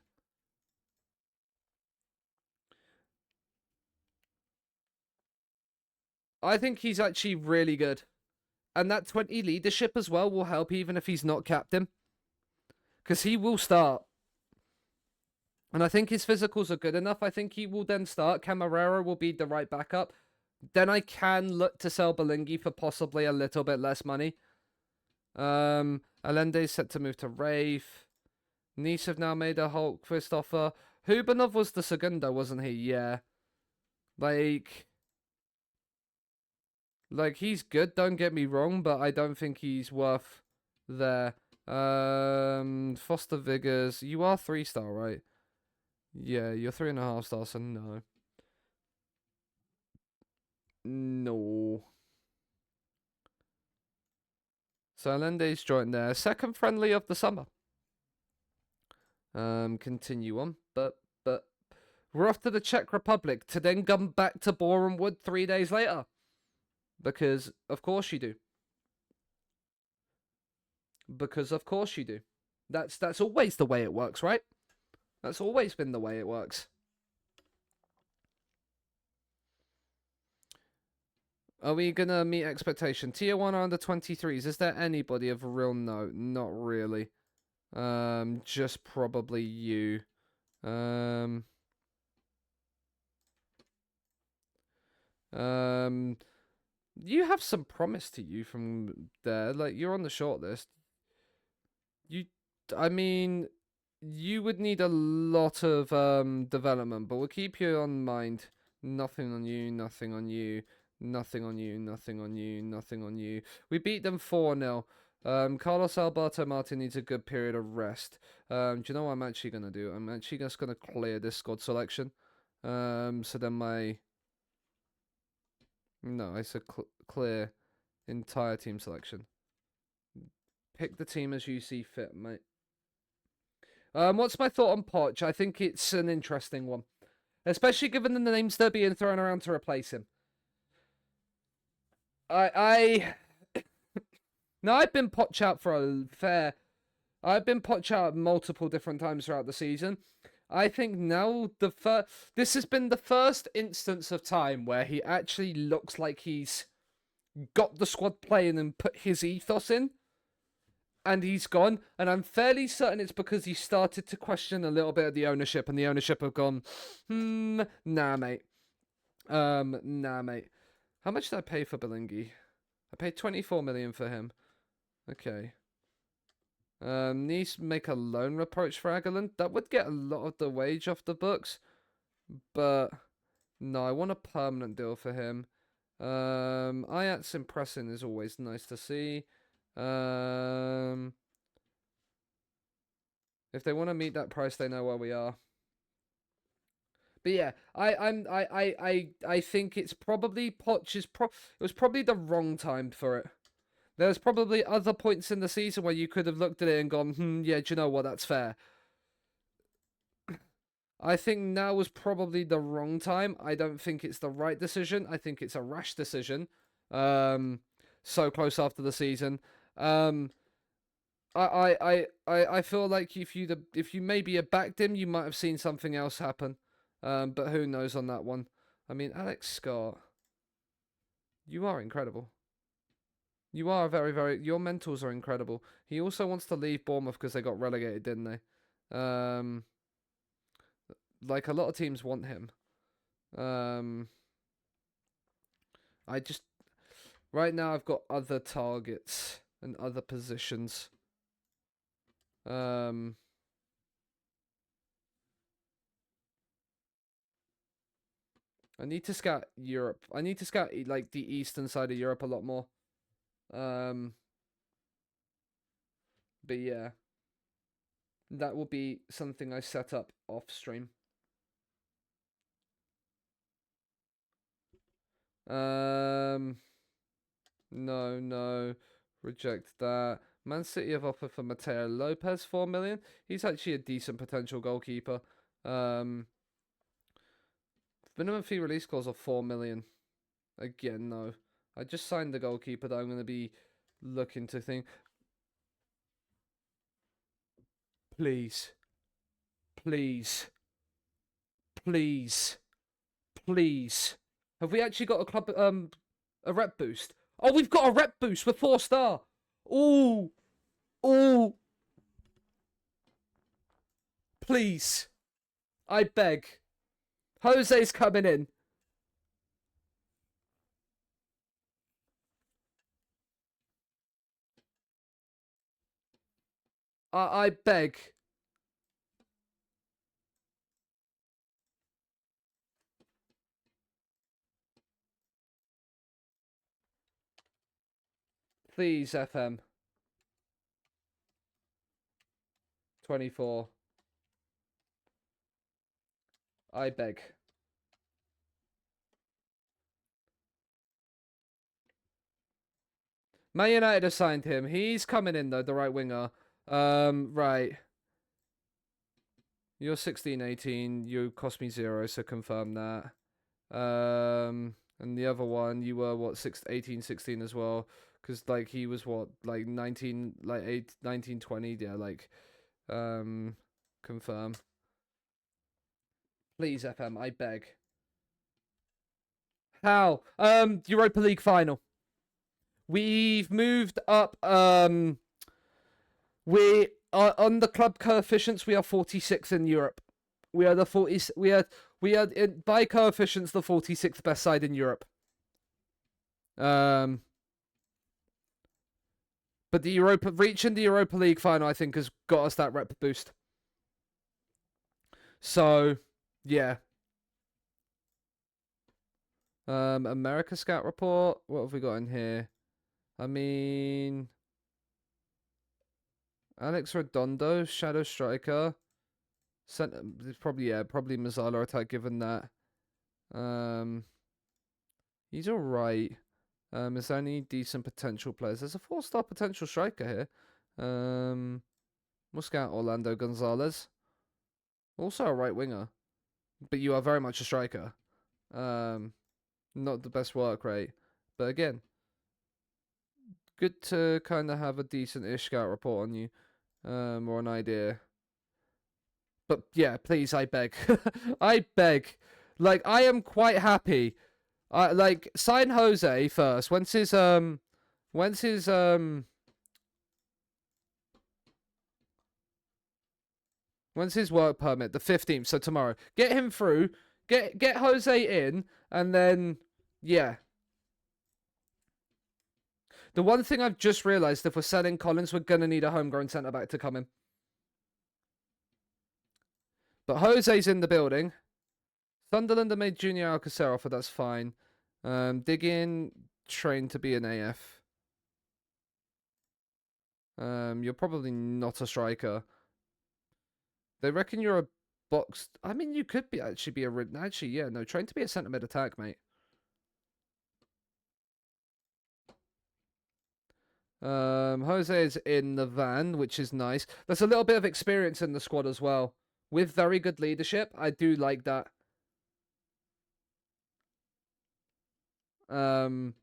I think he's actually really good. And that 20 leadership as well will help even if he's not captain. Because he will start. And I think his physicals are good enough. I think he will then start. Camarero will be the right backup. Then I can look to sell Belingi for possibly a little bit less money. Allende's set to move to Rafe. Nice have now made a Hulkquist offer. Hubanov was the segundo, wasn't he? Yeah. Like, he's good, don't get me wrong, but I don't think he's worth there. Foster Vigors, you are 3-star, right? Yeah, you're 3.5 stars, so no. No. So Lende's joined there. Second friendly of the summer. Continue on, but we're off to the Czech Republic to then come back to Boreham Wood 3 days later. Because of course you do. Because of course you do. That's always the way it works, right? That's always been the way it works. Are we gonna meet expectation? Tier 1 or under 23s? Is there anybody of real note? Not really. Just probably you. You have some promise to you from there. Like, you're on the short list. I mean, you would need a lot of development, but we'll keep you on mind. Nothing on you, nothing on you, nothing on you, nothing on you, nothing on you. We beat them 4-0. Carlos Alberto Martin needs a good period of rest. Do you know what I'm actually going to do? I'm actually just going to clear this squad selection. So then my... No, I said clear entire team selection. Pick the team as you see fit, mate. What's my thought on Poch? I think it's an interesting one. Especially given the names that are being thrown around to replace him. Now, I've been Poch out for a fair... I've been Poch out multiple different times throughout the season. I think now this has been the first instance of time where he actually looks like he's got the squad playing and put his ethos in. And he's gone, and I'm fairly certain it's because he started to question a little bit of the ownership, and the ownership have gone, nah, mate. Nah, mate. How much did I pay for Belingi? I paid 24 million for him. Okay. Needs to make a loan approach for Agerland. That would get a lot of the wage off the books, but no, I want a permanent deal for him. Ayat's impressing is always nice to see. If they want to meet that price, they know where we are. But yeah, I think it's probably it was probably the wrong time for it. There's probably other points in the season where you could have looked at it and gone, yeah, do you know what? That's fair. I think now was probably the wrong time. I don't think it's the right decision. I think it's a rash decision. So close after the season. I feel like if you maybe had backed him, you might have seen something else happen. But who knows on that one? I mean, Alex Scott, you are incredible. You are your mentals are incredible. He also wants to leave Bournemouth because they got relegated, didn't they? Like a lot of teams want him. I just right now I've got other targets and other positions. I need to scout Europe. I need to scout like the eastern side of Europe a lot more. But yeah, that will be something I set up off stream. No, reject that. Man City have offered for Mateo Lopez 4 million. He's actually a decent potential goalkeeper. Minimum fee release clause of 4 million. Again, no. I just signed the goalkeeper that I'm going to be looking to think. Please. Please. Please. Please. Have we actually got a club a rep boost? Oh, we've got a rep boost with 4-star. Ooh. Ooh. Please. I beg. Jose's coming in. I beg. Please, FM. 24. I beg. Man United have signed him. He's coming in though, the right winger. Right. You're 16, 18. You cost me 0, so confirm that. And the other one, you were what, 18, 16 as well. Because like he was what, like 19, like 19, 20. Yeah, like, confirm. Please, FM, I beg. How? Europa League final. We've moved up. We are on the club coefficients. We are 46th in Europe. We are the 40. We are by coefficients the 46th best side in Europe. But reaching the Europa League final, I think, has got us that rep boost. So, yeah. America Scout report. What have we got in here? I mean, Alex Redondo, Shadow Striker. Probably Mazzala attack given that. He's alright. Is there any decent potential players? There's a 4-star potential striker here. We'll scout Orlando Gonzalez. Also a right winger. But you are very much a striker. Not the best work rate. But again, good to kind of have a decent-ish scout report on you. Or an idea. But yeah, please, I beg. I beg. Like, I am quite happy. Like, sign Jose first. When's his work permit? The 15th, so tomorrow. Get him through. Get Jose in, and then yeah. The one thing I've just realised, if we're selling Collins, we're gonna need a homegrown centre back to come in. But Jose's in the building. Sunderland have made Junior Alcacer offer, that's fine. Dig in, train to be an AF. You're probably not a striker. They reckon you're a box. I mean, you could be actually be a. Actually, yeah, no, train to be a centre mid attack, mate. Jose is in the van, which is nice. There's a little bit of experience in the squad as well. With very good leadership. I do like that. And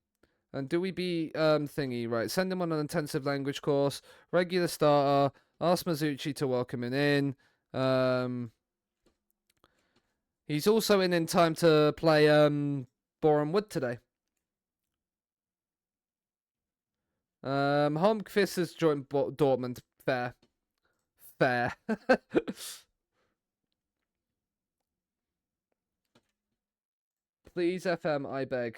do we be thingy, right? Send him on an intensive language course. Regular starter. Ask Mizuchi to welcome him in. He's also in time to play Boreham Wood today. Holmqvist has joined Dortmund. Fair. Fair. Please, FM, I beg.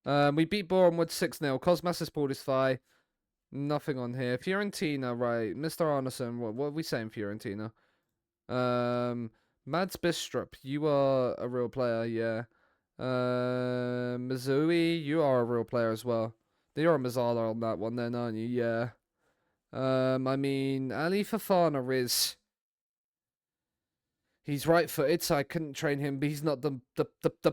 We beat Boreham Wood 6-0. Cosmas has pulled his thigh. Nothing on here. Fiorentina, right. Mr. Arneson, what are we saying, Fiorentina? Mads Bistrup, you are a real player, yeah. Mizui, you are a real player as well. You're a Mazzala on that one then, aren't you? Yeah. I mean, Ali Fafana is... He's right-footed, so I couldn't train him, but he's not the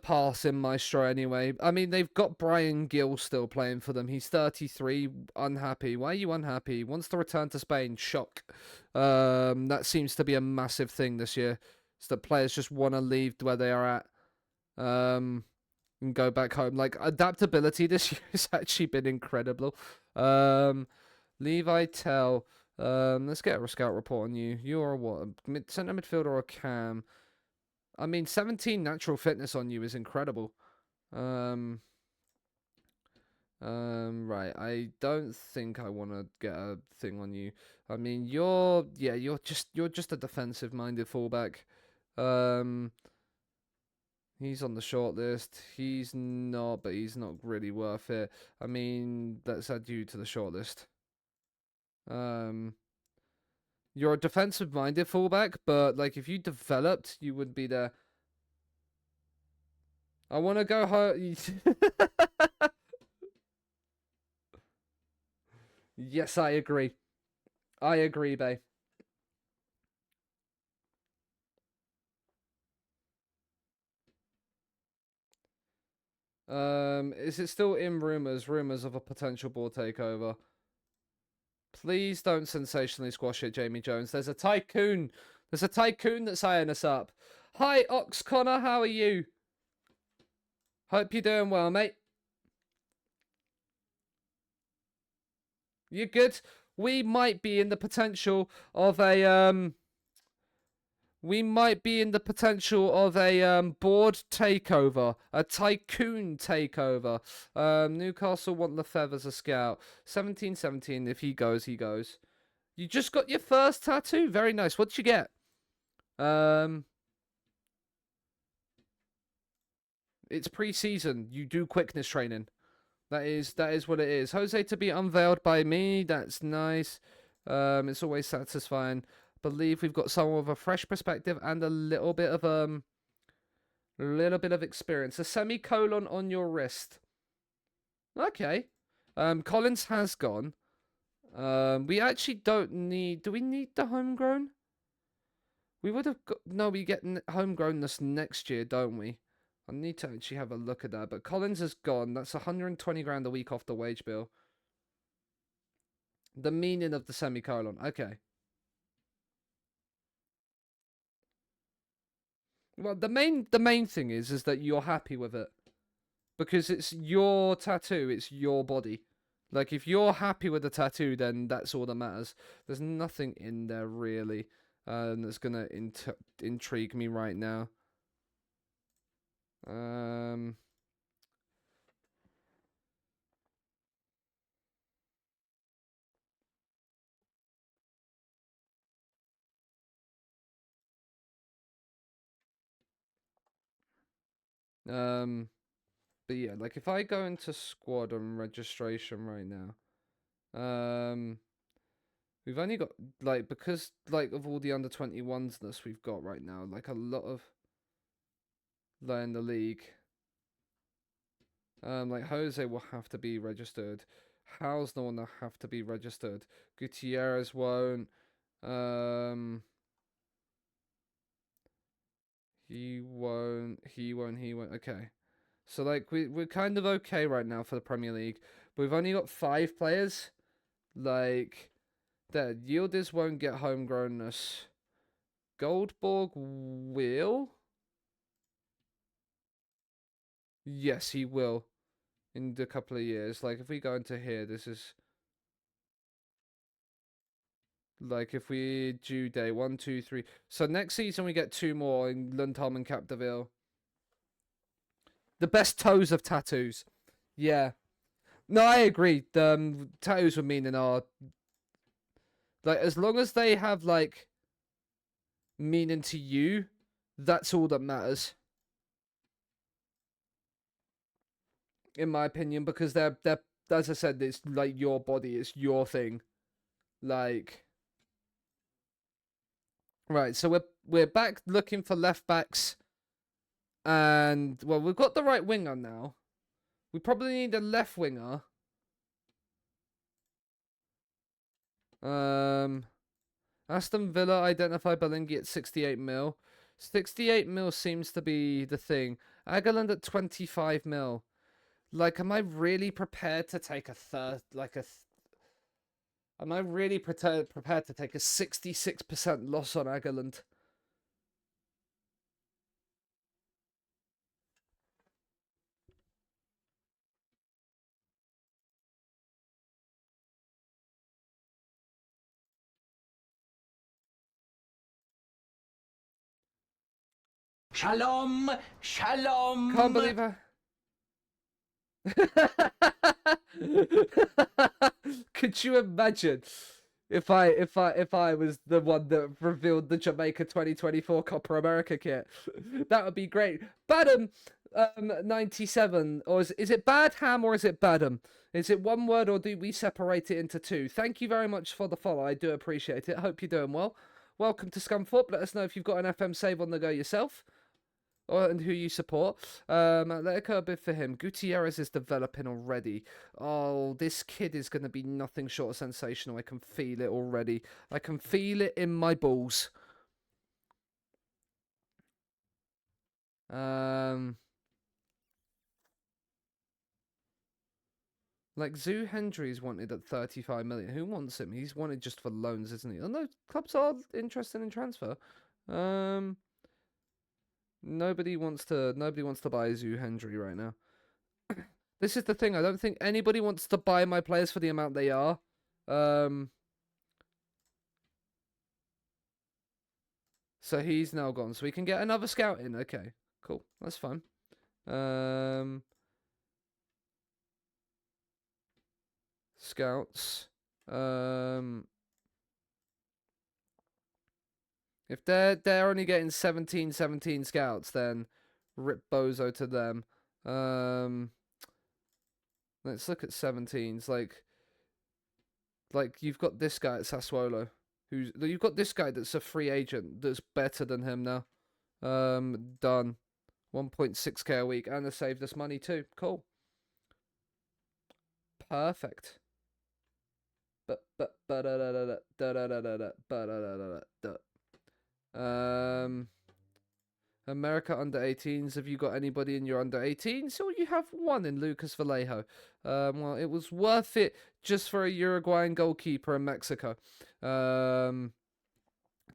passing maestro anyway. I mean, they've got Brian Gill still playing for them. He's 33, unhappy. Why are you unhappy? Wants to return to Spain. Shock. That seems to be a massive thing this year. It's that players just want to leave where they are at. And go back home. Like, adaptability this year has actually been incredible. Levi Tell. Let's get a scout report on you. You're a what? Centre midfielder or a cam? I mean, 17 natural fitness on you is incredible. Right. I don't think I want to get a thing on you. I mean, you're just a defensive-minded fullback. He's on the short list. He's not, but he's not really worth it. I mean, let's add you to the short list. You're a defensive-minded fullback, but like if you developed, you would be there. I want to go home. Yes, I agree. I agree, babe. Is it still in rumors? Rumors of a potential board takeover. Please don't sensationally squash it, Jamie Jones. There's a tycoon. There's a tycoon that's eyeing us up. Hi, Ox Connor. How are you? Hope you're doing well, mate. You good? We might be in the potential of a we might be in the potential of a board takeover, a tycoon takeover. Newcastle want Lefebvre as a scout. 17-17. If he goes, he goes. You just got your first tattoo. Very nice. What'd you get? It's pre-season. You do quickness training. That is what it is. Jose to be unveiled by me. That's nice. It's always satisfying. Believe we've got someone with a fresh perspective and a little bit of experience. A semicolon on your wrist. Okay. Collins has gone. We actually don't need. Do we need the homegrown? We would have got. No, we get homegrown this next year, don't we? I need to actually have a look at that. But Collins is gone. That's 120 grand a week off the wage bill. The meaning of the semicolon. Okay. Well, the main thing is that you're happy with it. Because it's your tattoo, it's your body. Like, if you're happy with the tattoo, then that's all that matters. There's nothing in there, really, that's going to intrigue me right now. But yeah, like, if I go into squad and registration right now, we've only got, like, because, like, of all the under-21s we've got right now, like, a lot of, like, in the league. Like, Jose will have to be registered. Hausner will have to be registered. Gutierrez won't. He won't. Okay. So, like, we're kind of okay right now for the Premier League. But we've only got 5 players. Like, that Yildiz won't get homegrownness. Goldborg will. Yes, he will. In a couple of years. Like, if we go into here, this is... Like, if we due day 1, 2, 3. So next season we get 2 more in Lundholm and Capdeville. The best toes of tattoos. Yeah. No, I agree. The tattoos with meaning are... Like, as long as they have, like, meaning to you, that's all that matters. In my opinion, because they're as I said, it's like your body, it's your thing. Like... Right, so we're back looking for left backs. And, well, we've got the right winger now. We probably need a left winger. Aston Villa identify Belingi at 68 mil. 68 mil seems to be the thing. Agerland at 25 mil. Like, am I really prepared to take a third, like am I really prepared to take a 66% loss on Agerland? Shalom, shalom. Can't believe I... Could you imagine if I was the one that revealed the Jamaica 2024 Copa America kit? That would be great. Badham 97, or is it Badham or is it Badham? Is it one word or do we separate it into 2? Thank you very much for the follow. I do appreciate it. Hope you're doing well. Welcome to Scunthorpe. Let us know if you've got an FM save on the go yourself. and who you support. Atletico a bid for him. Gutierrez is developing already. Oh, this kid is going to be nothing short of sensational. I can feel it already. I can feel it in my balls. Like Zoo Hendry's wanted at 35 million. Who wants him? He's wanted just for loans, isn't he? Oh no, clubs are interested in transfer. Nobody wants to buy Zoo Hendry right now. This is the thing. I don't think anybody wants to buy my players for the amount they are. So he's now gone. So we can get another scout in. Okay, cool. That's fine. Scouts. If they're only getting 17 scouts, then rip bozo to them. Let's look at 17s. Like you've got this guy at Sassuolo, you've got this guy that's a free agent that's better than him now. Done. 1.6k a week, and they saved us money too. Cool. Perfect. America under 18s. Have you got anybody in your under 18s? Or you have one in Lucas Vallejo. Well, it was worth it just for a Uruguayan goalkeeper in Mexico. To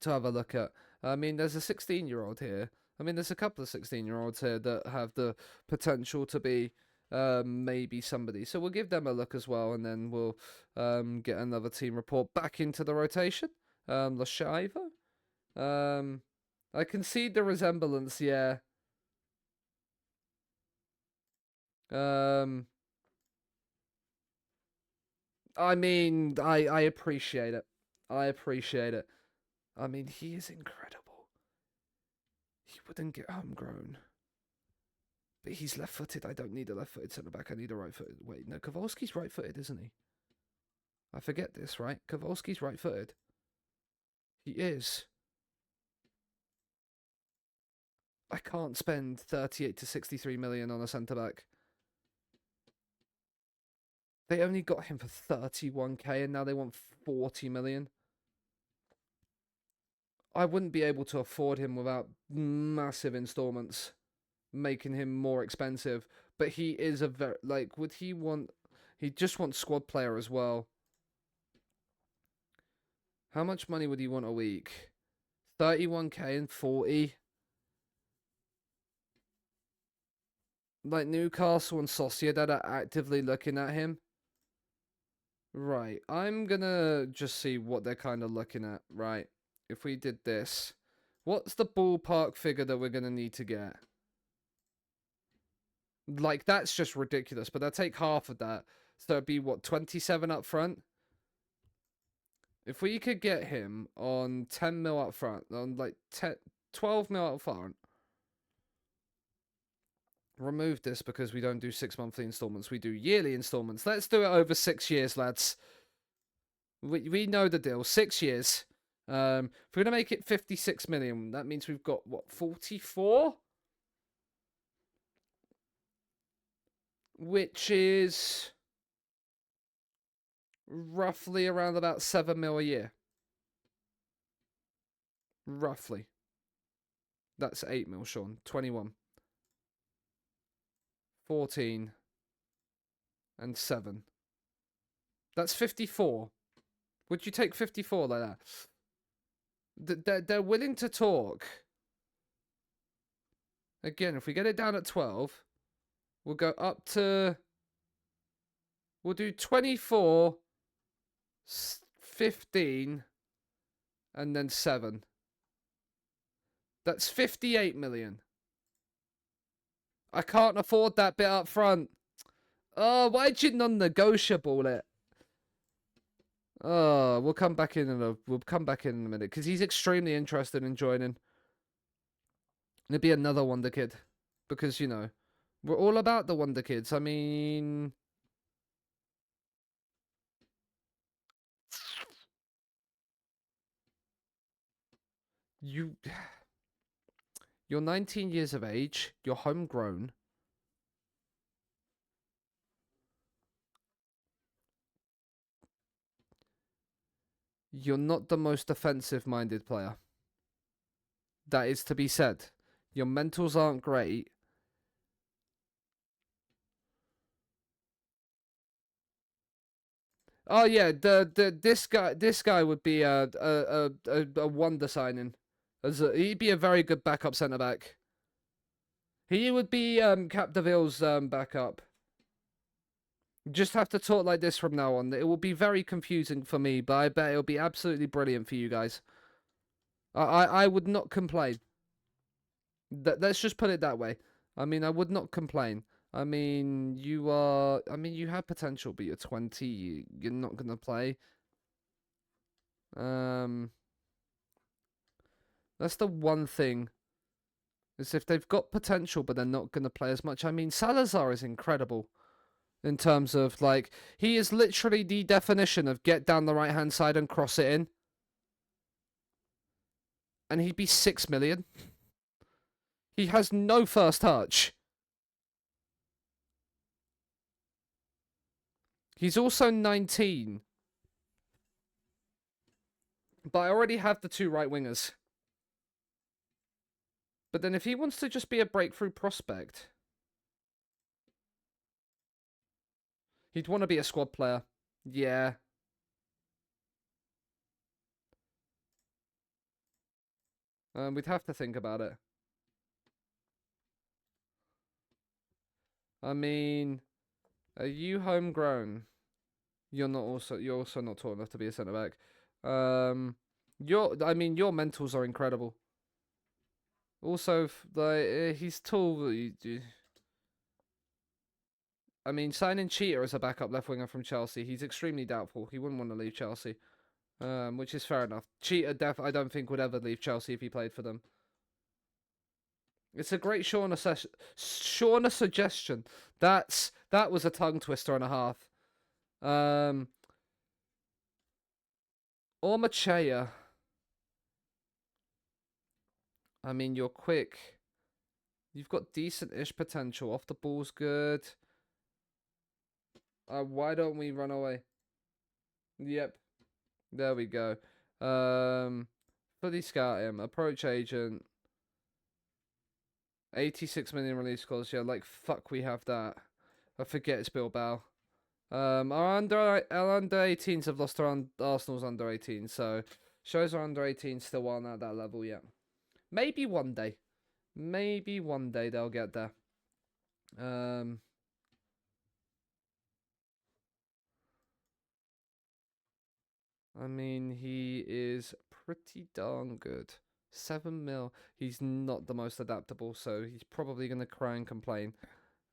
have a look at. I mean, there's a 16-year-old here. I mean, there's a couple of 16-year-olds here that have the potential to be maybe somebody. So we'll give them a look as well, and then we'll get another team report back into the rotation. La Shaiva. I can see the resemblance, yeah. I mean, I appreciate it. I appreciate it. I mean, he is incredible. He wouldn't get homegrown. But he's left-footed. I don't need a left-footed centre-back. I need a right-footed. Wait, no, Kowalski's right-footed, isn't he? I forget this, right? Kowalski's right-footed. He is. I can't spend 38 to 63 million on a centre-back. They only got him for 31k and now they want 40 million. I wouldn't be able to afford him without massive installments, making him more expensive. But he is a very, like, would he want, he just wants squad player as well. How much money would he want a week? 31k and 40. Like Newcastle and Sociedad are actively looking at him. Right, I'm gonna just see what they're kind of looking at, right? If we did this, what's the ballpark figure that we're gonna need to get? Like, that's just ridiculous, but I'll take half of that. So it'd be, what, 27 up front? If we could get him on 10 mil up front, on like 12 mil up front, remove this because we don't do 6 monthly installments, we do yearly installments. Let's do it over 6 years, lads. We know the deal. 6 years. If we're going to make it 56 million, that means we've got, what, 44? Which is roughly around about 7 mil a year. Roughly. That's 8 mil, Sean. 21. 14. And 7. That's 54. Would you take 54 like that? They're willing to talk. Again, if we get it down at 12, we'll go up to... We'll do 24, 15, and then 7. That's 58 million. I can't afford that bit up front. Oh, why'd you non-negotiable it? Oh, we'll come back in a minute because he's extremely interested in joining. It'll be another Wonder Kid because you know we're all about the Wonder Kids. I mean, you You're 19 years of age. You're homegrown. You're not the most defensive-minded player. That is to be said. Your mentals aren't great. Oh yeah, this guy would be a wonder signing. He'd be a very good backup centre back. He would be Capdevil's backup. Just have to talk like this from now on. It will be very confusing for me, but I bet it'll be absolutely brilliant for you guys. I would not complain. Let's just put it that way. I mean, I would not complain. I mean, you have potential, but you're 20. You're not gonna play. That's the one thing. Is if they've got potential, but they're not gonna play as much. I mean, Salazar is incredible. In terms of, like, he is literally the definition of get down the right-hand side and cross it in. And he'd be 6 million. He has no first touch. He's also 19. But I already have the 2 right wingers. But then if he wants to just be a breakthrough prospect, he'd want to be a squad player. Yeah. We'd have to think about it. I mean, are you homegrown? You're also not tall enough to be a centre back. Your mentals are incredible. Also, like, he's tall. I mean, signing Cheetah as a backup left winger from Chelsea, he's extremely doubtful. He wouldn't want to leave Chelsea, which is fair enough. Cheetah, I don't think would ever leave Chelsea if he played for them. It's a great Shauna suggestion. That was a tongue twister and a half. Or Machea. I mean, you're quick. You've got decent-ish potential. Off the ball's good. Why don't we run away? Yep. There we go. Fully scout him. Approach agent. 86 million release clause. Yeah, like, fuck, we have that. I forget it's Bilbao. Our under 18s have lost to Arsenal's under 18s, so shows our under 18s still aren't at that level yet. Maybe one day. Maybe one day they'll get there. I mean, he is pretty darn good. 7 mil. He's not the most adaptable, so he's probably going to cry and complain.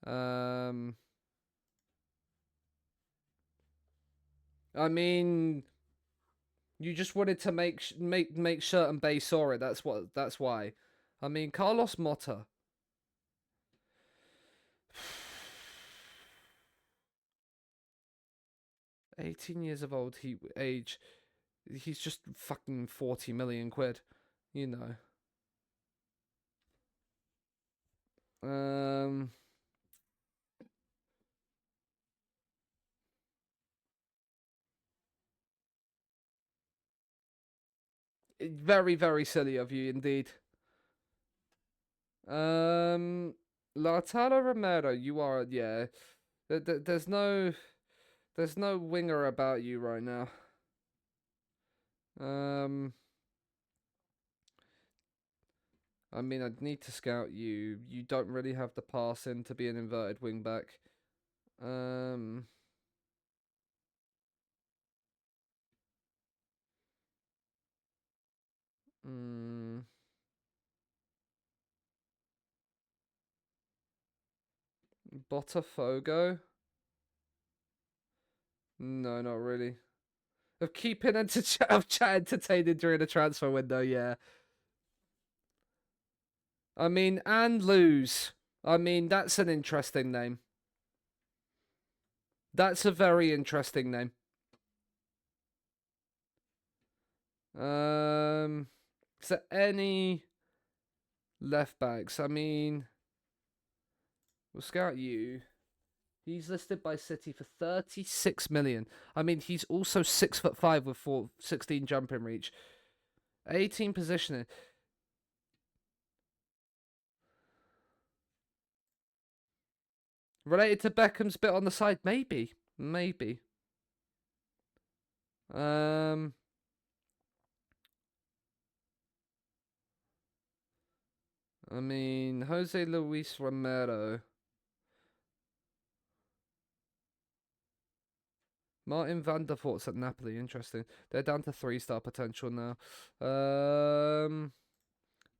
I mean, you just wanted to make certain Bay saw it. That's why. I mean, Carlos Motta. $18 of old age. He's just fucking 40 million quid, you know. Very, very silly of you indeed. Lautaro Romero, you are, yeah. There's no winger about you right now. I mean, I'd need to scout you. You don't really have the passing to be an inverted wing back. Botafogo? No, not really. Of keeping of chat entertaining during the transfer window, yeah. I mean, and lose. I mean, that's an interesting name. That's a very interesting name. Is there any Left backs. I mean, we'll scout you. He's listed by City for 36 million. I mean, he's also 6'5" with 16 jumping reach, 18 positioning. Related to Beckham's bit on the side, maybe. I mean, Jose Luis Romero. Martin van der Voort's at Napoli. Interesting. They're down to 3-star potential now.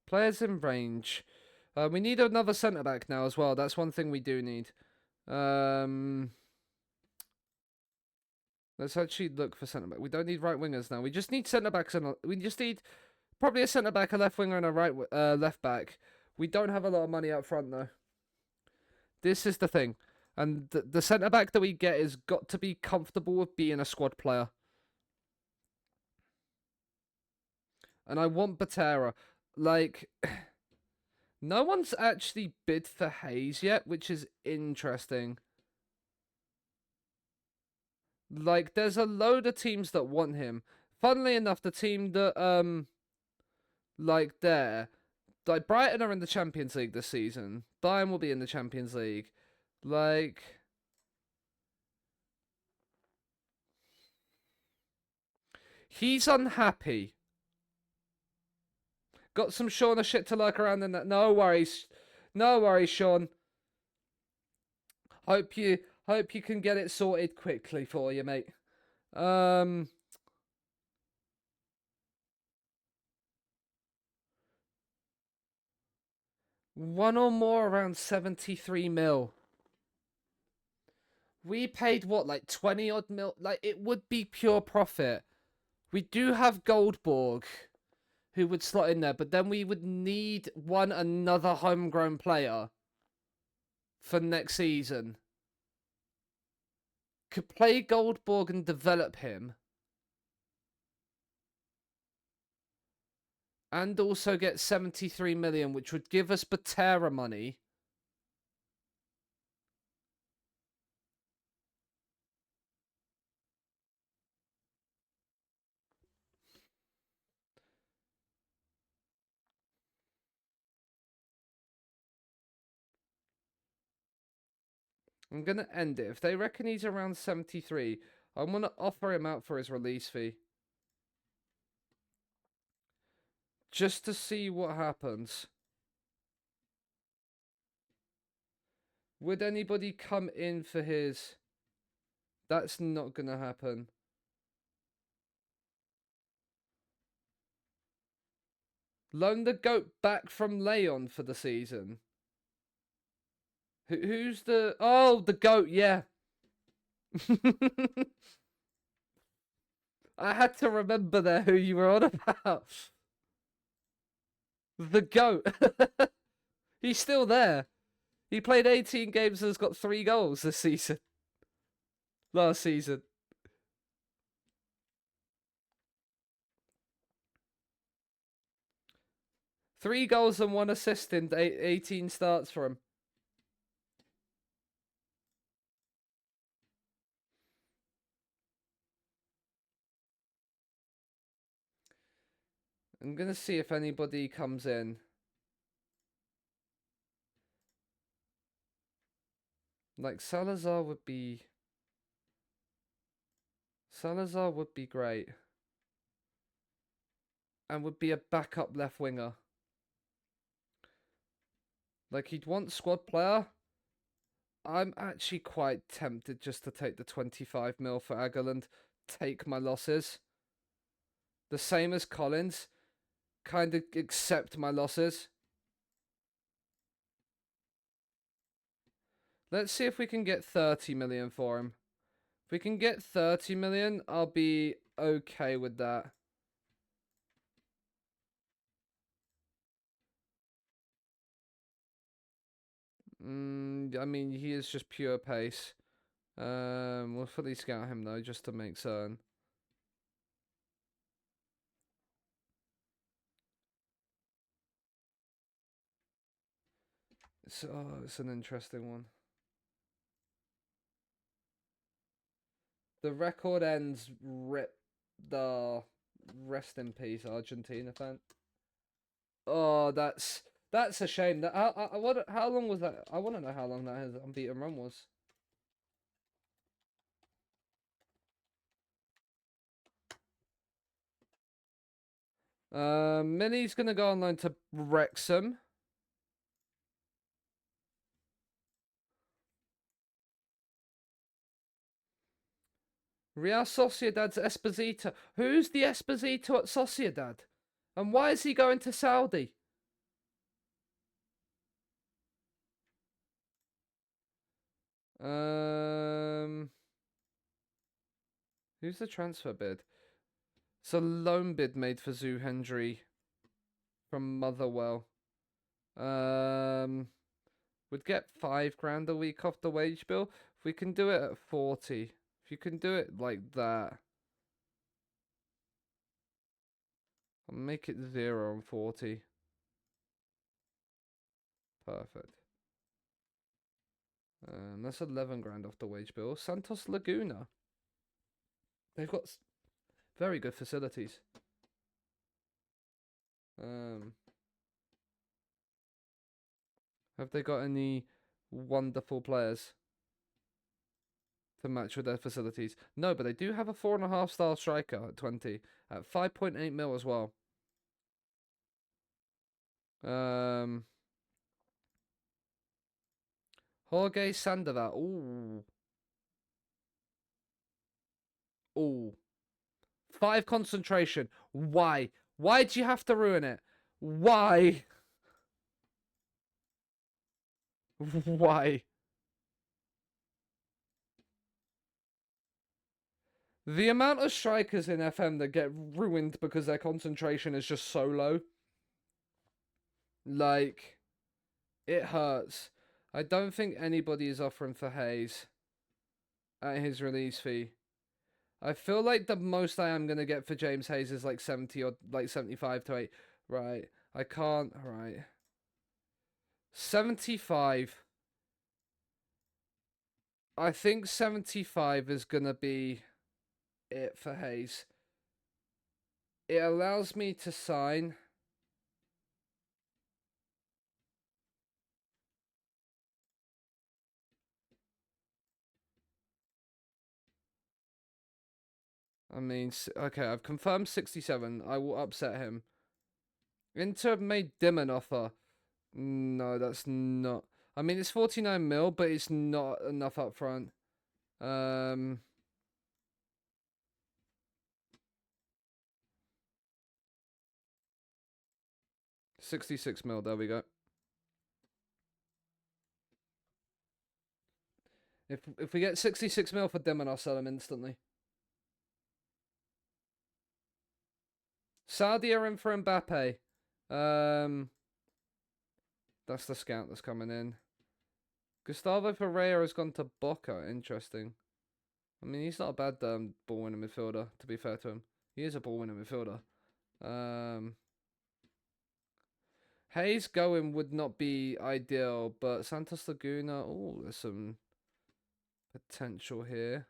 Players in range. We need another centre-back now as well. That's one thing we do need. Let's actually look for centre-back. We don't need right-wingers now. We just need centre-backs. We just need probably a centre-back, a left-winger, and a left-back. We don't have a lot of money up front, though. This is the thing. And the centre-back that we get has got to be comfortable with being a squad player. And I want Batera. Like, no one's actually bid for Hayes yet, which is interesting. Like, there's a load of teams that want him. Funnily enough, the team that, like Brighton are in the Champions League this season. Bayern will be in the Champions League. Like, he's unhappy. Got some Shauna shit to lurk around in that. No worries, Sean. Hope you can get it sorted quickly for you, mate. One or more around 73 mil. We paid what, like 20 odd mil? Like, it would be pure profit. We do have Goldborg, who would slot in there, but then we would need another homegrown player for next season. Could play Goldborg and develop him. And also get 73 million, which would give us Batera money. I'm going to end it. If they reckon he's around 73, I'm going to offer him out for his release fee. Just to see what happens. Would anybody come in for his? That's not going to happen. Loan the GOAT back from Leon for the season. Who's the... Oh, the GOAT, yeah. I had to remember there who you were on about. The GOAT. He's still there. He played 18 games and has got 3 goals this season. Last season. Three goals and 1 assist in 18 starts for him. I'm going to see if anybody comes in. Like, Salazar would be great. And would be a backup left winger. Like, he'd want squad player. I'm actually quite tempted just to take the 25 mil for Agerland. Take my losses. The same as Collins. Kind of accept my losses. Let's see if we can get 30 million for him. If we can get 30 million, I'll be okay with that. I mean, he is just pure pace. We'll fully scout him though, just to make certain. It's an interesting one. The record ends. Rip the rest in peace, Argentina fan. Oh, that's a shame. That how long was that? I want to know how long that his unbeaten run was. Minnie's gonna go online to Wrexham. Real Sociedad's Esposito. Who's the Esposito at Sociedad? And why is he going to Saudi? Who's the transfer bid? It's a loan bid made for Zoo Hendry from Motherwell. Would get £5 a week off the wage bill. If we can do it at 40, if you can do it like that, I'll make it 0 and 40. Perfect. That's 11 grand off the wage bill. Santos Laguna. They've got very good facilities. Have they got any wonderful players to match with their facilities? No, but they do have a 4.5-star striker at 20 at 5.8 mil as well. Jorge Sandoval. Ooh. Ooh. 5 concentration. Why? Why'd you have to ruin it? Why? Why? The amount of strikers in FM that get ruined because their concentration is just so low. Like, it hurts. I don't think anybody is offering for Hayes at his release fee. I feel like the most I am going to get for James Hayes is like 70 or like 75 to 8. Right. I can't. Right. 75. I think 75 is going to be it for Hayes. It allows me to sign. I mean, okay, I've confirmed 67. I will upset him. Inter made Dim an offer. No, that's not. I mean, it's 49 mil, but it's not enough up front. 66 mil, there we go. If we get 66 mil for Dim, I'll sell him instantly. Saudi are in for Mbappe. That's the scout that's coming in. Gustavo Pereira has gone to Boca. Interesting. I mean, he's not a bad ball-winning midfielder, to be fair to him. He is a ball-winning midfielder. Hayes going would not be ideal, but Santos Laguna, oh, there's some potential here.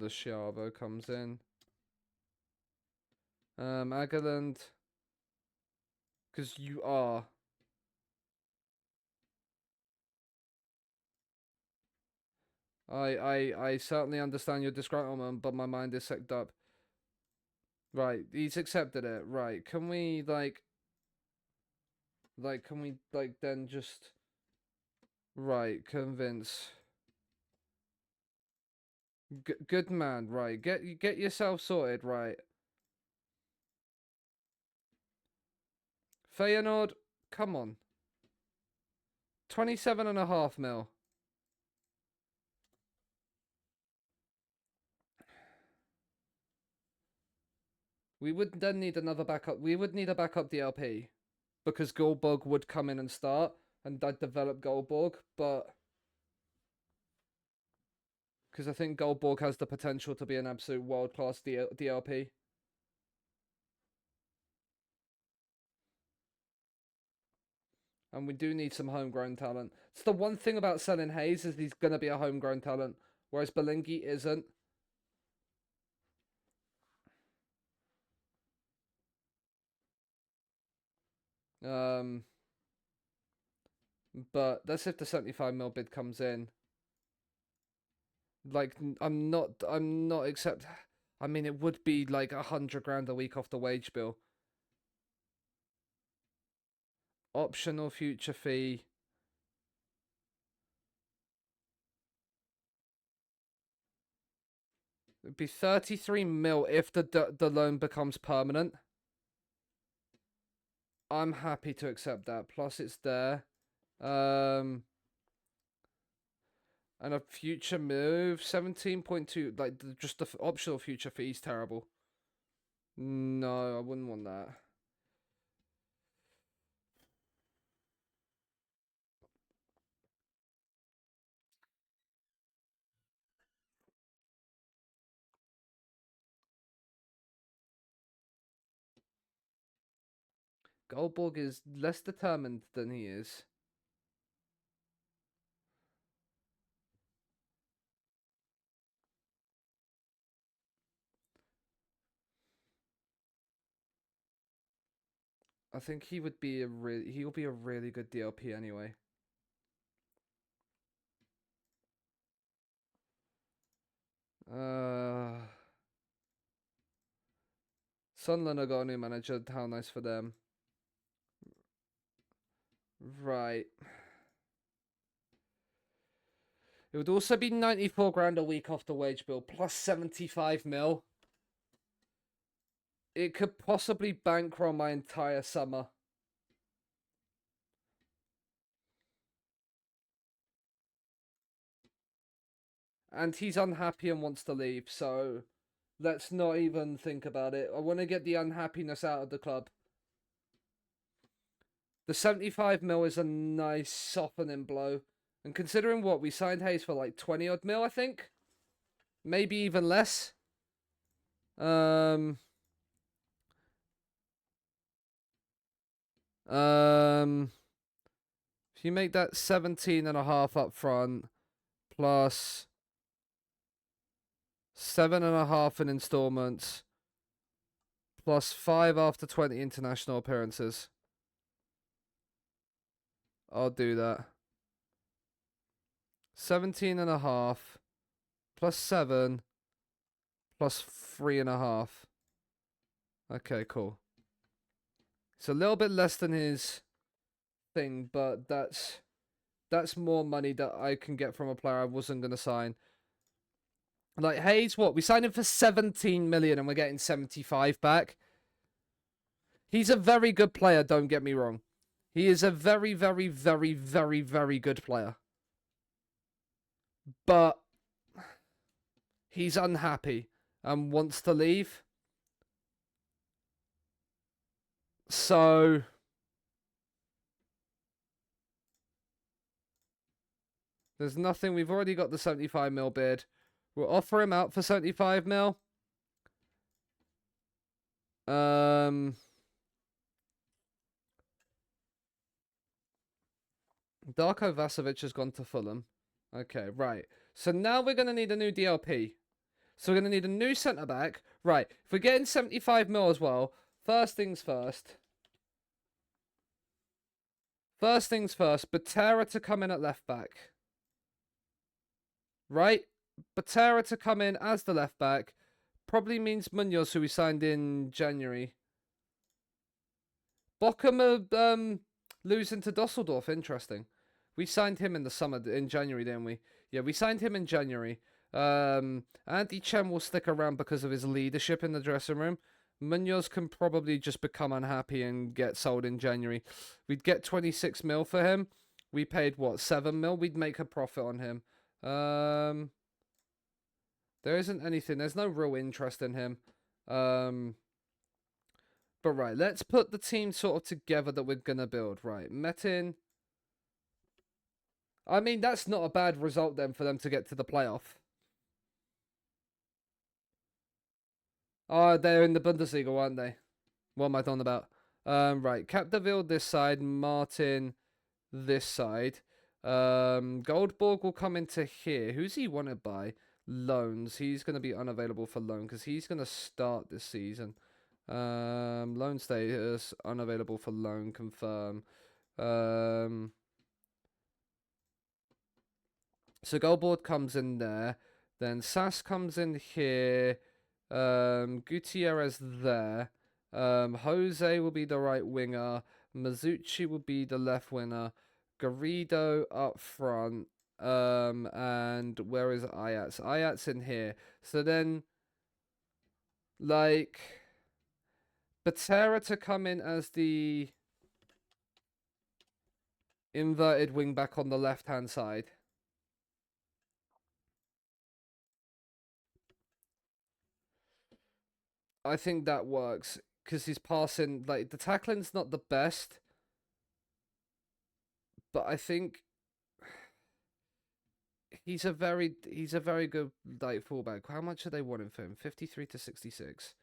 The Schiavo comes in. Agaland, because you are. I certainly understand your disgruntlement, but my mind is sicked up. Right, he's accepted it. Right, can we can we then just right convince? Good man. Right, get yourself sorted. Right, Feyenoord, come on. 27.5 mil. We would then need another backup. We would need a backup DLP because Goldberg would come in and start, and I'd develop Goldberg, but Because I think Goldborg has the potential to be an absolute world-class DLP. And we do need some homegrown talent. It's the one thing about selling Hayes is he's going to be a homegrown talent, whereas Belingi isn't. But that's if the 75 mil bid comes in. Like, I'm not accept. I mean, it would be like 100 grand a week off the wage bill. Optional future fee. It'd be 33 mil if the loan becomes permanent. I'm happy to accept that. Plus, it's there. And a future move, 17.2. Like, just the optional future fee is terrible. No, I wouldn't want that. Goldborg is less determined than he is. I think he would be he'll be a really good DLP anyway. Sunderland got a new manager. How nice for them. Right. It would also be 94 grand a week off the wage bill, plus 75 mil. It could possibly bankroll my entire summer. And he's unhappy and wants to leave, so let's not even think about it. I want to get the unhappiness out of the club. The 75 mil is a nice softening blow. And considering what, we signed Hayes for like 20 odd mil, I think? Maybe even less. If you make that 17.5 up front, plus 7.5 in installments, plus 5 after 20 international appearances. I'll do that. 17.5 plus 7 plus 3.5. Okay, cool. It's a little bit less than his thing, but that's more money that I can get from a player I wasn't going to sign. Like Hayes, what? We signed him for 17 million and we're getting 75 back. He's a very good player, don't get me wrong. He is a very, very, very, very, very good player. But he's unhappy and wants to leave. So there's nothing. We've already got the 75 mil bid. We'll offer him out for 75 mil. Darko Vasovic has gone to Fulham. Okay, right. So now we're going to need a new DLP. So we're going to need a new centre-back. Right, if we're getting 75 mil as well, first things first. First things first, Batera to come in at left-back. Right? Batera to come in as the left-back. Probably means Munoz, who we signed in January. Bochum losing to Dusseldorf. Interesting. We signed him in the summer, in January, didn't we? Yeah, we signed him in January. Andy Chen will stick around because of his leadership in the dressing room. Munoz can probably just become unhappy and get sold in January. We'd get 26 mil for him. We paid, what, 7 mil? We'd make a profit on him. There isn't anything. There's no real interest in him. But right, let's put the team sort of together that we're going to build. Right, Metin. I mean, that's not a bad result then for them to get to the playoff. Oh, they're in the Bundesliga, aren't they? What am I talking about? Right. Capdeville this side, Martin this side. Goldborg will come into here. Who's he wanted by? Loans. He's going to be unavailable for loan because he's going to start this season. Loan status, unavailable for loan, confirm. So Goldborg comes in there. Then Sass comes in here. Gutierrez there. Jose will be the right winger. Mazzucci will be the left winger. Garrido up front. And where is Ayats? Ayats in here. So then, like, Batera to come in as the inverted wing back on the left-hand side. I think that works because he's passing, like, the tackling's not the best, but I think he's a very good, like, fullback. How much are they wanting for him? 53 to 66.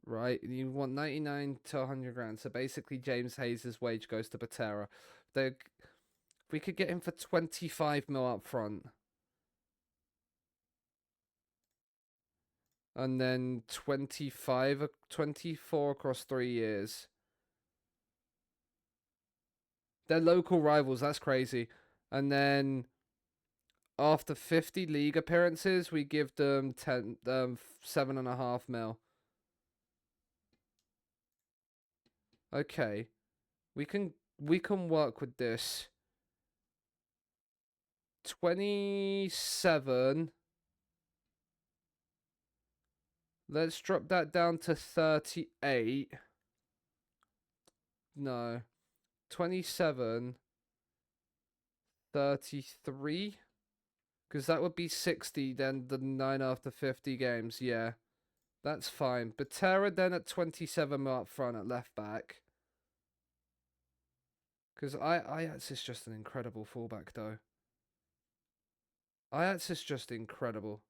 Right? You want 99 to 100 grand. So basically James Hayes' wage goes to Batera. We could get him for 25 mil up front. And then 24 across 3 years. They're local rivals. That's crazy. And then after 50 league appearances, we give them 7.5 mil. Okay, we can work with this. 27. Let's drop that down to 38. No. 27. 33. Because that would be 60, then the 9 after 50 games. Yeah, that's fine. Batera then at 27 up front at left back. Because Ajax is just an incredible fullback, though. Ajax is just incredible.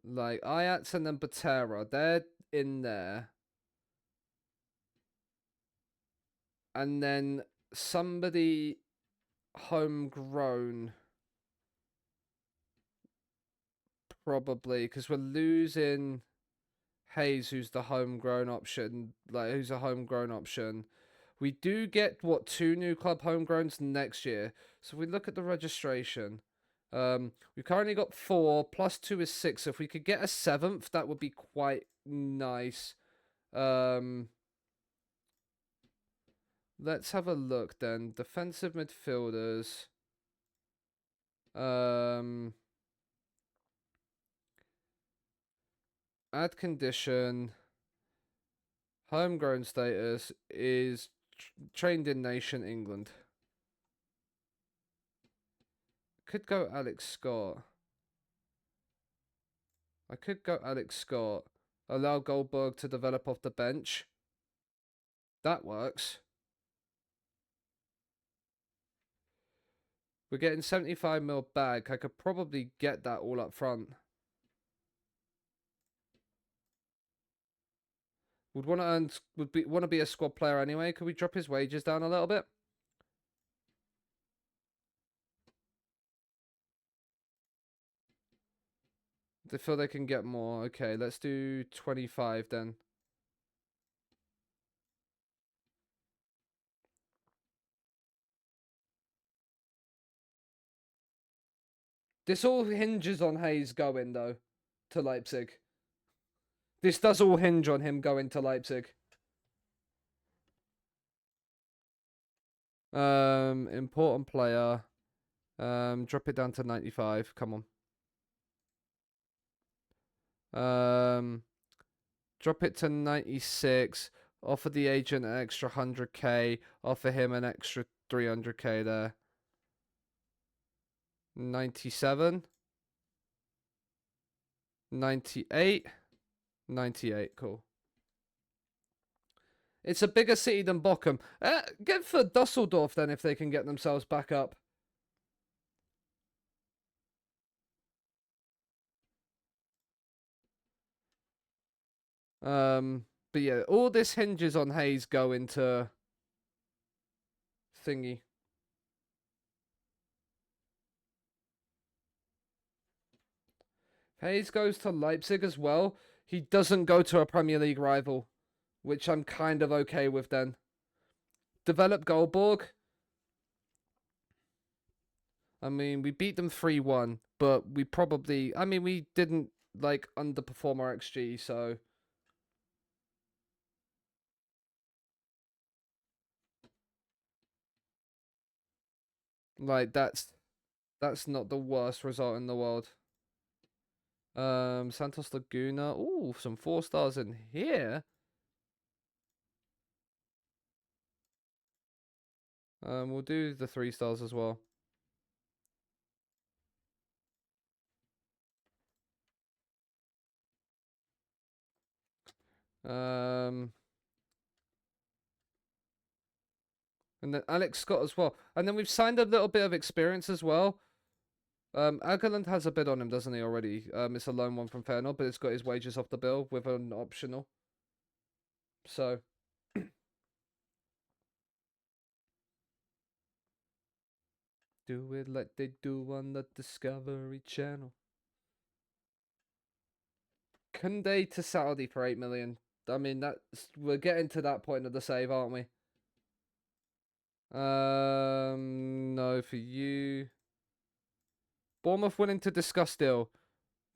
Like, Ajax and then Batera, they're in there. And then somebody homegrown. Probably, because we're losing Hayes, who's the homegrown option. Like, who's a homegrown option. We do get, what, 2 new club homegrowns next year. So if we look at the registration, we've currently got 4, plus 2 is 6. So if we could get a 7th, that would be quite nice. Let's have a look then. Defensive midfielders. Add condition. Homegrown status is trained in nation England. Could go Alex Scott. I could go Alex Scott. Allow Goldberg to develop off the bench. That works. We're getting 75 mil back. I could probably get that all up front. Would want to earn. Want to be a squad player anyway. Could we drop his wages down a little bit? They feel they can get more. Okay, let's do 25 then. This all hinges on Hayes going, though, to Leipzig. This does all hinge on him going to Leipzig. Important player. Drop it down to 95. Come on. Drop it to 96. Offer the agent an extra 100k. Offer him an extra 300k there. 97. 98. 98. Cool. It's a bigger city than Bochum. Get for Dusseldorf then if they can get themselves back up. But yeah, all this hinges on Hayes going to thingy. Hayes goes to Leipzig as well. He doesn't go to a Premier League rival, which I'm kind of okay with then. Develop Goldborg. I mean, we beat them 3-1, but we probably... I mean, we didn't, like, underperform our XG, so... Like, that's not the worst result in the world. Santos Laguna. Ooh, some 4 stars in here. We'll do the 3 stars as well. And then Alex Scott as well. And then we've signed a little bit of experience as well. Agerland has a bid on him, doesn't he, already? It's a loan one from Feyenoord, but it's got his wages off the bill with an optional. So... do it like they do on the Discovery Channel. Kunde to Saudi for 8 million. I mean, we're getting to that point of the save, aren't we? No, for you. Bournemouth willing to discuss deal.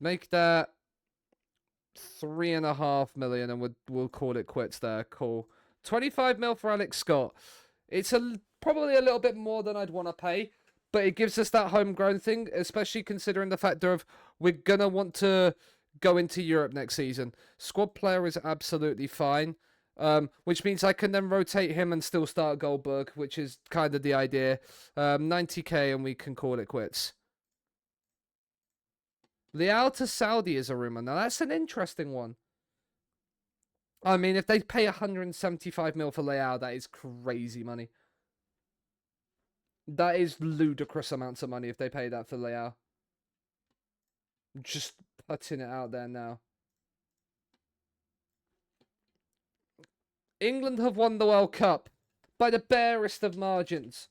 Make that 3.5 million, and we'll call it quits there. Cool. 25 mil for Alex Scott. It's probably a little bit more than I'd want to pay, but it gives us that homegrown thing, especially considering the fact of we're gonna want to go into Europe next season. Squad player is absolutely fine, which means I can then rotate him and still start Goldberg, which is kind of the idea. 90k and we can call it quits. Leal to Saudi is a rumor. Now that's an interesting one. I mean, if they pay 175 mil for Leal, that is crazy money. That is ludicrous amounts of money if they pay that for Leal. Just putting it out there now. England have won the World Cup by the barest of margins.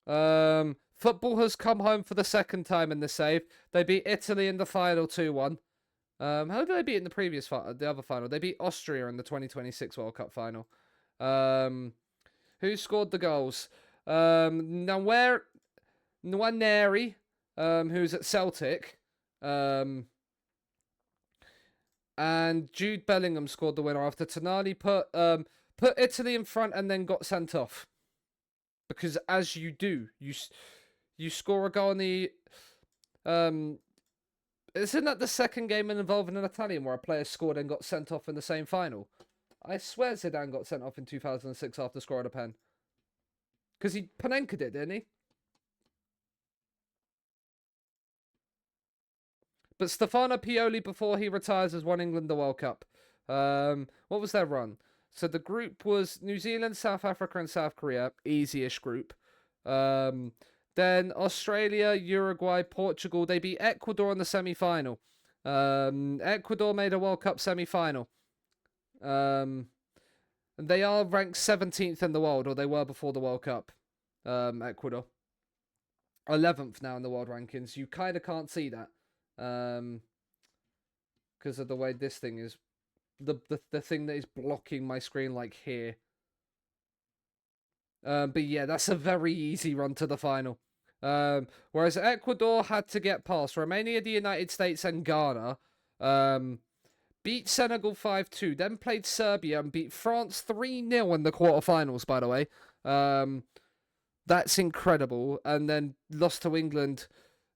Football has come home for the second time in the save. They beat Italy in the final 2-1. How did they beat in the other final? They beat Austria in the 2026 World Cup final. Who scored the goals? Nwaneri, who's at Celtic. And Jude Bellingham scored the winner after Tonali put Italy in front and then got sent off. Because as you do, you score a goal in the... Isn't that the second game involving an Italian where a player scored and got sent off in the same final? I swear Zidane got sent off in 2006 after scoring a pen. Because Panenka did, didn't he? But Stefano Pioli, before he retires, has won England the World Cup. What was their run? So the group was New Zealand, South Africa, and South Korea. Easy-ish group. Then Australia, Uruguay, Portugal. They beat Ecuador in the semi-final. Ecuador made a World Cup semi-final. And they are ranked 17th in the world, or they were before the World Cup. Ecuador. 11th now in the world rankings. You kind of can't see that. Because of the way this thing is. The thing that is blocking my screen, like here. But yeah, that's a very easy run to the final. Whereas Ecuador had to get past Romania, the United States, and Ghana. Beat Senegal 5-2. Then played Serbia and beat France 3-0 in the quarterfinals, by the way. That's incredible. And then lost to England.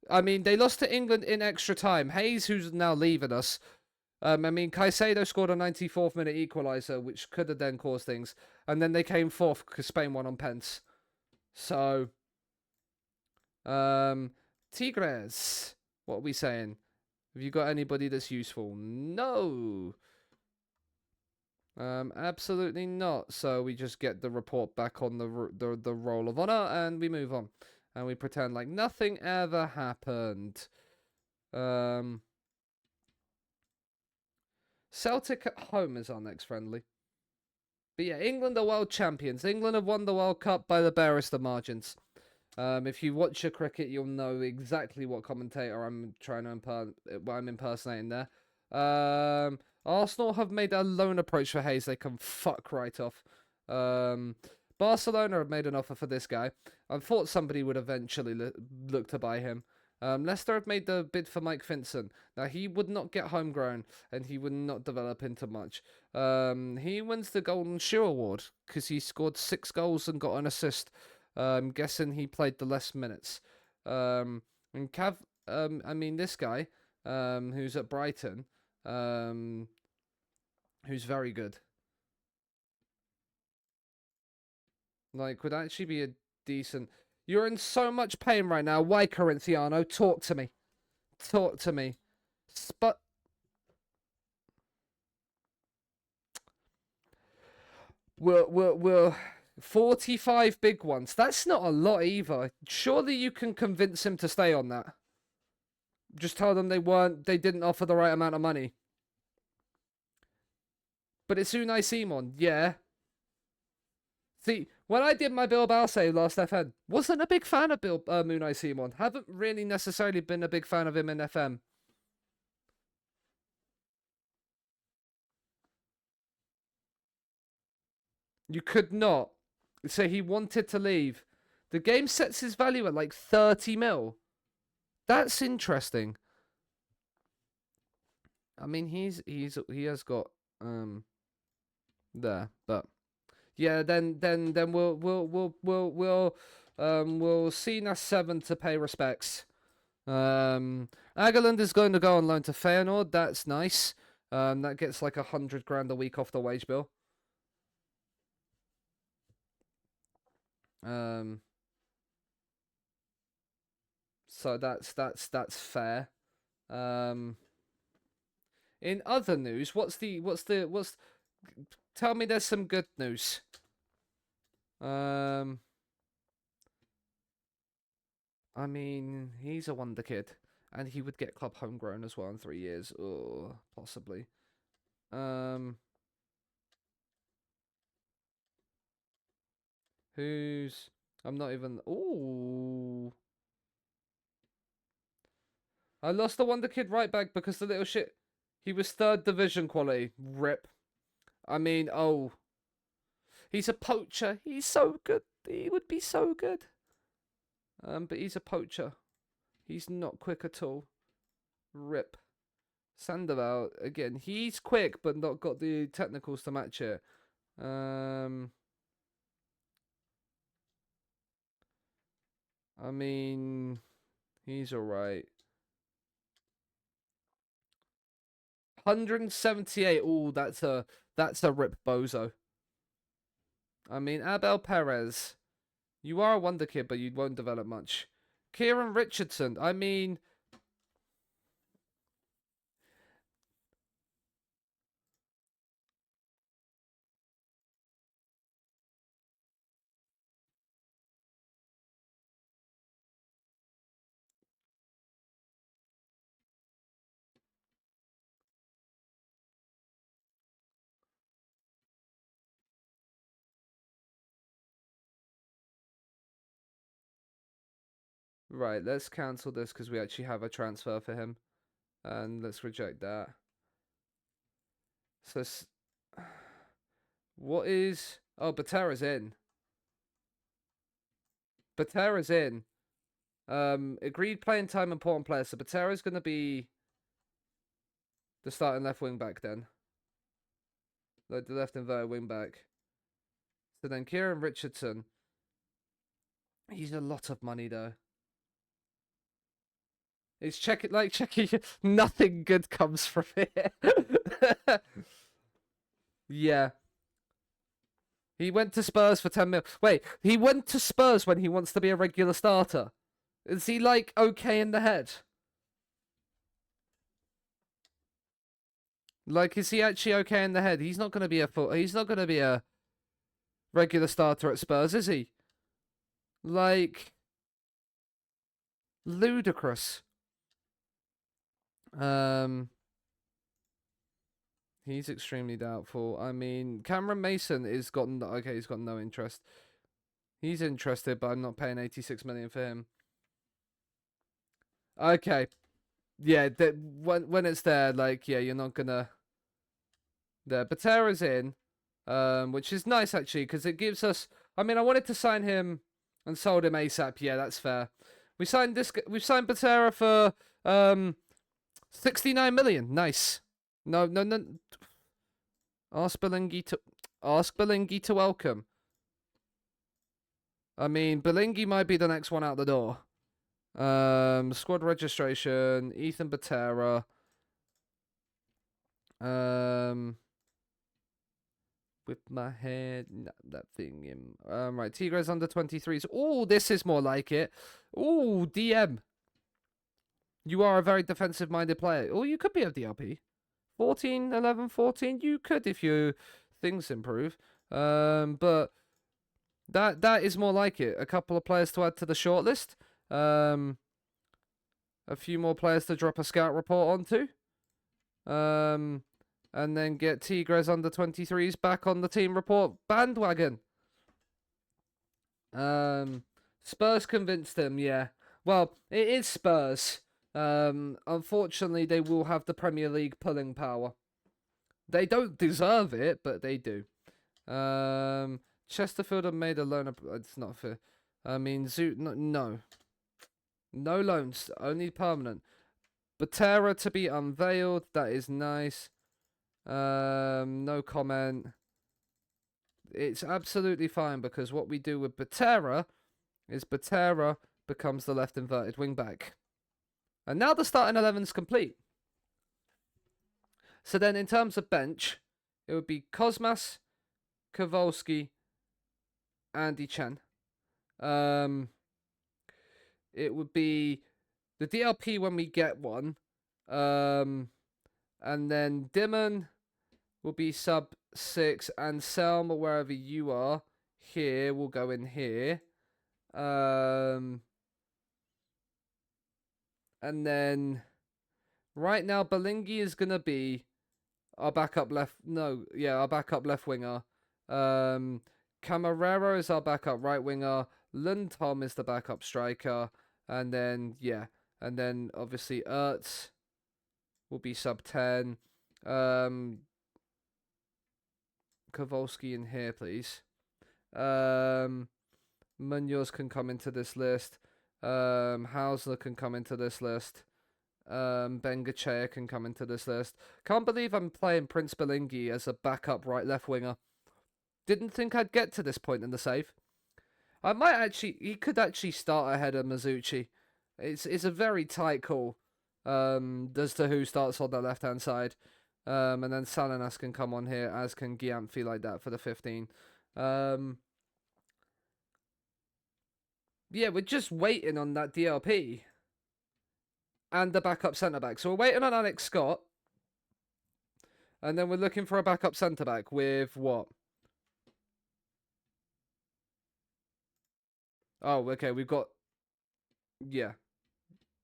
I mean, they lost to England in extra time. Hayes, who's now leaving us. I mean, Caicedo scored a 94th minute equaliser, which could have then caused things. And then they came fourth because Spain won on pence. So, Tigres, what are we saying? Have you got anybody that's useful? No. Absolutely not. So we just get the report back on the roll of honor and we move on. And we pretend like nothing ever happened. Celtic at home is our next friendly. But yeah, England are world champions. England have won the World Cup by the barest of margins. If you watch your cricket, you'll know exactly what commentator I'm trying to what I'm impersonating there. Arsenal have made a loan approach for Hayes. They can fuck right off. Barcelona have made an offer for this guy. I thought somebody would eventually look to buy him. Leicester have made the bid for Mike Finson. Now, he would not get homegrown, and he would not develop into much. He wins the Golden Shoe Award because he scored 6 goals and got an assist. I'm guessing he played the less minutes. And I mean, this guy, who's at Brighton, who's very good. Like, would actually be a decent... You're in so much pain right now. Why, Corinthiano? Talk to me. Talk to me. We'll 45 big ones. That's not a lot either. Surely you can convince him to stay on that. Just tell them they didn't offer the right amount of money. But it's Unai Simon, yeah. See, when I did my Bilbao save last FN, wasn't a big fan of Unai Simon. Haven't really necessarily been a big fan of him in FM. You could not. So he wanted to leave. The game sets his value at like 30 mil. That's interesting. I mean, he has got there, but yeah, then we'll see Nas 7 to pay respects. Agerland is going to go on loan to Feyenoord. That's nice. That gets like 100 grand a week off the wage bill. So that's fair. In other news, tell me there's some good news. I mean, he's a wonder kid, and he would get club homegrown as well in 3 years, or possibly. Who's... I'm not even... Ooh. I lost the wonder kid right back because the little shit... He was 3rd division quality. Rip. I mean, oh. He's a poacher. He's so good. He would be so good. But he's a poacher. He's not quick at all. Rip. Sandoval, again, he's quick, but not got the technicals to match it. I mean, he's alright. 178. Oh, that's a rip bozo. I mean, Abel Perez, you are a wonder kid, but you won't develop much. Kieran Richardson, I mean... Right, let's cancel this because we actually have a transfer for him. And let's reject that. So, what is... Oh, Batera's in. Batera's in. Agreed playing time, important player. So Batera's going to be the starting left wing back then. Like the left inverted wing back. So then Kieran Richardson. He's a lot of money though. It's checking. Nothing good comes from it. Yeah. He went to Spurs for 10 mil. Wait, he went to Spurs when he wants to be a regular starter. Is he like okay in the head? Like, is he actually okay in the head? He's not going to be he's not going to be a regular starter at Spurs, is he? Like, ludicrous. He's extremely doubtful. I mean, Cameron Mason is got okay. He's got no interest. He's interested, but I'm not paying 86 million for him. Okay, yeah. When it's there, like, yeah, you're not gonna. There, Batera's in, which is nice actually because it gives us. I mean, I wanted to sign him and sold him ASAP. Yeah, that's fair. We signed this. We've signed Batera for 69 million. Nice. No. Ask Belingi to welcome. I mean, Belingi might be the next one out the door. Squad registration, Ethan Batera. With my head, that thing in. Right, Tigres under 23s. Oh, this is more like it. Oh, DM. You are a very defensive-minded player. Oh, you could be a DLP. 14, 11, 14. You could if you things improve. But that is more like it. A couple of players to add to the shortlist. A few more players to drop a scout report onto. And then get Tigres under 23s back on the team report bandwagon. Spurs convinced him, yeah. Well, it is Spurs. Unfortunately, they will have the Premier League pulling power. They don't deserve it, but they do. Chesterfield have made a loan. It's not fair. I mean, no. No loans, only permanent. Batera to be unveiled. That is nice. No comment. It's absolutely fine because what we do with Batera is Batera becomes the left inverted wing back. And now the starting 11's complete. So then in terms of bench, it would be Cosmas, Kowalski, Andy Chan. It would be the DLP when we get one. And then Dimon will be sub 6, and Selma, wherever you are, here will go in here. And then right now Belingi is gonna be our backup left. No, yeah, our backup left winger. Camarero is our backup right winger. Lundholm is the backup striker, and then and then obviously Ertz will be sub 10. Kowalski in here, please. Munoz can come into this list. Hausler can come into this list. Bengachea can come into this list. Can't believe I'm playing Prince Belingi as a backup left winger. Didn't think I'd get to this point in the save. He could actually start ahead of Mizuchi. It's a very tight call. As to who starts on the left hand side. And then Salinas can come on here, as can Giampfi like that for the 15. Yeah, we're just waiting on that DLP. And the backup centre-back. So we're waiting on Alex Scott. And then we're looking for a backup centre-back with what? Oh, okay, we've got... Yeah.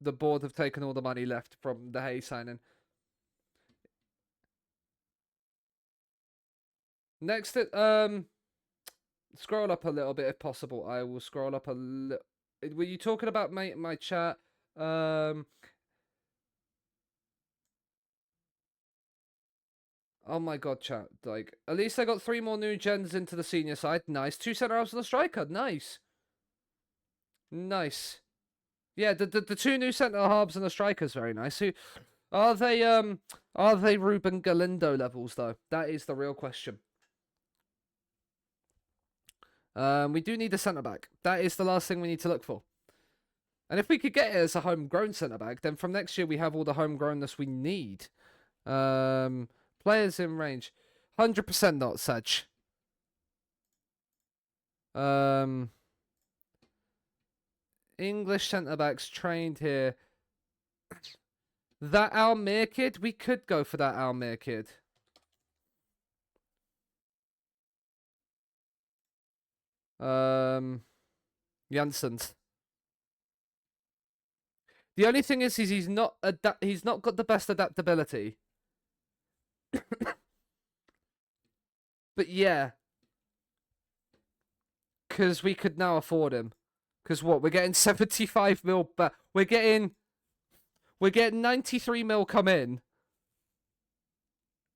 The board have taken all the money left from the Hay signing. Next, scroll up a little bit if possible. I will scroll up a little. Were you talking about my chat? Oh my god, chat. Like, at least I got 3 more new gens into the senior side. Nice. 2 centre halves and a striker. Nice. Nice. Yeah, the 2 new centre halves and a striker is very nice. Who are they? Are they Ruben Galindo levels though? That is the real question. We do need a centre back. That is the last thing we need to look for. And if we could get it as a homegrown centre back, then from next year we have all the homegrownness we need. Players in range, 100% not Saj. English centre backs trained here. That Almere kid, we could go for that Almere kid. Janssens. The only thing is he's not got the best adaptability. But yeah, because we could now afford him. Because what, we're getting 75 mil back. We're getting 93 mil come in.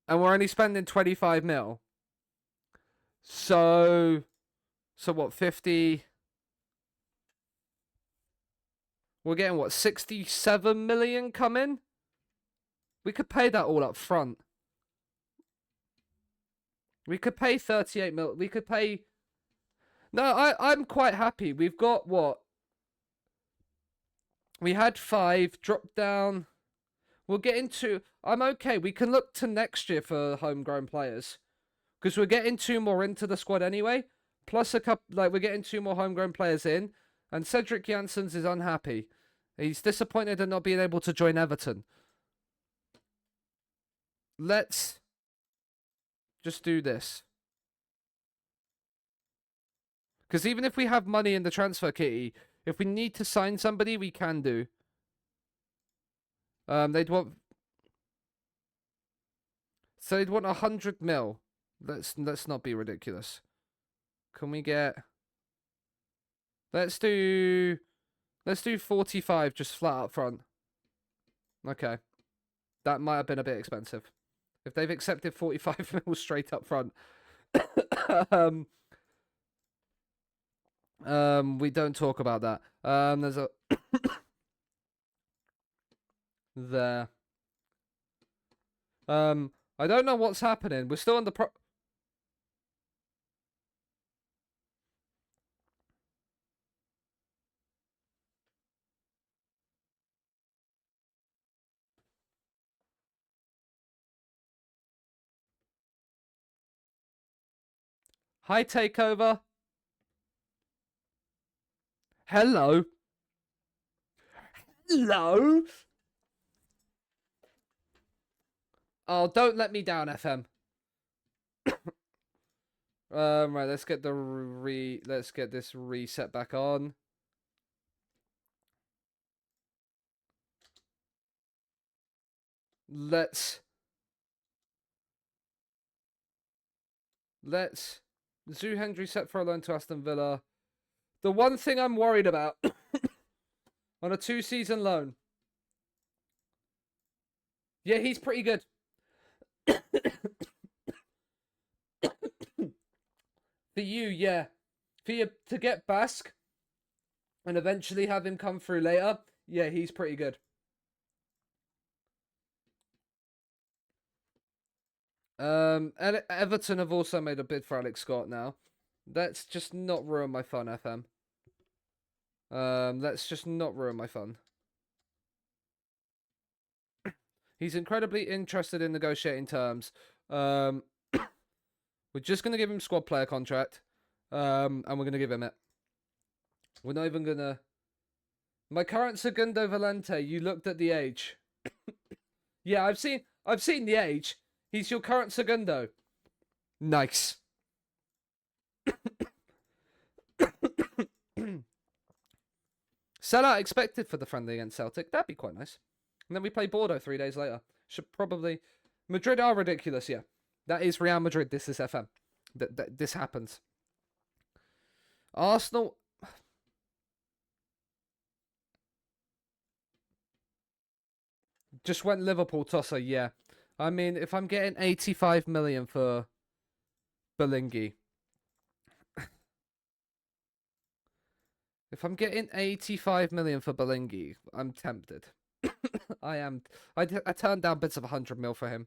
And we're only spending 25 mil. So what, 50? We're getting what, 67 million come in? We could pay that all up front. We could pay 38 mil. We could pay... No, I'm quite happy. We've got what? We had 5, dropped down. We'll get into... I'm okay. We can look to next year for homegrown players. Because we're getting 2 more into the squad anyway. Plus a couple... Like, we're getting 2 more homegrown players in. And Cedric Janssens is unhappy. He's disappointed at not being able to join Everton. Let's just do this. Because even if we have money in the transfer kitty, if we need to sign somebody, we can do. They'd want 100 mil. Let's not be ridiculous. Can we get? Let's do 45 just flat up front. Okay. That might have been a bit expensive. If they've accepted 45 mil straight up front. We don't talk about that. There's a there. I don't know what's happening. We're still on the Hi, Takeover. Hello. Hello. Oh, don't let me down, FM. Right, let's get this reset back on. Let's Zoo Hendry set for a loan to Aston Villa. The one thing I'm worried about on a 2-season loan. Yeah, he's pretty good. For you, yeah. For you to get Basque and eventually have him come through later, yeah, he's pretty good. Everton have also made a bid for Alex Scott now. Let's just not ruin my fun, FM. Let's just not ruin my fun. He's incredibly interested in negotiating terms. We're just going to give him squad player contract. And we're going to give him it. We're not even going to... My current Segundo Valente, you looked at the age. Yeah, I've seen the age. He's your current Segundo. Nice. Sellout expected for the friendly against Celtic. That'd be quite nice. And then we play Bordeaux 3 days later. Should probably... Madrid are ridiculous, yeah. That is Real Madrid. This is FM. This happens. Arsenal... Just went Liverpool tosser, yeah. I mean, if I'm getting 85 million for Belingi... If I'm getting 85 million for Belingi, I'm tempted. I am. I turned down bits of 100 mil for him.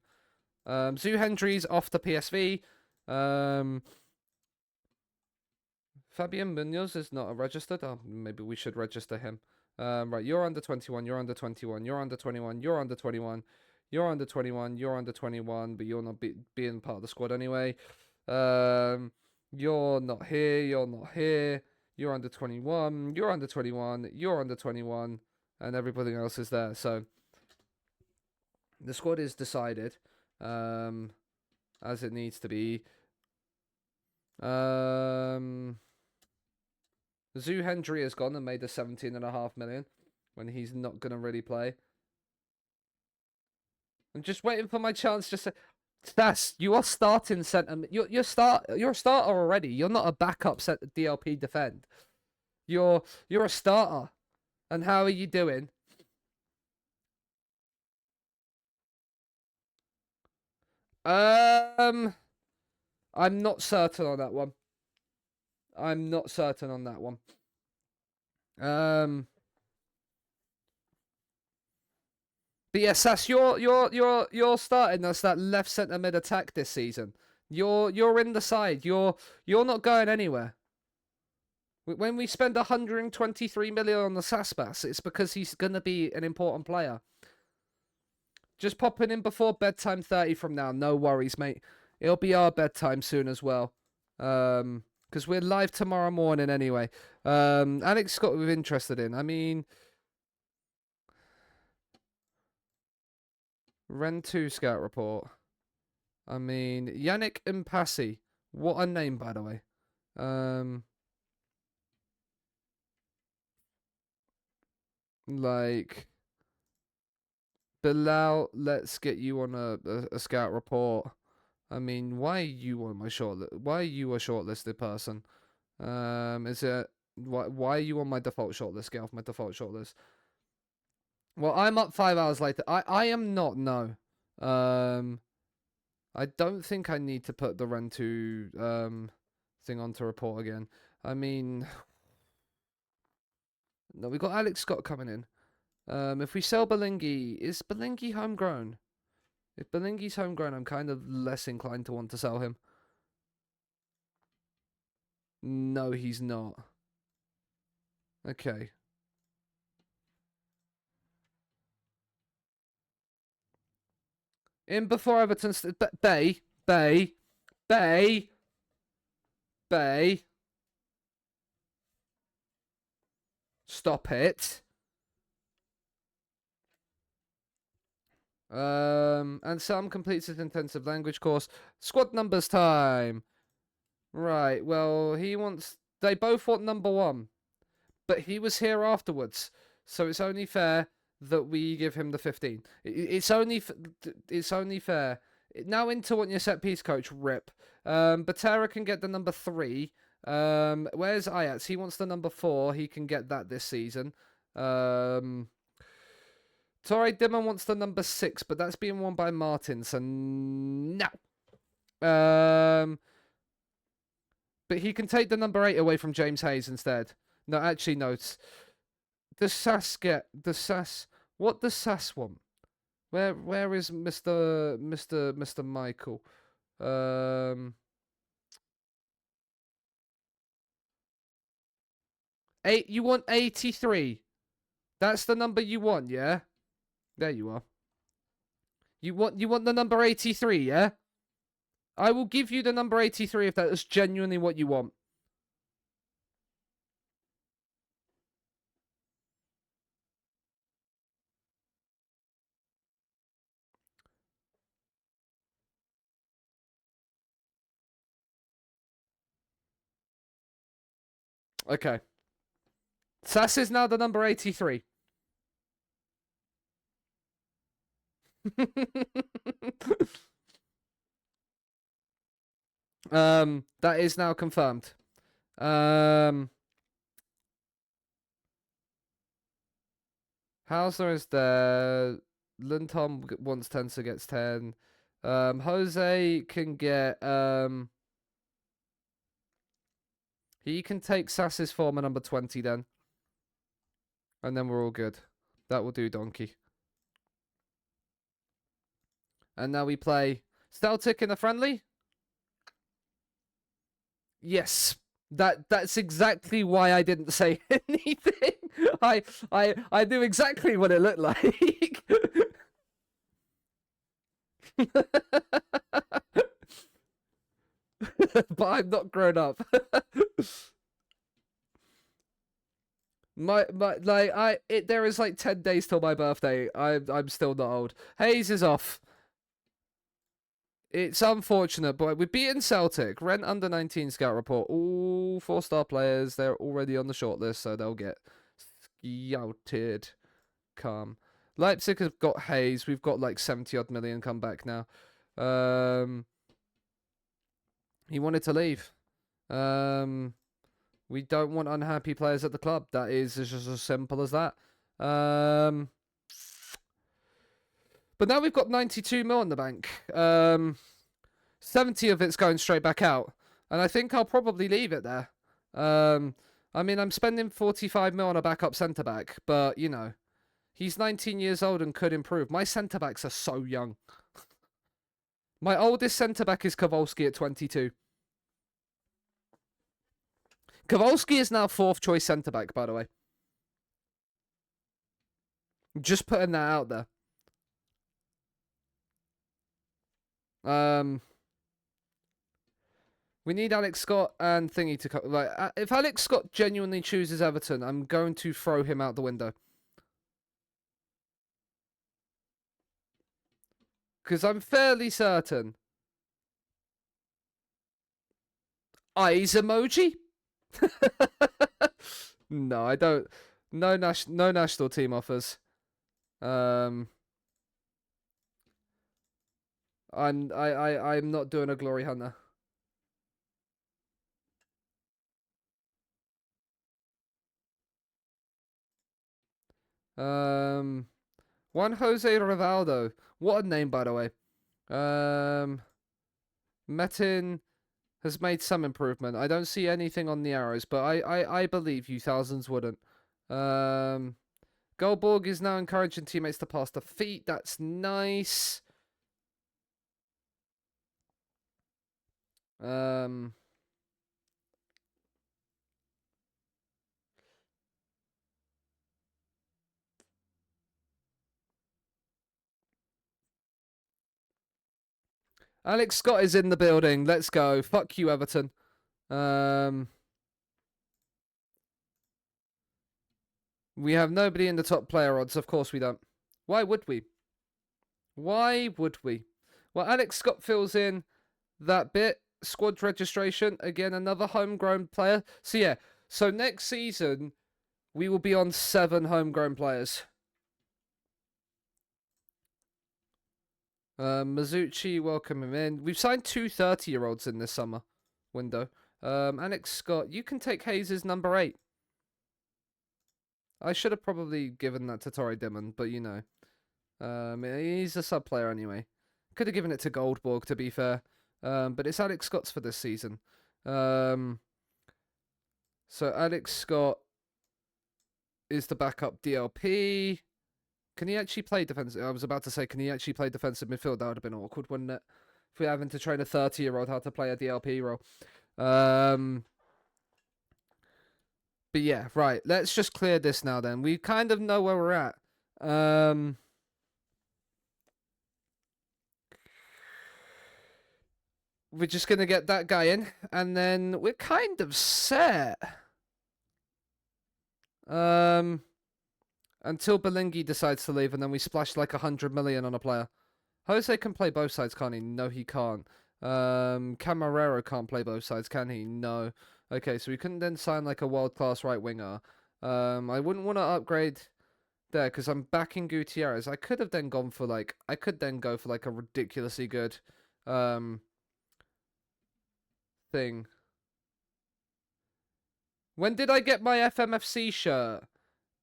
Zoo Hendry's off the PSV. Fabian Munoz is not registered. Oh, maybe we should register him. Right, you're under 21, you're under 21, you're under 21, you're under 21, you're under 21, you're under 21, but you're not being part of the squad anyway. You're not here, you're not here. You're under 21, you're under 21, you're under 21, and everybody else is there. So the squad is decided as it needs to be. Zoo Hendry has gone and made a 17.5 million when he's not going to really play. I'm just waiting for my chance. Stas, you are starting centre. You're a starter already. You're not a backup DLP defend. You're a starter. And how are you doing? I'm not certain on that one. I'm not certain on that one. But yeah, Sass, you're starting us that left centre mid attack this season. You're in the side. You're not going anywhere. When we spend 123 million on the Saspas, it's because he's gonna be an important player. Just popping in before bedtime 30 from now. No worries, mate. It'll be our bedtime soon as well. Because we're live tomorrow morning anyway. Alex Scott we're interested in. I mean, Ren 2 scout report. I mean, Yannick Mpassi. What a name, by the way. Like, Bilal, let's get you on a scout report. I mean, why are you on my shortlist? Why are you a shortlisted person? Is it why are you on my default shortlist? Get off my default shortlist. Well, I'm up 5 hours later. I am not. No. I don't think I need to put the Ren 2 thing onto report again. I mean, no, we got Alex Scott coming in. If we sell Belingi, is Belingi homegrown? If Belingi's homegrown, I'm kind of less inclined to want to sell him. No, he's not. Okay. In before Everton... Bay. Stop it. And Sam completes his intensive language course. Squad numbers time. Right, well, he wants... They both want number 1. But he was here afterwards. So it's only fair that we give him the 15. It's only fair. Now into what your set piece coach, Rip. Batera can get the number 3. Where's Ayats? He wants the number 4. He can get that this season. Torre Dimon wants the number 6, but that's being won by Martin, so no. But he can take the number 8 away from James Hayes instead. No, actually, no. Does Sass get the Sass? What does Sass want? Where is Mr. Michael? 8. You want 83? That's the number you want, yeah? There you are. You want the number 83, yeah? I will give you the number 83 if that is genuinely what you want. Okay. Sass is now the number 83. That is now confirmed. Hauser is there. Linton wants 10, so gets 10. Jose can get he can take Sass's former number 20 then. And then we're all good. That will do, Donkey. And now we play Celtic in a friendly. Yes. That's exactly why I didn't say anything. I knew exactly what it looked like. But I'm not grown up. There is like 10 days till my birthday. I'm still not old. Hayes is off. It's unfortunate, but we've beaten Celtic. Rent under 19 scout report. All 4-star players. They're already on the shortlist, so they'll get scouted. Calm. Leipzig have got Hayes. We've got like 70 odd million come back now. He wanted to leave. We don't want unhappy players at the club. That is just as simple as that. But now we've got 92 mil in the bank. 70 of it's going straight back out. And I think I'll probably leave it there. I mean, I'm spending 45 mil on a backup centre-back. But, you know, he's 19 years old and could improve. My centre-backs are so young. My oldest centre-back is Kowalski at 22. Kowalski is now 4th choice centre-back, by the way. Just putting that out there. We need Alex Scott and Thingy to come. Like, if Alex Scott genuinely chooses Everton, I'm going to throw him out the window. Because I'm fairly certain. Eyes emoji? No, I don't. No national team offers. I'm not doing a glory hunter. Juan Jose Rivaldo. What a name, by the way. Metin has made some improvement. I don't see anything on the arrows, but I believe you thousands wouldn't. Goldborg is now encouraging teammates to pass the feet. That's nice. Alex Scott is in the building. Let's go. Fuck you, Everton. We have nobody in the top player odds. Of course we don't. Why would we? Why would we? Well, Alex Scott fills in that bit. Squad registration. Again, another homegrown player. So, yeah. So, next season, we will be on 7 homegrown players. Mizuchi, welcome him in. We've signed 2 30-year-olds in this summer window. Alex Scott, you can take Hayes' number 8. I should have probably given that to Torrey Dimon, but you know. He's a sub player anyway. Could have given it to Goldborg, to be fair. But it's Alex Scott's for this season. So Alex Scott is the backup DLP. Can he actually play defensive? I was about to say, can he actually play defensive midfield? That would have been awkward, wouldn't it? If we're having to train a 30-year-old how to play a DLP role. But yeah, right. Let's just clear this now then. We kind of know where we're at. We're just going to get that guy in. And then we're kind of set. Until Belingi decides to leave and then we splash like 100 million on a player. Jose can play both sides, can't he? No, he can't. Camarero can't play both sides, can he? No. Okay, so we couldn't then sign like a world-class right winger. I wouldn't want to upgrade there because I'm backing Gutierrez. I could have then gone for like, I could then go for like a ridiculously good thing. When did I get my FMFC shirt?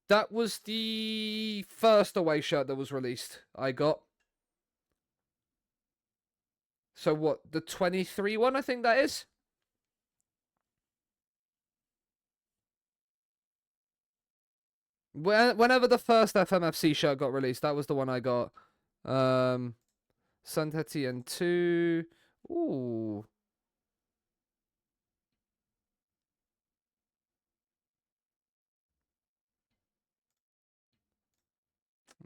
That was the first away shirt that was released. I got. So what? The 23 one, I think that is. Whenever the first FMFC shirt got released, that was the one I got. Santeti and 2. Ooh.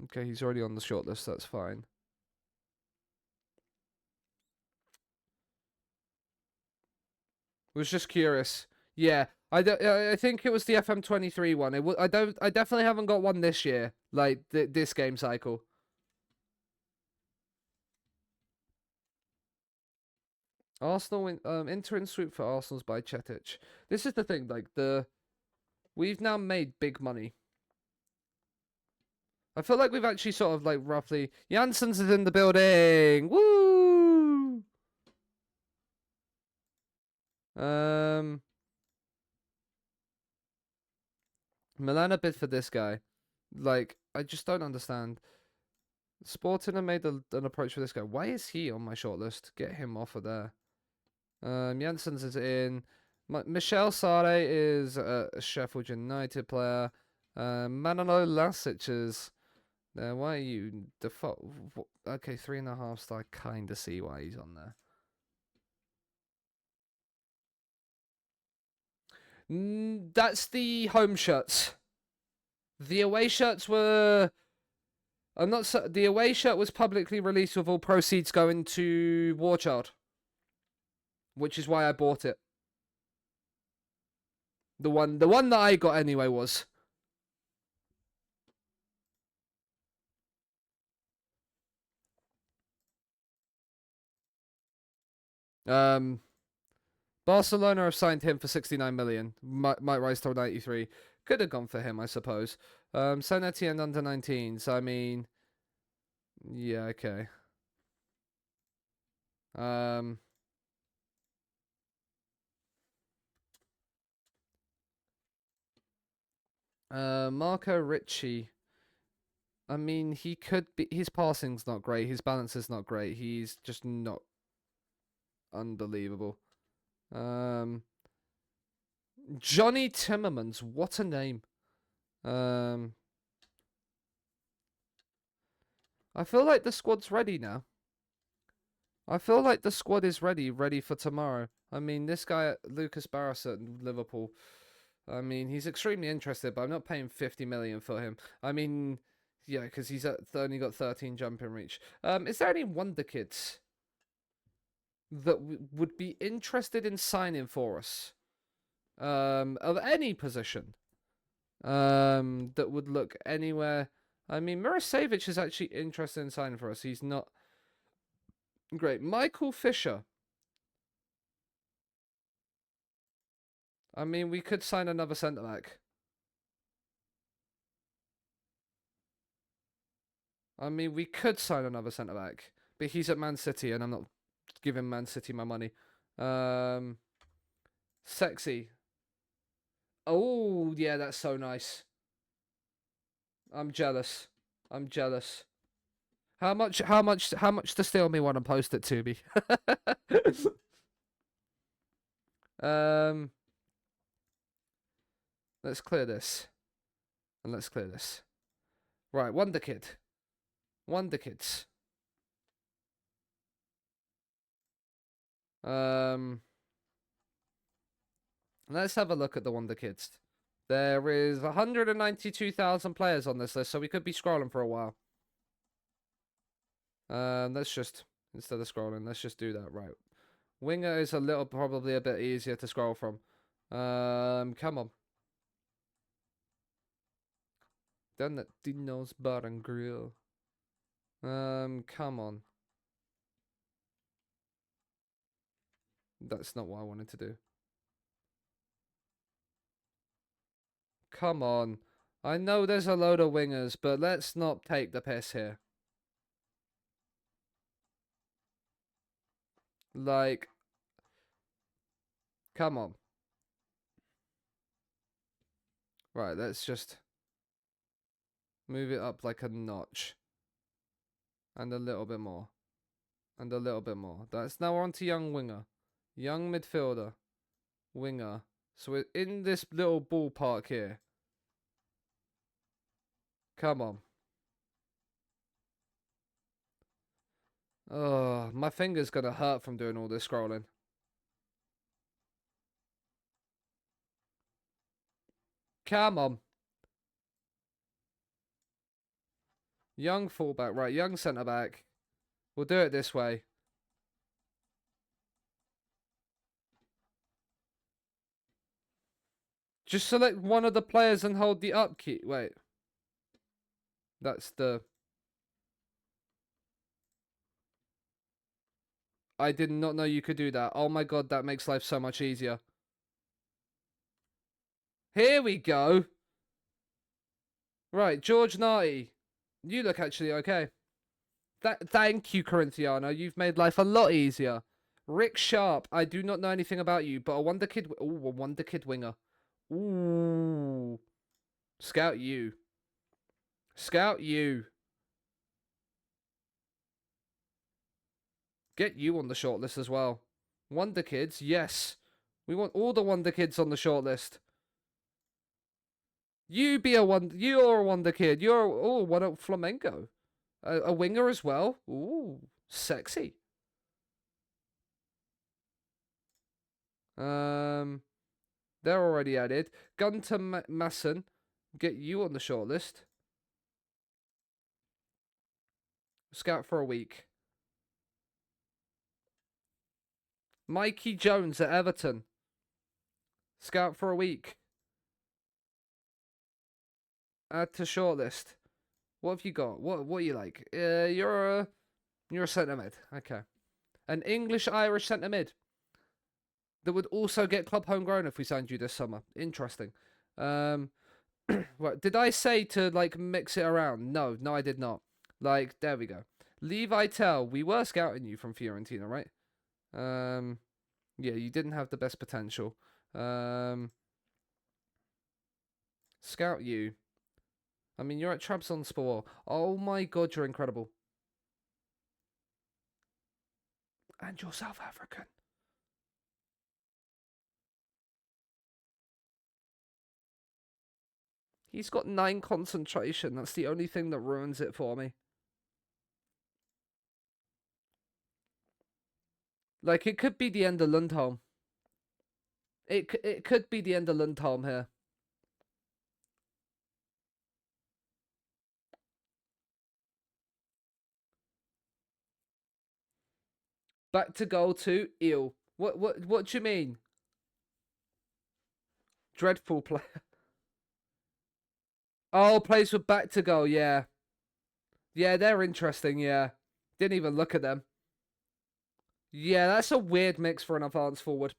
Okay, he's already on the shortlist. That's fine. Was just curious. Yeah, I think it was the FM23 one. I definitely haven't got one this year, like this game cycle. Arsenal interim swoop for Arsenal's by Chetic. This is the thing, like we've now made big money. I feel like we've actually sort of like roughly Janssens is in the building. Woo! Milana bid for this guy. Like, I just don't understand. Sporting have made an approach for this guy. Why is he on my shortlist? Get him off of there. Jensen's is in. Michelle Sade is a Sheffield United player. Manolo Lasic is there. Why are you default? Okay, 3.5 star. I kind of see why he's on there. That's the home shirts. The away shirts were. I'm not. The away shirt was publicly released with all proceeds going to War Child, which is why I bought it. The one that I got anyway was. Barcelona have signed him for 69 million. Might rise to 93. Could have gone for him, I suppose. Saint Etienne under 19s. I mean, yeah, okay. Marco Ricci. I mean, he could be. His passing's not great. His balance is not great. He's just not unbelievable. Johnny Timmermans. What a name. I feel like the squad's ready now. I feel like the squad is ready for tomorrow. I mean, this guy, Lucas Barros at Liverpool, I mean, he's extremely interested, but I'm not paying 50 million for him. I mean, yeah, because he's only got 13 jumping reach. Is there any wonder kids that would be interested in signing for us? Of any position? That would look anywhere. I mean, Mirasevic is actually interested in signing for us. He's not great. Michael Fisher. I mean, we could sign another centre back. I mean, we could sign another centre back, but he's at Man City, and I'm not giving Man City my money. Sexy. Oh yeah, that's so nice. I'm jealous. I'm jealous. How much to steal me one and post it to me? Let's clear this. And let's clear this. Right, Wonder Kid. Wonder Kids. Let's have a look at the Wonder Kids. There is 192,000 players on this list, so we could be scrolling for a while. Let's just, instead of scrolling, let's just do that. Right. Winger is probably a bit easier to scroll from. Come on. Done at Dino's Bar and Grill. Come on. That's not what I wanted to do. Come on. I know there's a load of wingers, but let's not take the piss here. Like, come on. Right, let's just move it up like a notch. And a little bit more. And a little bit more. That's now on to young winger. Young midfielder. Winger. So we're in this little ballpark here. Come on. Oh, my finger's gonna hurt from doing all this scrolling. Come on. Young fullback. Right, young centre back. We'll do it this way. Just select one of the players and hold the up key. Wait. That's the... I did not know you could do that. Oh my god, that makes life so much easier. Here we go. Right, George Narty. You look actually okay. Thank you, Corinthiano. You've made life a lot easier. Rick Sharp. I do not know anything about you, but a wonder kid. Ooh, a wonder kid winger. Ooh. Scout you. Scout you. Get you on the shortlist as well. Wonder kids, yes. We want all the wonder kids on the shortlist. You be a wonder. You're a wonder kid. You're one at Flamengo. A winger as well. Ooh, sexy. They're already added. Gunter Masson, get you on the shortlist. Scout for a week. Mikey Jones at Everton. Scout for a week. Add to shortlist. What have you got? What are you like? You're a centre mid. Okay. An English-Irish centre mid. That would also get club homegrown if we signed you this summer. Interesting. What did I say to like mix it around? No, I did not. Like, there we go. Levi Tell, we were scouting you from Fiorentina, right? Yeah, you didn't have the best potential. Scout you. I mean, you're at Trabzonspor. Oh my god, you're incredible. And you're South African. He's got 9 concentration. That's the only thing that ruins it for me. Like, it could be the end of Lundholm. It could be the end of Lundholm here. Back to goal to Eel. What do you mean? Dreadful player. Oh, plays with back to goal, yeah. Yeah, they're interesting, yeah. Didn't even look at them. Yeah, that's a weird mix for an advance forward.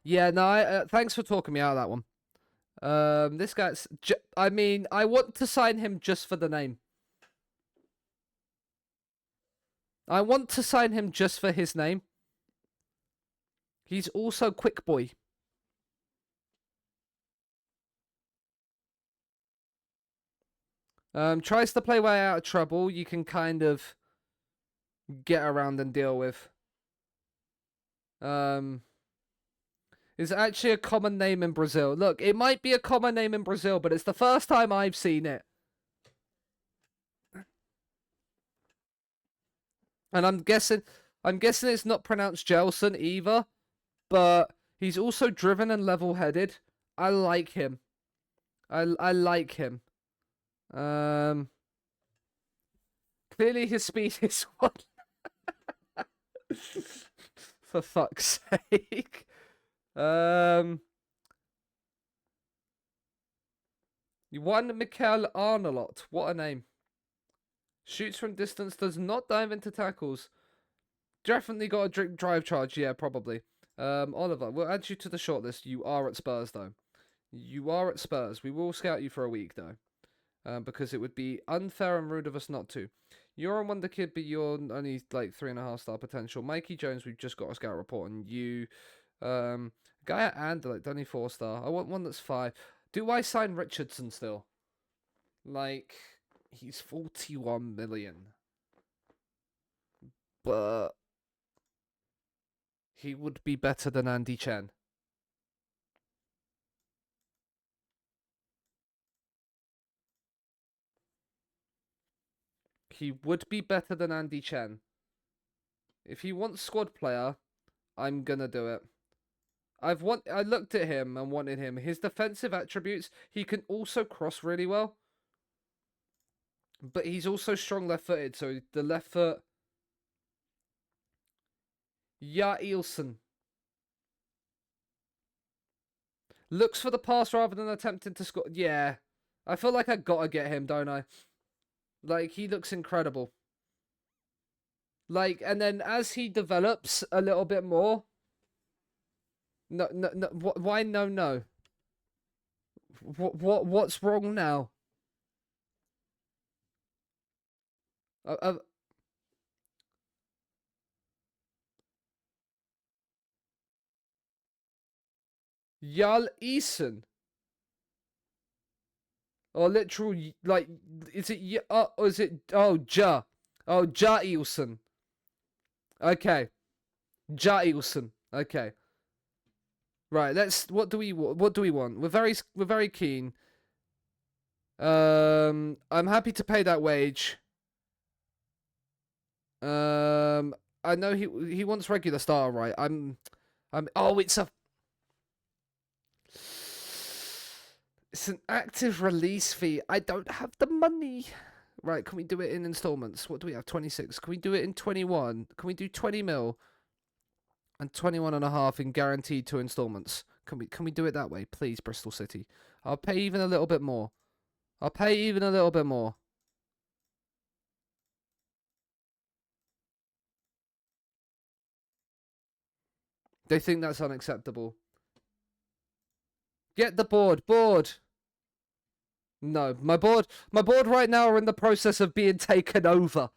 Yeah, no, thanks for talking me out of that one. This guy's... I mean, I want to sign him just for the name. I want to sign him just for his name. He's also quick boy. Tries to play way out of trouble. You can kind of get around and deal with. Is actually a common name in Brazil. Look, it might be a common name in Brazil, but it's the first time I've seen it. And I'm guessing it's not pronounced Jelson either, but he's also driven and level-headed. I like him. I like him. Clearly his speed is one. For fuck's sake. You won Mikel Arnalot. What a name. Shoots from distance, does not dive into tackles. Definitely got a drive charge, yeah, probably. Oliver, we'll add you to the shortlist. You are at Spurs, though. You are at Spurs. We will scout you for a week, though. Because it would be unfair and rude of us not to. You're on Wonder Kid, but you're only like 3.5 star potential. Mikey Jones, we've just got a scout report, and you, guy at Anderlecht, only 4 star. I want one that's 5. Do I sign Richardson still? Like, he's 41 million, but he would be better than Andy Chen. He would be better than Andy Chen. If he wants squad player, I'm gonna do it. I looked at him and wanted him. His defensive attributes, he can also cross really well. But he's also strong left-footed, so the left foot... Ja Ilsen. Looks for the pass rather than attempting to score. Yeah. I feel like I gotta get him, don't I? Like, he looks incredible. Like, and then as he develops a little bit more... No. Why no? What's wrong now? Yal Eason. Or literal, like, is it, or is it, Ja. Oh, Ja Eilson. Okay. Ja Eilson. Okay. Right, what do we want? We're very keen. I'm happy to pay that wage. I know he wants regular starter, right? Oh, it's an active release fee. I don't have the money. Right, can we do it in installments? What do we have? 26. Can we do it in 21? Can we do 20 mil and 21 and a half in guaranteed 2 installments? Can we do it that way, please, Bristol City? I'll pay even a little bit more. I'll pay even a little bit more. They think that's unacceptable. Get the board. Board. No, my board right now are in the process of being taken over.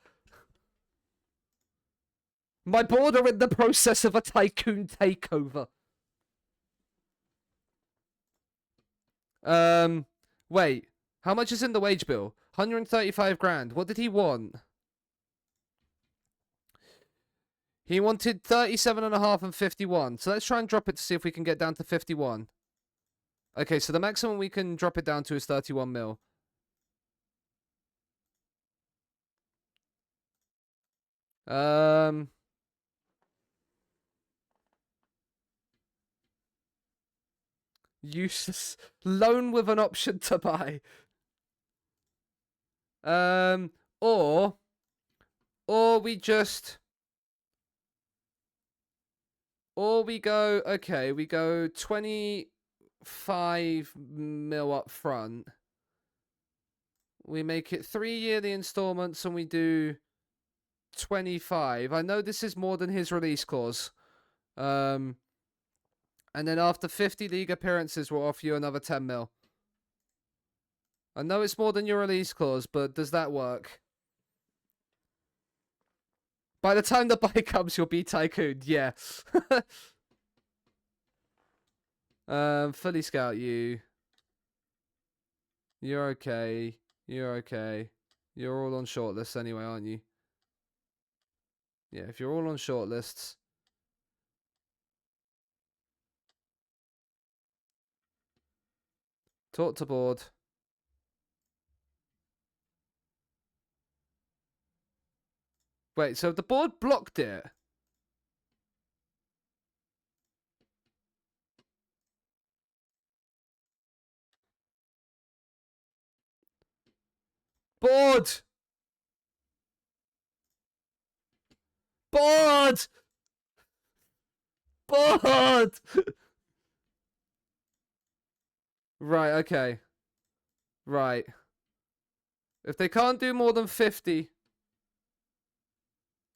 My board are in the process of a tycoon takeover. Wait. How much is in the wage bill? 135 grand. What did he want? He wanted 37 and a half and 51. So let's try and drop it to see if we can get down to 51. Okay, so the maximum we can drop it down to is 31 mil. Useless. Loan with an option to buy. Or we just... Or we go... Okay, we go 25 mil up front. We make it 3 yearly installments and we do 25. I know this is more than his release clause. And then after 50 league appearances, we'll offer you another 10 mil. I know it's more than your release clause, but does that work? By the time the buy comes, you'll be tycoon. Yeah. Fully scout you. You're okay. You're okay. You're all on shortlists anyway, aren't you? Yeah, if you're all on shortlists. Talk to board. Wait, so the board blocked it? Board! Board! Board! Right, okay. Right. If they can't do more than 50...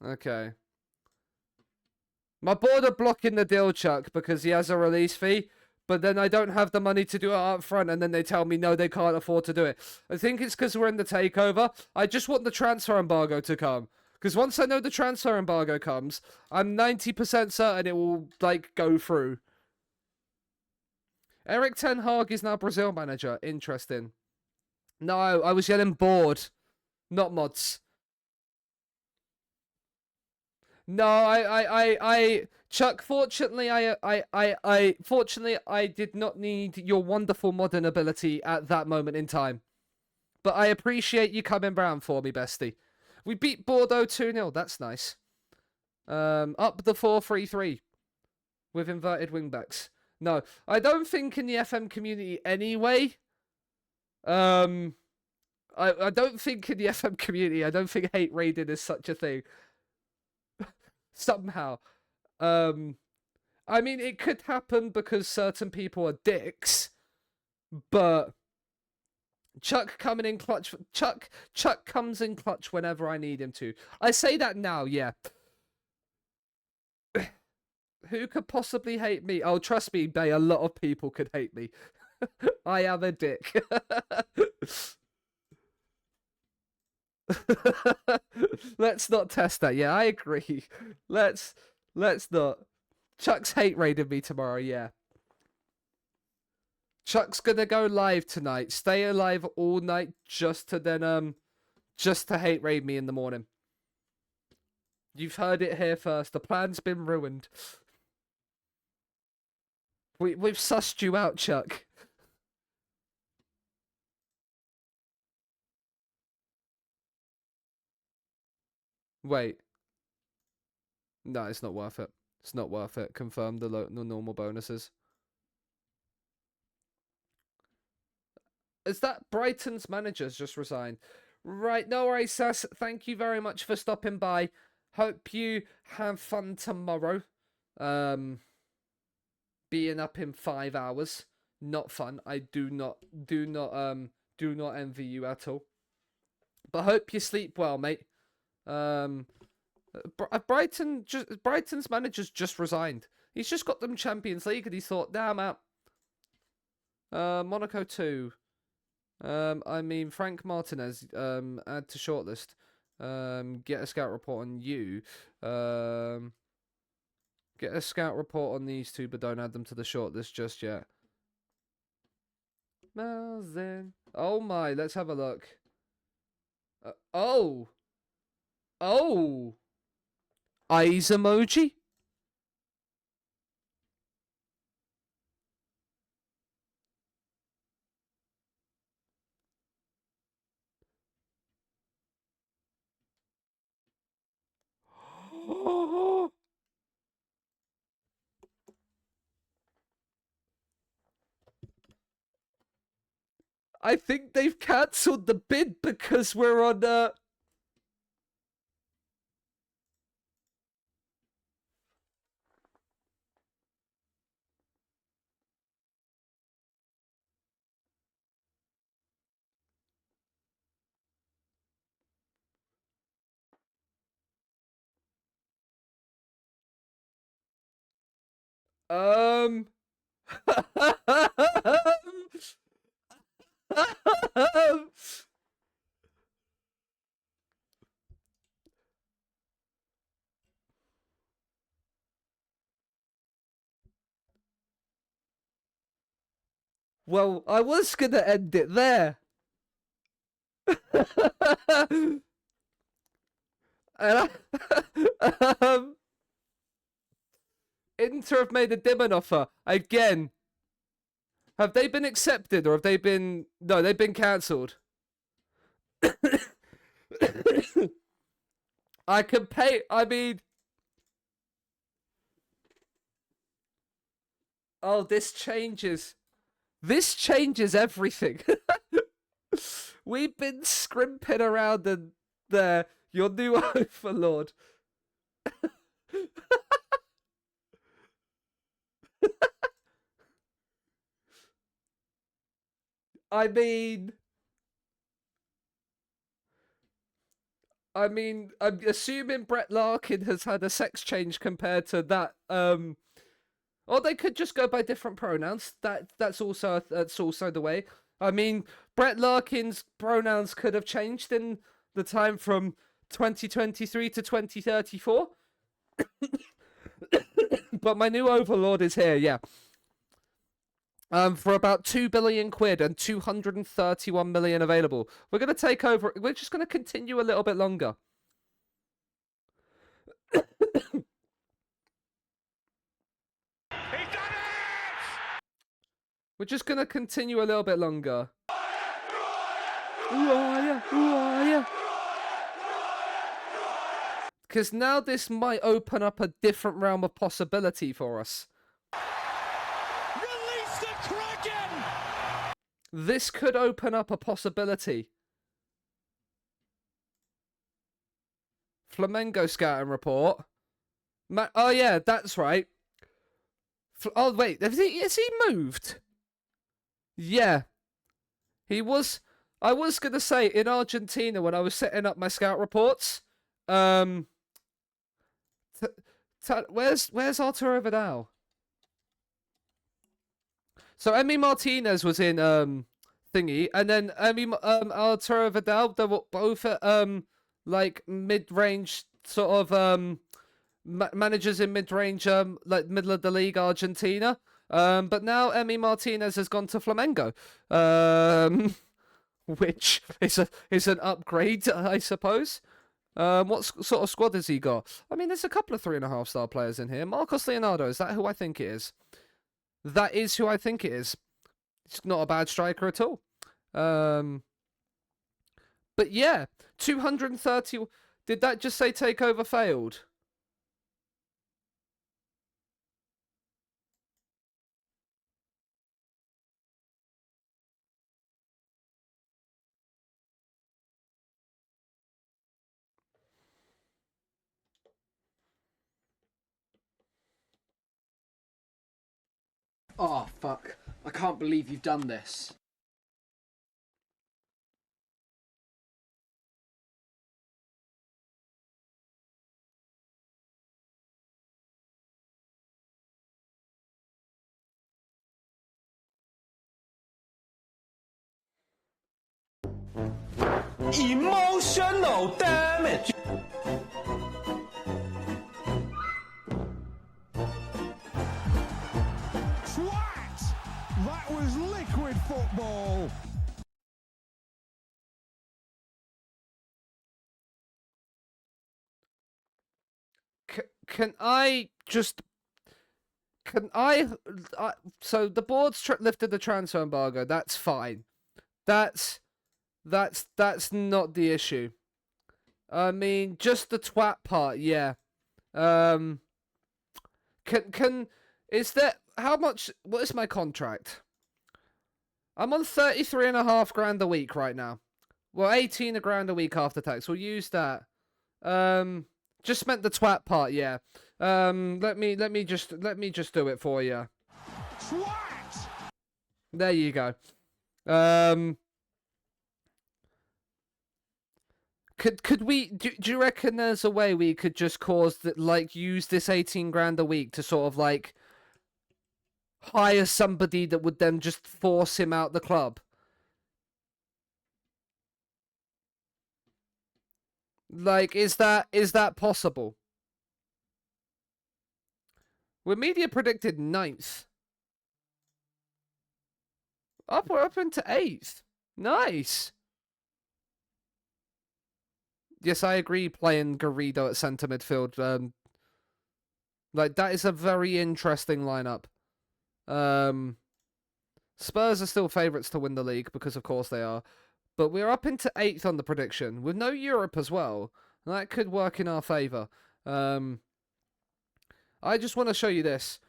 Okay. My board are blocking the deal, Chuck, because he has a release fee, but then I don't have the money to do it up front, and then they tell me, no, they can't afford to do it. I think it's because we're in the takeover. I just want the transfer embargo to come. Because once I know the transfer embargo comes, I'm 90% certain it will, like, go through. Eric Ten Hag is now Brazil manager. Interesting. No, I was yelling board, not mods. No, Chuck, fortunately, fortunately, I did not need your wonderful modern ability at that moment in time. But I appreciate you coming round for me, bestie. We beat Bordeaux 2-0. That's nice. Up the 4-3-3 with inverted wingbacks. No, I don't think in the FM community anyway. I don't think in the FM community, I don't think hate raiding is such a thing. Somehow. I mean, it could happen because certain people are dicks, but Chuck coming in clutch. Chuck comes in clutch whenever I need him to. I say that now, yeah. Who could possibly hate me? Oh, trust me, Bay, a lot of people could hate me. I am a dick. Let's not test that. Yeah, I agree. Let's not. Chuck's hate raided me tomorrow, yeah. Chuck's gonna go live tonight. Stay alive all night just to hate raid me in the morning. You've heard it here first. The plan's been ruined. We've sussed you out, Chuck. Wait. No, it's not worth it. It's not worth it. Confirm the normal bonuses. Is that Brighton's manager's just resigned? Right, no worries, Sass. Thank you very much for stopping by. Hope you have fun tomorrow. Being up in 5 hours. Not fun. I do not envy you at all. But hope you sleep well, mate. Brighton's manager's just resigned. He's just got them Champions League and he thought, damn out. Monaco 2. I mean Frank Martinez, add to shortlist. Get a scout report on you. Get a scout report on these two, but don't add them to the shortlist just yet. Malzin. Oh my, let's have a look. Oh. Eyes emoji? I think they've cancelled the bid because we're on Well, I was gonna end it there. And Inter have made a Dimon offer again. Have they been accepted or have they been? No, they've been cancelled. I can pay. I mean, oh, this changes. This changes everything. We've been scrimping around and there. Your new overlord. I mean, I'm assuming Brett Larkin has had a sex change compared to that. Or they could just go by different pronouns. That's also the way. I mean, Brett Larkin's pronouns could have changed in the time from 2023 to 2034. But my new overlord is here, yeah. For about 2 billion quid and 231 million available. We're going to take over. We're just going to continue a little bit longer. He's done it! We're just going to continue a little bit longer. Because now this might open up a different realm of possibility for us. Release the Kraken! This could open up a possibility. Flamengo scouting report. Oh yeah, that's right. Oh wait, has he moved? Yeah. He was... I was going to say, in Argentina, when I was setting up my scout reports, where's Arturo Vidal? So Emi Martinez was in thingy, and then Arturo Vidal, they were both at like mid-range sort of managers in mid-range like middle of the league Argentina. But now Emi Martinez has gone to Flamengo, which is an upgrade, I suppose. What sort of squad has he got? I mean, there's a couple of 3.5-star players in here. Marcos Leonardo, is that who I think it is? That is who I think it is. It's not a bad striker at all. But yeah, 230. Did that just say takeover failed? Oh, fuck. I can't believe you've done this. Emotional damage. Twat! That was liquid football. Can I just... Can I... so the board's lifted the transfer embargo. That's fine. That's not the issue. I mean, just the twat part, yeah. Is that... How much... What is my contract? I'm on 33.5 grand a week right now. Well, 18 grand a week after tax. We'll use that. Just meant the twat part, yeah. Let me just do it for you. Twat! There you go. Could we do you reckon there's a way we could just use this 18 grand a week to sort of like hire somebody that would then just force him out the club? Like, is that possible? We're media predicted 9th. We're up into 8th. Nice. Yes, I agree playing Garrido at centre midfield. Like, that is a very interesting lineup. Spurs are still favourites to win the league, because of course they are. But we're up into 8th on the prediction, with no Europe as well. And that could work in our favour. I just want to show you this.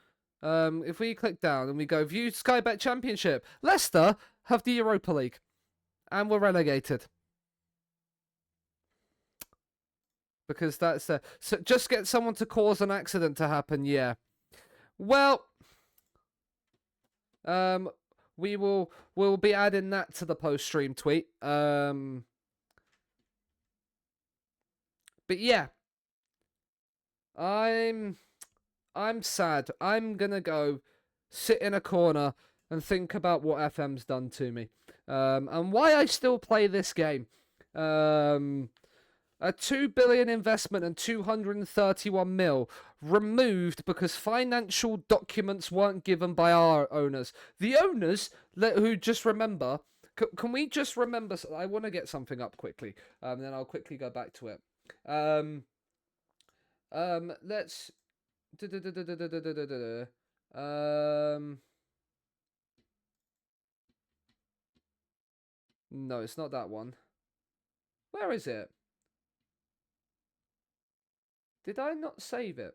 If we click down and we go view Sky Bet Championship, Leicester have the Europa League. And we're relegated. Because that's so just get someone to cause an accident to happen, yeah. Well, we'll be adding that to the post-stream tweet. But yeah. I'm sad. I'm gonna go sit in a corner and think about what FM's done to me. And why I still play this game. A 2 billion investment and 231 mil removed because financial documents weren't given by our owners. The owners, who just remember, can we just remember? I want to get something up quickly, then I'll quickly go back to it. Let's. No, it's not that one. Where is it? Did I not save it?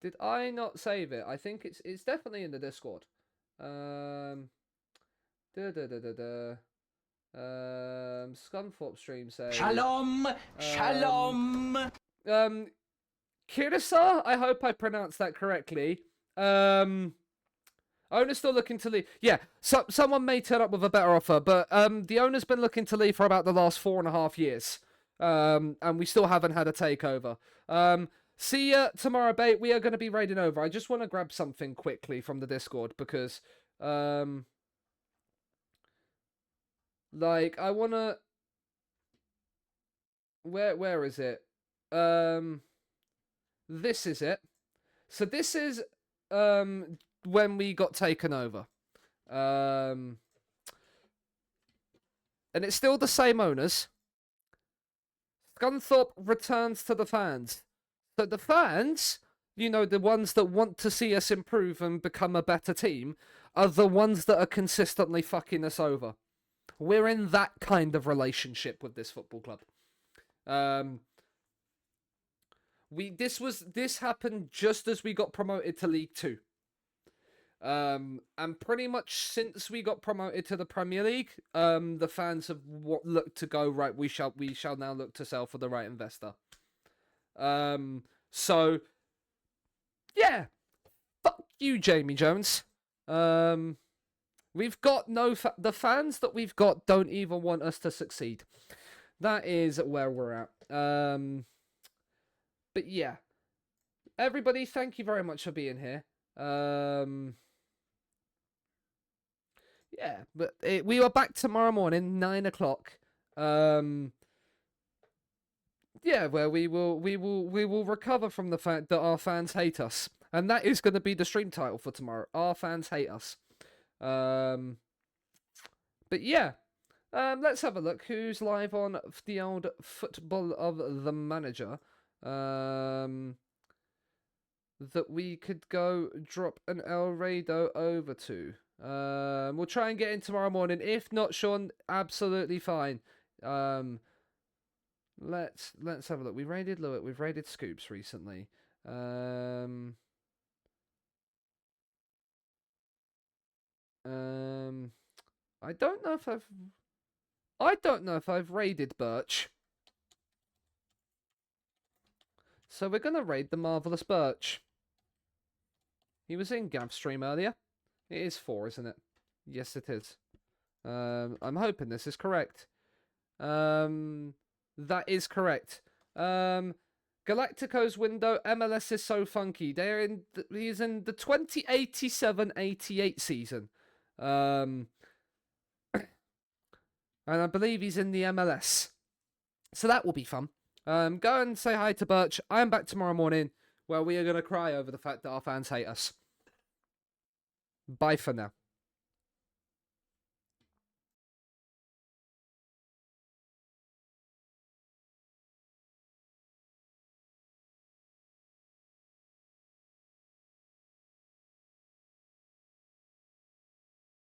Did I not save it? I think it's definitely in the Discord. Scunthorpe stream says Shalom! Shalom! Kirisa, I hope I pronounced that correctly. Owner's still looking to leave. Yeah, someone may turn up with a better offer, but the owner's been looking to leave for about the last 4.5 years. And we still haven't had a takeover. See ya tomorrow, bait. We are going to be raiding over. I just want to grab something quickly from the Discord because, like, I want to... Where is it? This is it. So this is when we got taken over. And it's still the same owners. Scunthorpe returns to the fans. So the fans, the ones that want to see us improve and become a better team, are the ones that are consistently fucking us over. We're in that kind of relationship with this football club. This happened just as we got promoted to League 2. And pretty much since we got promoted to the Premier League, the fans have looked to go, right, we shall now look to sell for the right investor. So yeah, fuck you, Jamie Jones. We've got the fans that we've got don't even want us to succeed. That is where we're at. But yeah, everybody, thank you very much for being here. Yeah, but we are back tomorrow morning, 9 o'clock. Yeah, where we will recover from the fact that our fans hate us, and that is going to be the stream title for tomorrow. Our fans hate us. But yeah, let's have a look. Who's live on the old Football of the Manager? That we could go drop an El Rado over to. We'll try and get in tomorrow morning. If not, Sean, absolutely fine. Let's have a look. We raided Lewitt. We've raided Scoops recently. I don't know if I've raided Birch. So we're gonna raid the Marvelous Birch. He was in Gav's stream earlier. It is 4, isn't it? Yes, it is. I'm hoping this is correct. That is correct. Galactico's window. MLS is so funky. He's in the 2087-88 season. And I believe he's in the MLS. So that will be fun. Go and say hi to Birch. I am back tomorrow morning where we are going to cry over the fact that our fans hate us. Bye for now.